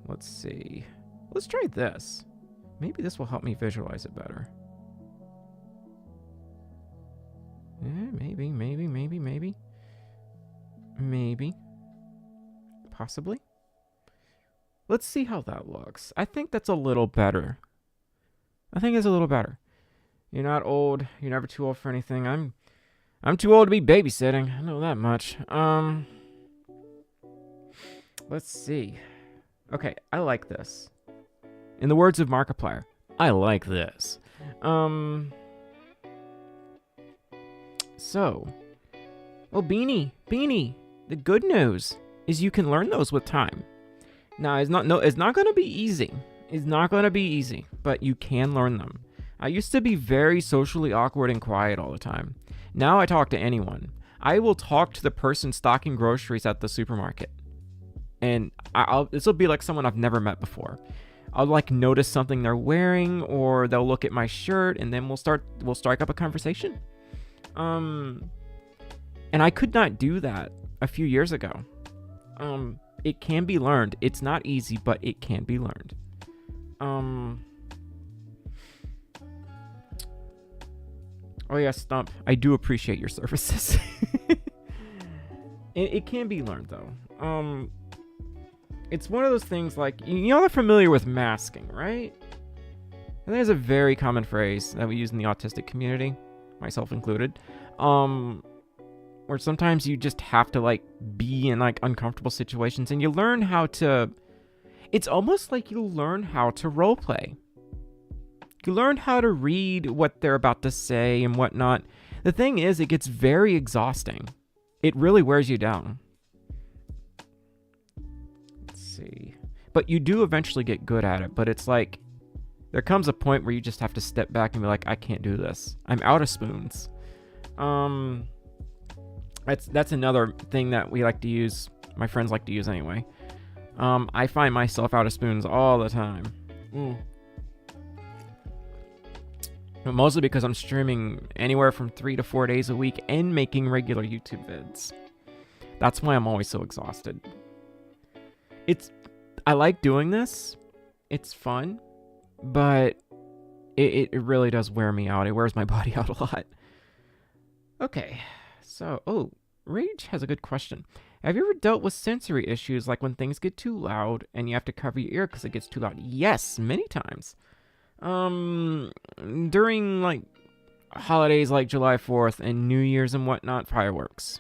Let's see. Let's try this. Maybe this will help me visualize it better. Yeah, maybe. Possibly. Let's see how that looks. I think that's a little better. You're not old. You're never too old for anything. I'm too old to be babysitting. I know that much. Let's see. Okay, I like this. In the words of Markiplier, I like this. So, well, Beanie, the good news is you can learn those with time. Now, it's not going to be easy. But you can learn them. I used to be very socially awkward and quiet all the time. Now I talk to anyone. I will talk to the person stocking groceries at the supermarket. And this will be like someone I've never met before. I'll like notice something they're wearing, or they'll look at my shirt, and then we'll strike up a conversation. And I could not do that a few years ago. It can be learned. It's not easy, but it can be learned. Oh yeah, Stump, I do appreciate your services. It can be learned though. It's one of those things like, y'all are familiar with masking, right? I think it's a very common phrase that we use in the autistic community, myself included, where sometimes you just have to like be in like uncomfortable situations, and you learn how to. it's almost like you learn how to roleplay. You learn how to read what they're about to say and whatnot. The thing is, it gets very exhausting. It really wears you down. Let's see. But you do eventually get good at it, but it's like, there comes a point where you just have to step back and be like, I can't do this. I'm out of spoons. That's another thing that we like to use. My friends like to use anyway. I find myself out of spoons all the time. But mostly because I'm streaming anywhere from 3 to 4 days a week and making regular YouTube vids. That's why I'm always so exhausted. I like doing this. It's fun. But it really does wear me out. It wears my body out a lot. Okay. So, Rage has a good question. Have you ever dealt with sensory issues, like when things get too loud and you have to cover your ear because it gets too loud? Yes, many times. During, like, holidays like July 4th and New Year's and whatnot, fireworks.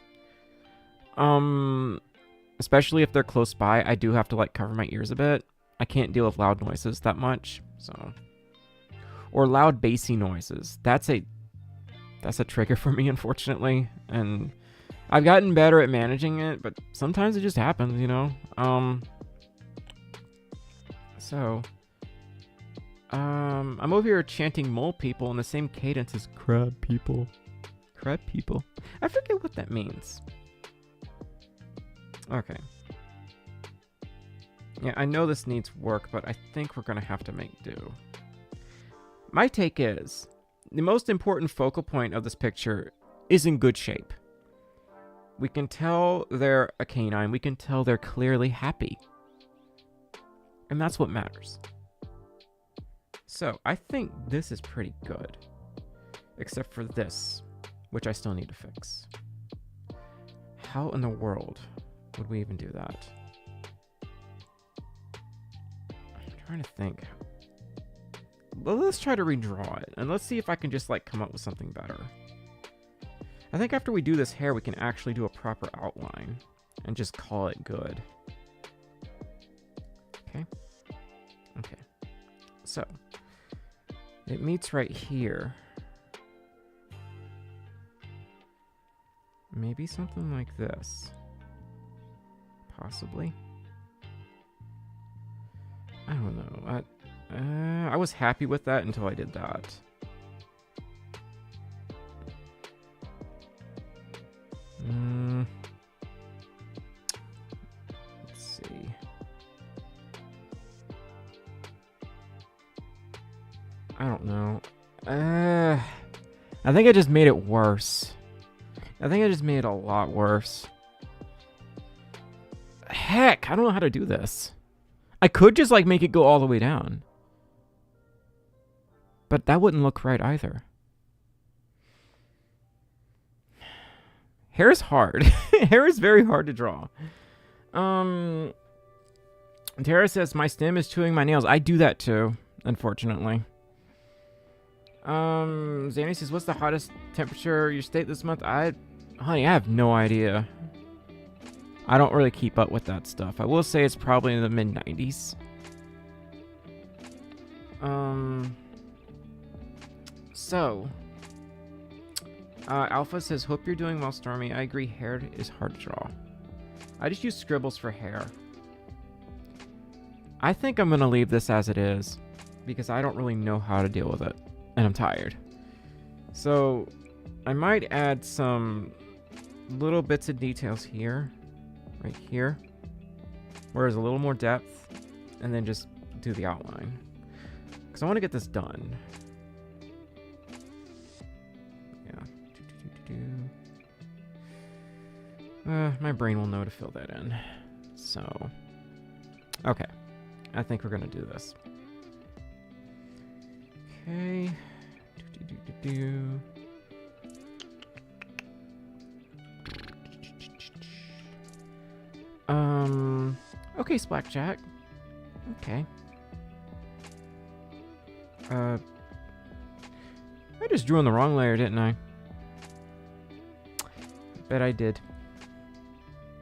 Especially if they're close by, I do have to, like, cover my ears a bit. I can't deal with loud noises that much, so. Or loud bassy noises. That's a trigger for me, unfortunately, and I've gotten better at managing it, but sometimes it just happens, you know? I'm over here chanting mole people in the same cadence as crab people. Crab people? I forget what that means. Okay. Yeah, I know this needs work, but I think we're gonna have to make do. My take is, the most important focal point of this picture is in good shape. We can tell they're a canine. We can tell they're clearly happy. And that's what matters. So, I think this is pretty good. Except for this, which I still need to fix. How in the world would we even do that? I'm trying to think. Well, let's try to redraw it, and let's see if I can just, like, come up with something better. I think after we do this hair, we can actually do a proper outline and just call it good. Okay. Okay. So, it meets right here. Maybe something like this. Possibly. I don't know. I was happy with that until I did that. Let's see. I don't know. I think I just made it worse. I think I just made it a lot worse. Heck, I don't know how to do this. I could just, like, make it go all the way down. But that wouldn't look right either. Hair is hard. Hair is very hard to draw. Tara says, my stem is chewing my nails. I do that too, unfortunately. Zanny says, what's the hottest temperature you state this month? Honey, I have no idea. I don't really keep up with that stuff. I will say it's probably in the mid-90s. Alpha says, hope you're doing well, Stormy. I agree, hair is hard to draw. I just use scribbles for hair. I think I'm going to leave this as it is, because I don't really know how to deal with it, and I'm tired. So, I might add some little bits of details here, right here, where there's a little more depth, and then just do the outline. Because I want to get this done. My brain will know to fill that in. So, okay. I think we're gonna do this. Okay. Okay, Splackjack. Okay. I just drew on the wrong layer, didn't I? Bet I did.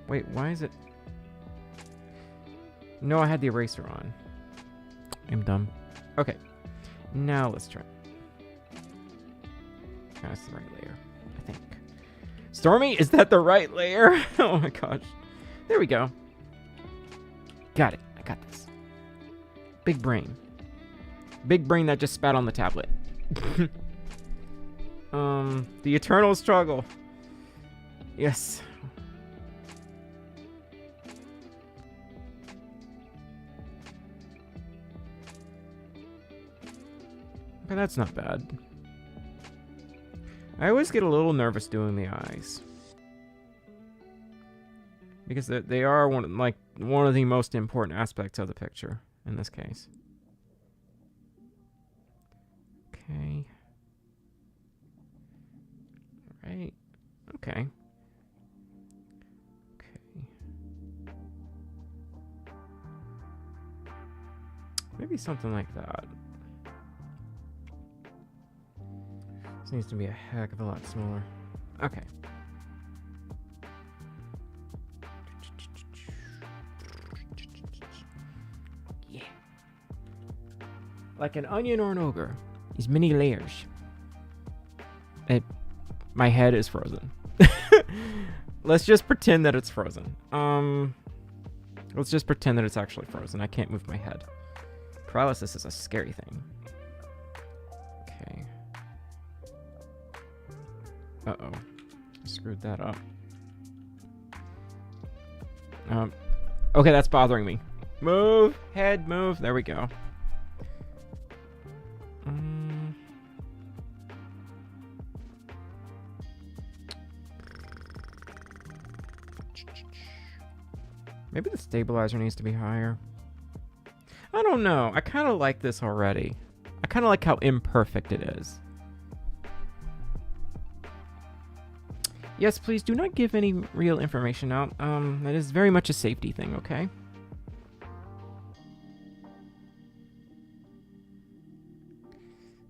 Wait, why is it? No, I had the eraser on. I'm dumb. Okay. Now let's try. That's the right layer, I think. Stormy, is that the right layer? Oh my gosh. There we go. Got it. I got this. Big brain. Big brain that just spat on the tablet. The eternal struggle. Yes. Okay, that's not bad. I always get a little nervous doing the eyes. Because they are one of the most important aspects of the picture in this case. Okay. Right. Okay. Okay. Maybe something like that. This needs to be a heck of a lot smaller. Okay. Yeah. Like an onion or an ogre. These many layers. My head is frozen. Let's just pretend that it's frozen. Let's just pretend that it's actually frozen. I can't move my head. Paralysis is a scary thing. Okay. Uh-oh. Screwed that up. Okay, that's bothering me. Move! Head, move. There we go. Maybe the stabilizer needs to be higher. I don't know. I kind of like this already. I kind of like how imperfect it is. Yes, please do not give any real information out. That is very much a safety thing, okay?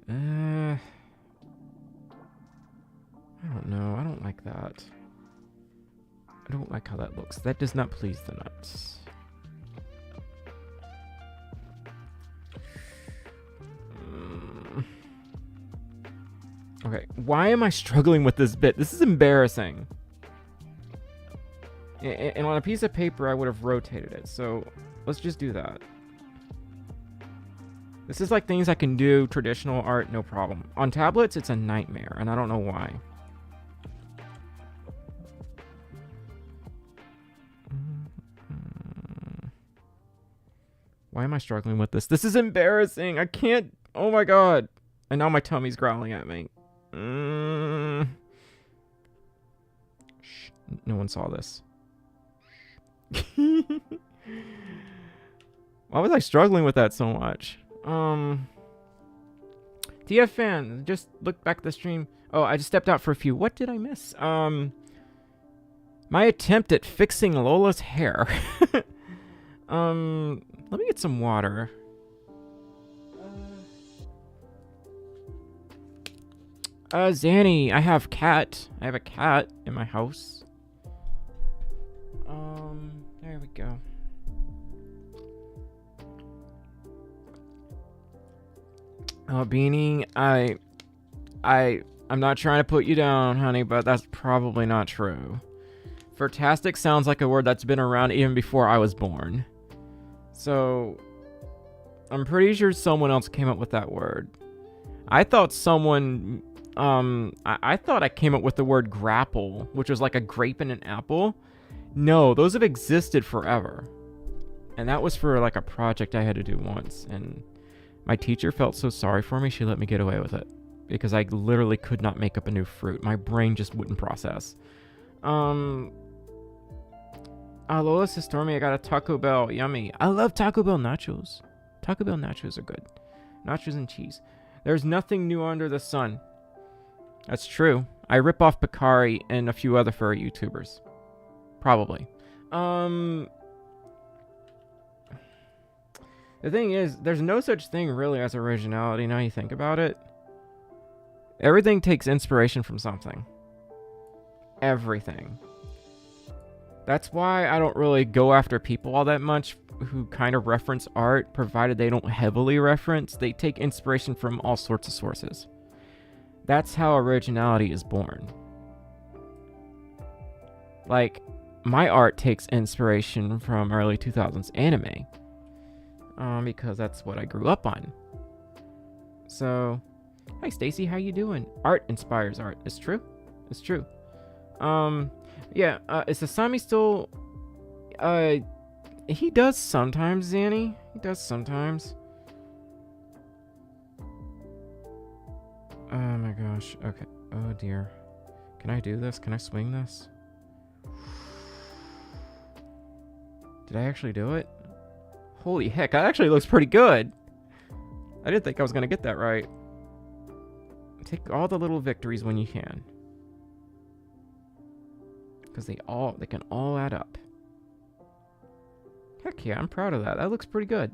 I don't know. I don't like that. I don't like how that looks. That does not please the nuts. Okay, why am I struggling with this bit? This is embarrassing. And on a piece of paper, I would have rotated it. So let's just do that. This is like things I can do, traditional art, no problem. On tablets, it's a nightmare, and I don't know why. Why am I struggling with this? This is embarrassing. I can't. Oh my god. And now my tummy's growling at me. Shh. No one saw this. Why was I struggling with that so much? TF fan, just look back at the stream. Oh, I just stepped out for a few. What did I miss? My attempt at fixing Lola's hair. Let me get some water. Zanny, I have cat. I have a cat in my house. There we go. Oh, Beanie, I'm not trying to put you down, honey, but that's probably not true. Fantastic sounds like a word that's been around even before I was born. So, I'm pretty sure someone else came up with that word. I thought someone, I thought I came up with the word grapple, which was like a grape and an apple. No, those have existed forever. And that was for like a project I had to do once. And my teacher felt so sorry for me, she let me get away with it. Because I literally could not make up a new fruit. My brain just wouldn't process. Lola says, Stormy, I got a Taco Bell. Yummy. I love Taco Bell nachos. Taco Bell nachos are good. Nachos and cheese. There's nothing new under the sun. That's true. I rip off Bakari and a few other furry YouTubers. Probably. The thing is, there's no such thing really as originality now you think about it. Everything takes inspiration from something. Everything. That's why I don't really go after people all that much who kind of reference art, provided they don't heavily reference. They take inspiration from all sorts of sources. That's how originality is born. Like, my art takes inspiration from early 2000s anime. Because that's what I grew up on. So, hi Stacy, how you doing? Art inspires art. It's true. It's true. Yeah, is Asami still... he does sometimes, Zanny. He does sometimes. Oh my gosh. Okay. Oh dear. Can I do this? Can I swing this? Did I actually do it? Holy heck, that actually looks pretty good. I didn't think I was gonna get that right. Take all the little victories when you can. Because they can all add up. Heck yeah, I'm proud of that. That looks pretty good.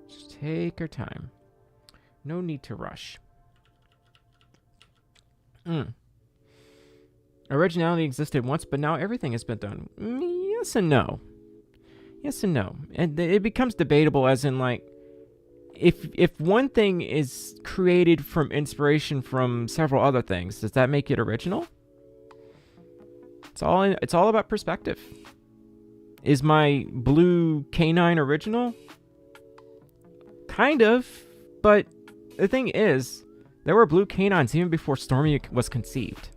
Just take your time. No need to rush. Originality existed once, but now everything has been done. Yes and no. Yes and no. And it becomes debatable as in, like, if one thing is created from inspiration from several other things, does that make it original? It's all about perspective. Is my blue canine original? Kind of, but the thing is, there were blue canines even before Stormi was conceived.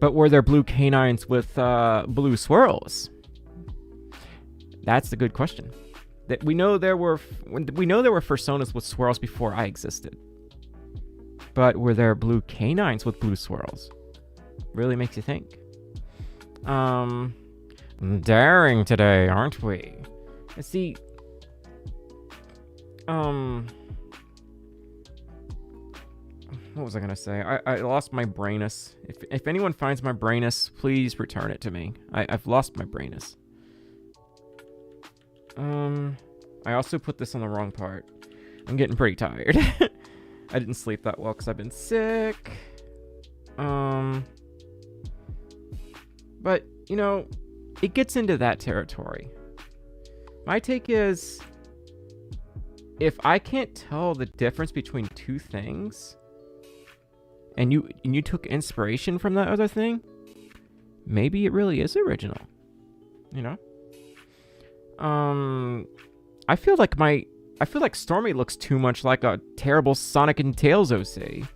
But were there blue canines with blue swirls? That's the good question. That we know there were personas with swirls before I existed. But were there blue canines with blue swirls? Really makes you think. Daring today, aren't we? See, what was I gonna say? I lost my brainus. If anyone finds my brainus, please return it to me. I've lost my brainus. I also put this on the wrong part. I'm getting pretty tired. I didn't sleep that well because I've been sick. But, you know, it gets into that territory. My take is, if I can't tell the difference between two things, and you took inspiration from that other thing, maybe it really is original. You know? I feel like Stormi looks too much like a terrible Sonic and Tails OC.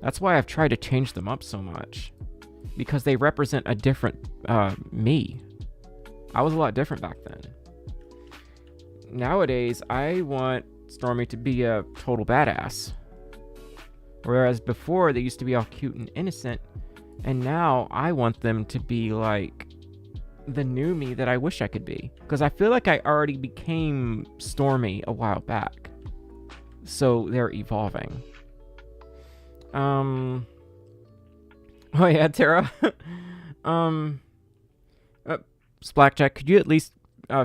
That's why I've tried to change them up so much. Because they represent a different me. I was a lot different back then. Nowadays, I want Stormi to be a total badass. Whereas before, they used to be all cute and innocent. And now, I want them to be like the new me that I wish I could be. Because I feel like I already became Stormi a while back. So, they're evolving. Oh yeah, Tara. Splackjack, could you at least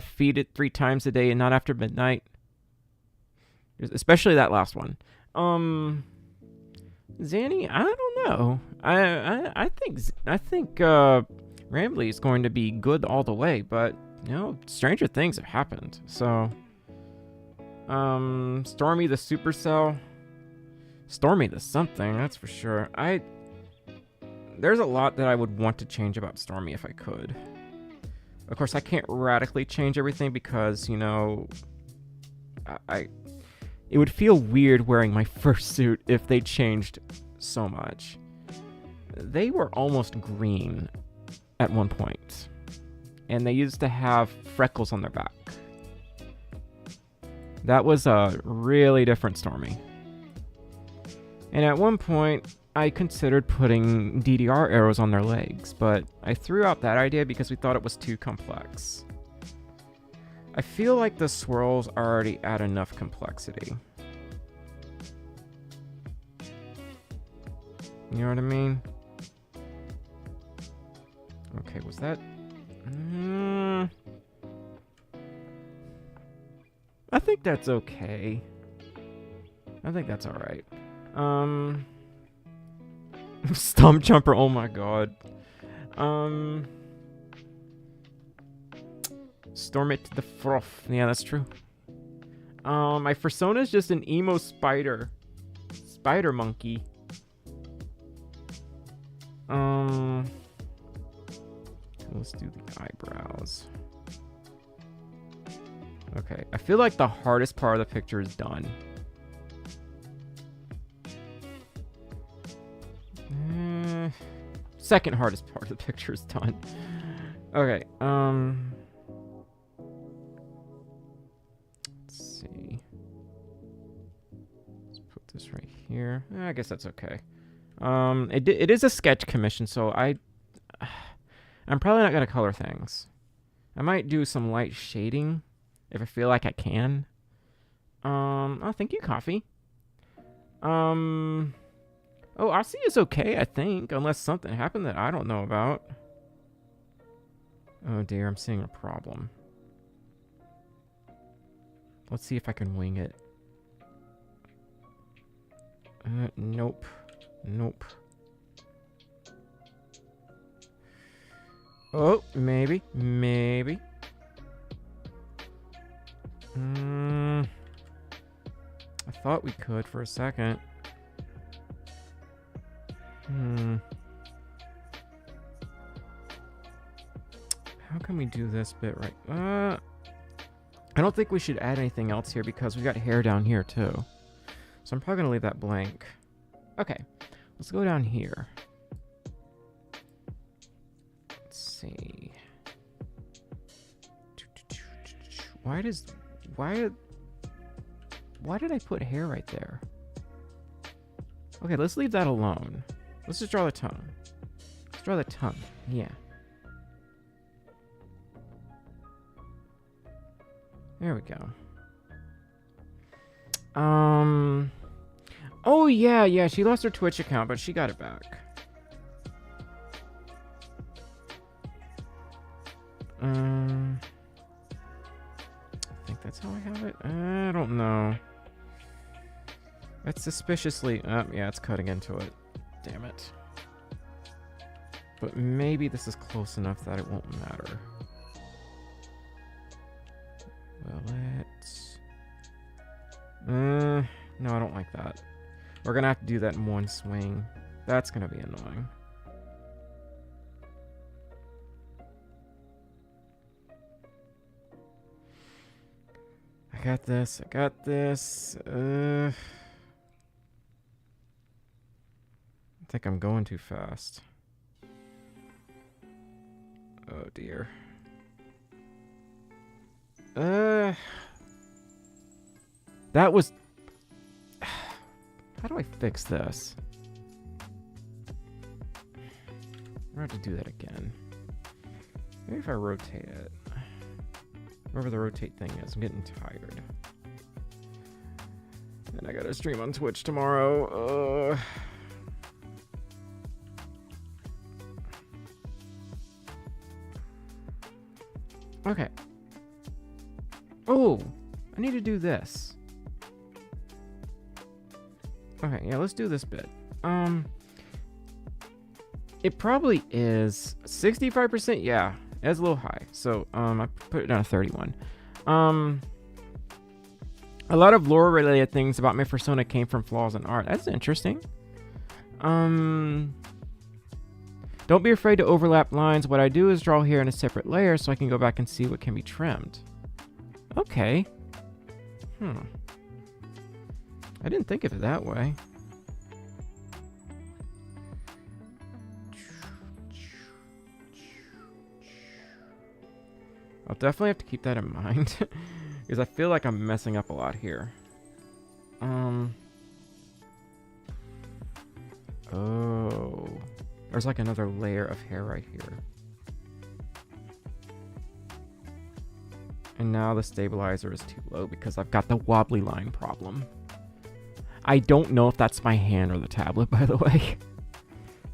feed it 3 times a day and not after midnight? Especially that last one. Zanny, I don't know. I think Rambly is going to be good all the way, but you know, stranger things have happened. So, Stormi the Supercell, Stormi the something, that's for sure. There's a lot that I would want to change about Stormi if I could. Of course, I can't radically change everything because, you know, it would feel weird wearing my fursuit if they changed so much. They were almost green at one point, and they used to have freckles on their back. That was a really different Stormi. And at one point, I considered putting DDR arrows on their legs, but I threw out that idea because we thought it was too complex. I feel like the swirls already add enough complexity. You know what I mean? Okay, was that... I think that's okay. I think that's alright. Stump Jumper, oh my god. Storm it to the froth. Yeah, that's true. My persona is just an emo spider. Spider monkey. Let's do the eyebrows. Okay, I feel like the hardest part of the picture is done. Second hardest part of the picture is done. Okay, let's see. Let's put this right here. I guess that's okay. It is a sketch commission, so I'm probably not gonna color things. I might do some light shading if I feel like I can. Oh, thank you, coffee. Oh, RC is okay, I think, unless something happened that I don't know about. Oh dear, I'm seeing a problem. Let's see if I can wing it. Nope. Nope. Oh, maybe. Maybe. I thought we could for a second. How can we do this bit right? I don't think we should add anything else here because we got hair down here too. So I'm probably gonna leave that blank. Okay, let's go down here. Let's see. Why did I put hair right there? Okay, let's leave that alone. Let's just draw the tongue. Let's draw the tongue. Yeah. There we go. Oh yeah, she lost her Twitch account, but she got it back. I think that's how I have it. I don't know. That's suspiciously... yeah, it's cutting into it. Damn it. But maybe this is close enough that it won't matter. Will it? No, I don't like that. We're gonna have to do that in one swing. That's gonna be annoying. I got this. I got this. I think I'm going too fast. Oh dear. That was... How do I fix this? I'm gonna have to do that again. Maybe if I rotate it. Wherever the rotate thing is. I'm getting tired. And I gotta stream on Twitch tomorrow. Okay. Oh, I need to do this. Okay, yeah, let's do this bit. It probably is 65%. Yeah, it's a little high. So, I put it down to 31. A lot of lore-related things about my persona came from flaws in art. That's interesting. Don't be afraid to overlap lines. What I do is draw here in a separate layer so I can go back and see what can be trimmed. Okay. I didn't think of it that way. I'll definitely have to keep that in mind. Because I feel like I'm messing up a lot here. Oh. There's like another layer of hair right here. And now the stabilizer is too low because I've got the wobbly line problem. I don't know if that's my hand or the tablet, by the way.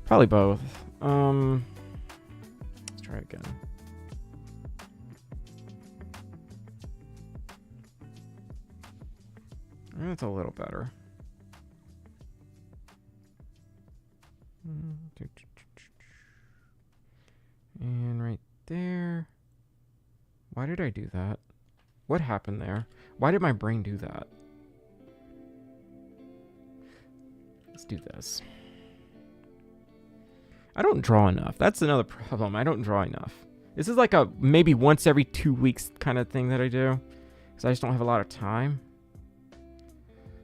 Probably both. Let's try again. That's a little better. And right there. Why did I do that? What happened there? Why did my brain do that? Let's do this. I don't draw enough. That's another problem. I don't draw enough. This is like a maybe once every 2 weeks kind of thing that I do. Because I just don't have a lot of time.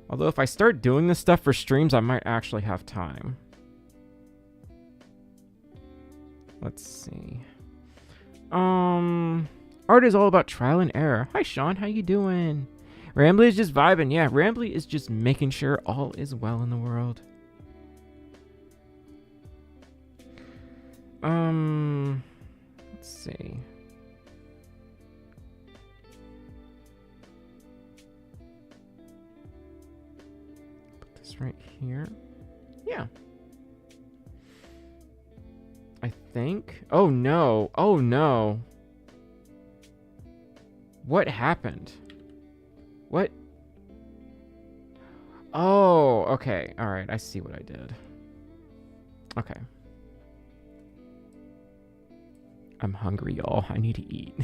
Although if I start doing this stuff for streams, I might actually have time. Let's see. Art is all about trial and error. Hi, Sean. How you doing? Rambly is just vibing. Yeah, Rambly is just making sure all is well in the world. Let's see. Put this right here. Yeah. I think. Oh no. Oh no. What happened? What? Oh, okay. All right. I see what I did. Okay. I'm hungry, y'all. I need to eat.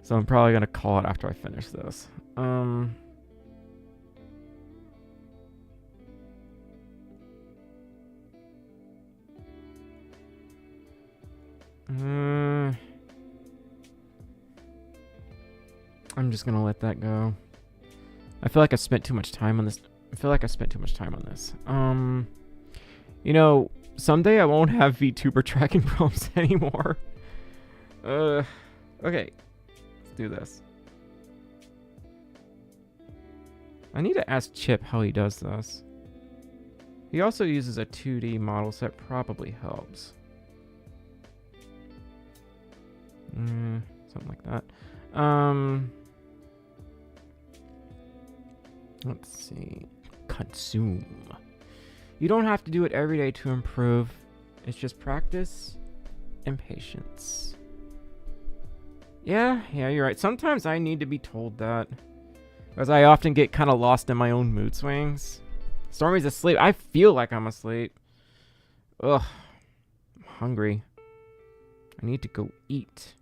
So I'm probably going to call it after I finish this. I'm just going to let that go. I feel like I spent too much time on this. You know, someday I won't have VTuber tracking problems anymore. Okay. Let's do this. I need to ask Chip how he does this. He also uses a 2D model, so that probably helps. Something like that. Let's see. Consume. You don't have to do it every day to improve. It's just practice and patience. Yeah, you're right. Sometimes I need to be told that. Because I often get kind of lost in my own mood swings. Stormy's asleep. I feel like I'm asleep. Ugh. I'm hungry. I need to go eat.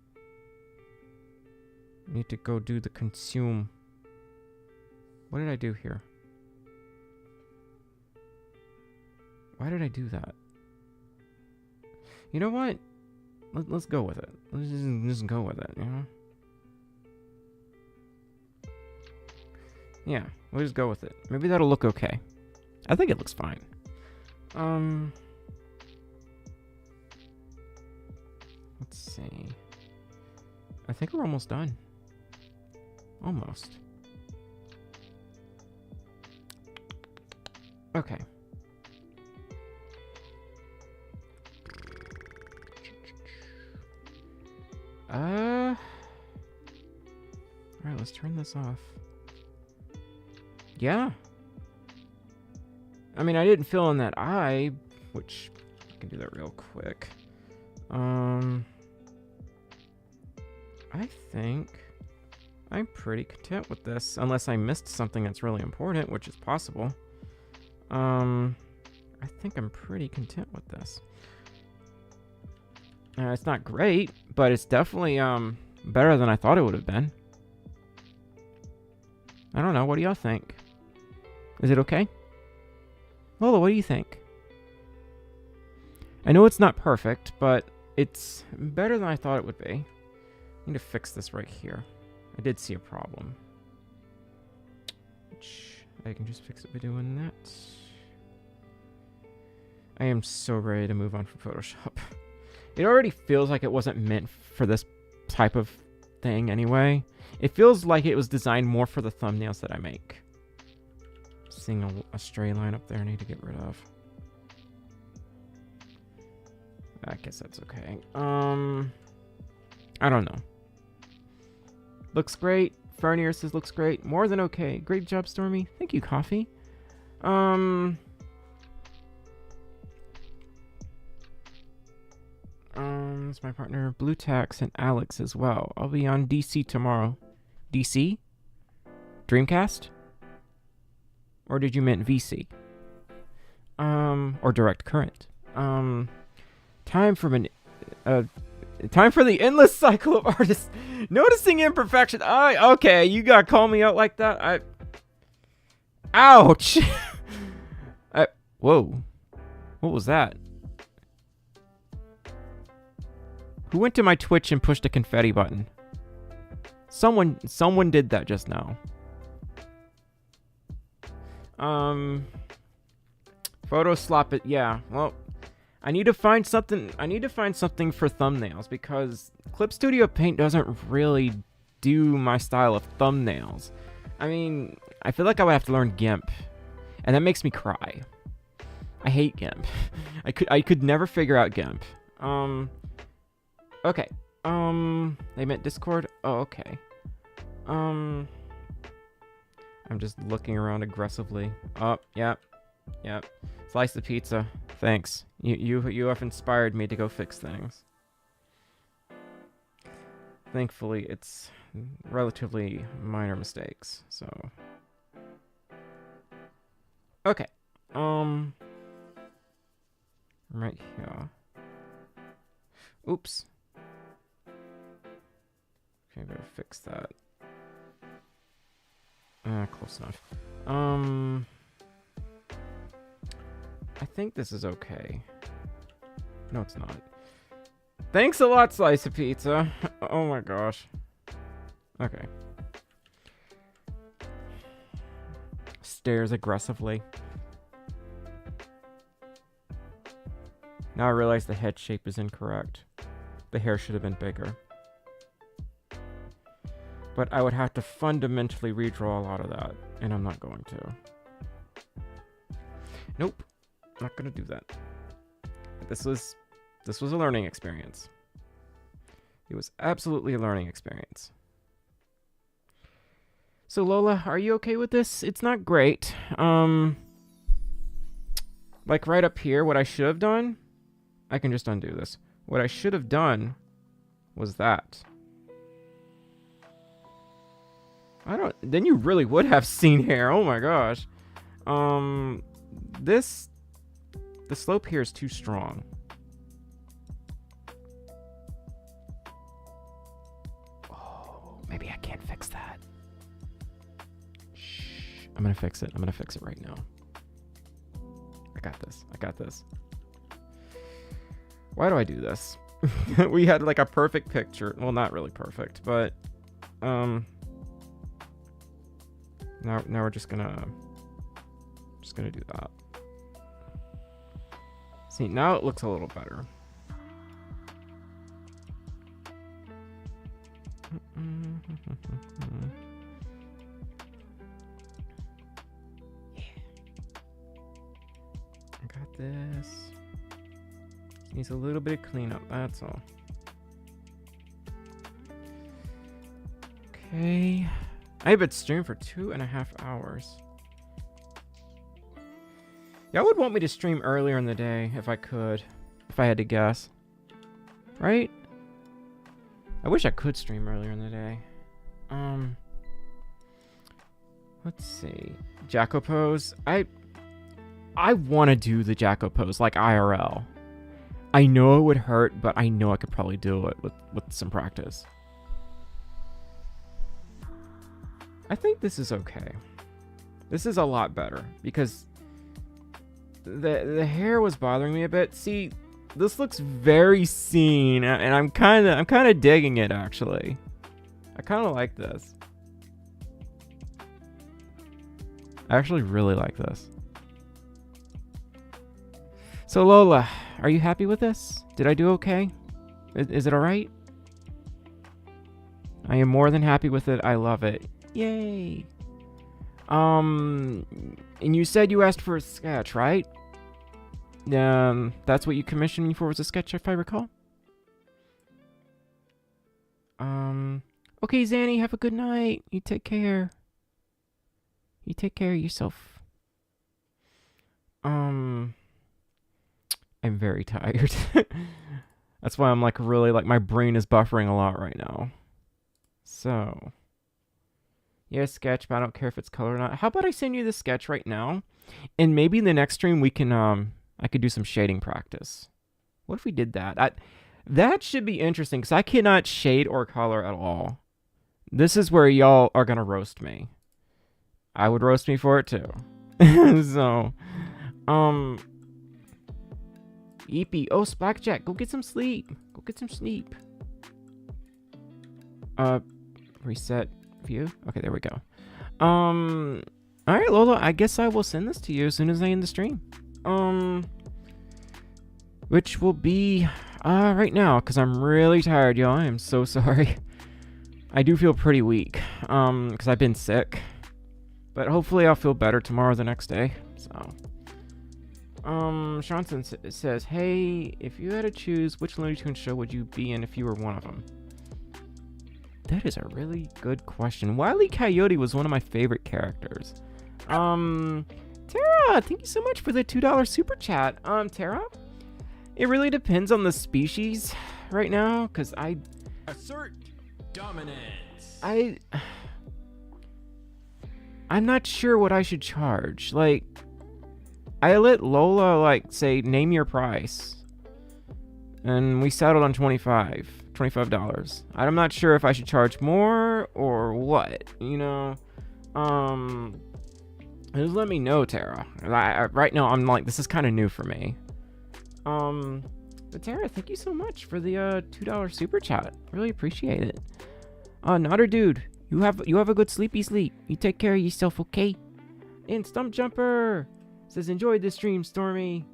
I need to go do the consume. What did I do here? Why did I do that? You know what? Let's go with it. Let's just go with it, you know? Yeah, we'll just go with it. Maybe that'll look okay. I think it looks fine. Let's see. I think we're almost done. Almost. Okay. Alright, let's turn this off. Yeah. I mean, I didn't fill in that eye, which I can do that real quick. I think I'm pretty content with this, unless I missed something that's really important, which is possible. I think I'm pretty content with this. It's not great, but it's definitely better than I thought it would have been. I don't know. What do y'all think? Is it okay? Lola, what do you think? I know it's not perfect, but it's better than I thought it would be. I need to fix this right here. I did see a problem. Which I can just fix it by doing that. I am so ready to move on from Photoshop. It already feels like it wasn't meant for this type of thing anyway. It feels like it was designed more for the thumbnails that I make. Seeing a stray line up there I need to get rid of. I guess that's okay. I don't know. Looks great. Fernier says looks great. More than okay. Great job, Stormy. Thank you, Coffee. It's my partner, Blue Tax, and Alex as well. I'll be on DC tomorrow. DC? Dreamcast? Or did you mean VC? Or Direct Current? Time for Time for the endless cycle of artists noticing imperfection. Okay, you gotta call me out like that. Ouch! Whoa. What was that? Who went to my Twitch and pushed a confetti button? Someone did that just now. Photo slop it. Yeah. Well, I need to find something. I need to find something for thumbnails because Clip Studio Paint doesn't really do my style of thumbnails. I mean, I feel like I would have to learn GIMP, and that makes me cry. I hate GIMP. I could never figure out GIMP. Okay. They meant Discord? Oh, okay. I'm just looking around aggressively. Oh, yep. Slice the pizza. Thanks. You have inspired me to go fix things. Thankfully, it's relatively minor mistakes, so. Okay. Right here. Oops. Okay, better fix that. Close enough. I think this is okay. No, it's not. Thanks a lot, Slice of Pizza. Oh my gosh. Okay. Stares aggressively. Now I realize the head shape is incorrect. The hair should have been bigger. But I would have to fundamentally redraw a lot of that, and I'm not going to. Nope. Not gonna do that. This was a learning experience. It was absolutely a learning experience. So Lola, are you okay with this? It's not great. Like right up here, what I should have done, I can just undo this. What I should have done was that. Then you really would have seen hair. Oh my gosh. The slope here is too strong. Oh, maybe I can't fix that. Shh. I'm gonna fix it. I'm gonna fix it right now. I got this. I got this. Why do I do this? We had like a perfect picture. Well, not really perfect, but now we're just gonna do that. See, now it looks a little better. Yeah. I got this. Needs a little bit of cleanup, that's all. Okay. I've been streaming for 2.5 hours. Y'all would want me to stream earlier in the day if I could. If I had to guess. Right? I wish I could stream earlier in the day. Let's see. Jacko pose. I want to do the Jacko pose like IRL. I know it would hurt, but I know I could probably do it with some practice. I think this is okay. This is a lot better because the hair was bothering me a bit. See, this looks very seen, and I'm kind of digging it actually. I kind of like this. I actually really like this. So Lola, are you happy with this? Did I do okay? Is it all right? I am more than happy with it. I love it. Yay. And you said you asked for a sketch, right? That's what you commissioned me for, was a sketch, if I recall. Okay, Zanny, have a good night. You take care. You take care of yourself. I'm very tired. That's why I'm like really like my brain is buffering a lot right now. So, yeah, sketch, but I don't care if it's color or not. How about I send you the sketch right now, and maybe in the next stream we can I could do some shading practice. What if we did that? That should be interesting because I cannot shade or color at all. This is where y'all are gonna roast me. I would roast me for it too. So, Eepy. Oh, Splackjack, go get some sleep. Go get some sleep. Reset view. Okay, there we go. All right, Lola. I guess I will send this to you as soon as I end the stream. Which will be right now because I'm really tired, y'all. I am so sorry. I do feel pretty weak because I've been sick, but hopefully I'll feel better tomorrow or the next day. So, Shanson says, "Hey, if you had to choose, which Looney Tunes show would you be in if you were one of them?" That is a really good question. Wile E. Coyote was one of my favorite characters. Tara, thank you so much for the $2 super chat. Tara, it really depends on the species right now, because Assert dominance. I'm not sure what I should charge. Like, I let Lola, like, say, name your price. And we settled on $25. I'm not sure if I should charge more or what, you know? Just let me know, Tara. Right now, I'm like, this is kind of new for me. But Tara, thank you so much for the $2 super chat. Really appreciate it. Nodder Dude, you have a good sleepy sleep. You take care of yourself, okay? And Stump Jumper says, enjoy the stream, Stormy.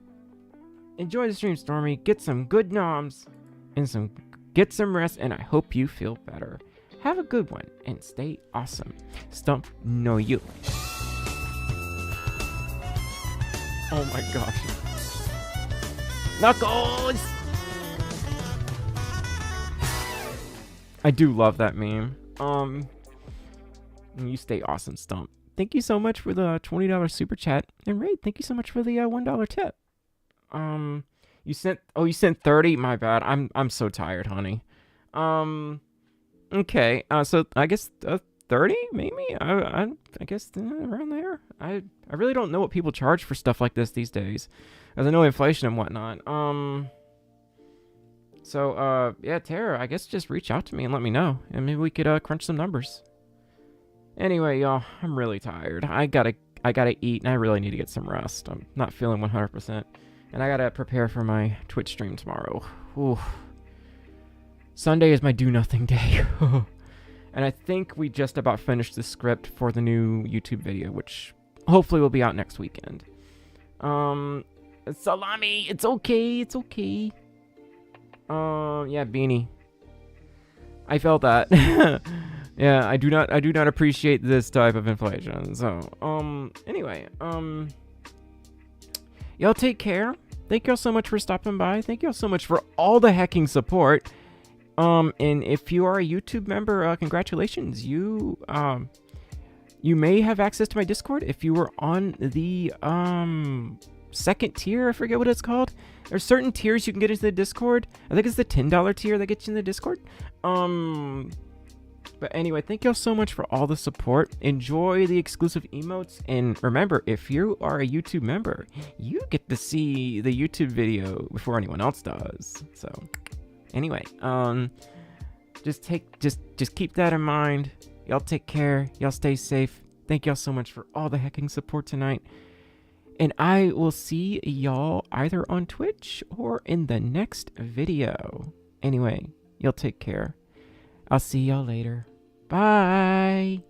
Enjoy the stream, Stormy. Get some good noms and get some rest, and I hope you feel better. Have a good one and stay awesome. Stump, know you. Oh my gosh. Knuckles! I do love that meme. You stay awesome, Stump. Thank you so much for the $20 super chat. And Raid, thank you so much for the $1 tip. You sent 30? My bad. I'm so tired, honey. Okay. So I guess 30 maybe? I guess around there. I really don't know what people charge for stuff like this these days, as I know inflation and whatnot. So yeah, Tara, I guess just reach out to me and let me know, and maybe we could crunch some numbers. Anyway, y'all, I'm really tired. I gotta eat, and I really need to get some rest. I'm not feeling 100%, and I gotta prepare for my Twitch stream tomorrow. Ooh. Sunday is my do nothing day. And I think we just about finished the script for the new YouTube video, which hopefully will be out next weekend. Salami, it's okay. Yeah, Beanie. I felt that. Yeah, I do not appreciate this type of inflation. So, anyway, y'all take care. Thank y'all so much for stopping by. Thank y'all so much for all the hacking support. And if you are a YouTube member, congratulations. You may have access to my Discord if you were on the, second tier. I forget what it's called. There's certain tiers you can get into the Discord. I think it's the $10 tier that gets you in the Discord. But anyway, thank y'all so much for all the support. Enjoy the exclusive emotes. And remember, if you are a YouTube member, you get to see the YouTube video before anyone else does. So anyway, just keep that in mind. Y'all take care. Y'all stay safe. Thank y'all so much for all the hacking support tonight. And I will see y'all either on Twitch or in the next video. Anyway, y'all take care. I'll see y'all later. Bye.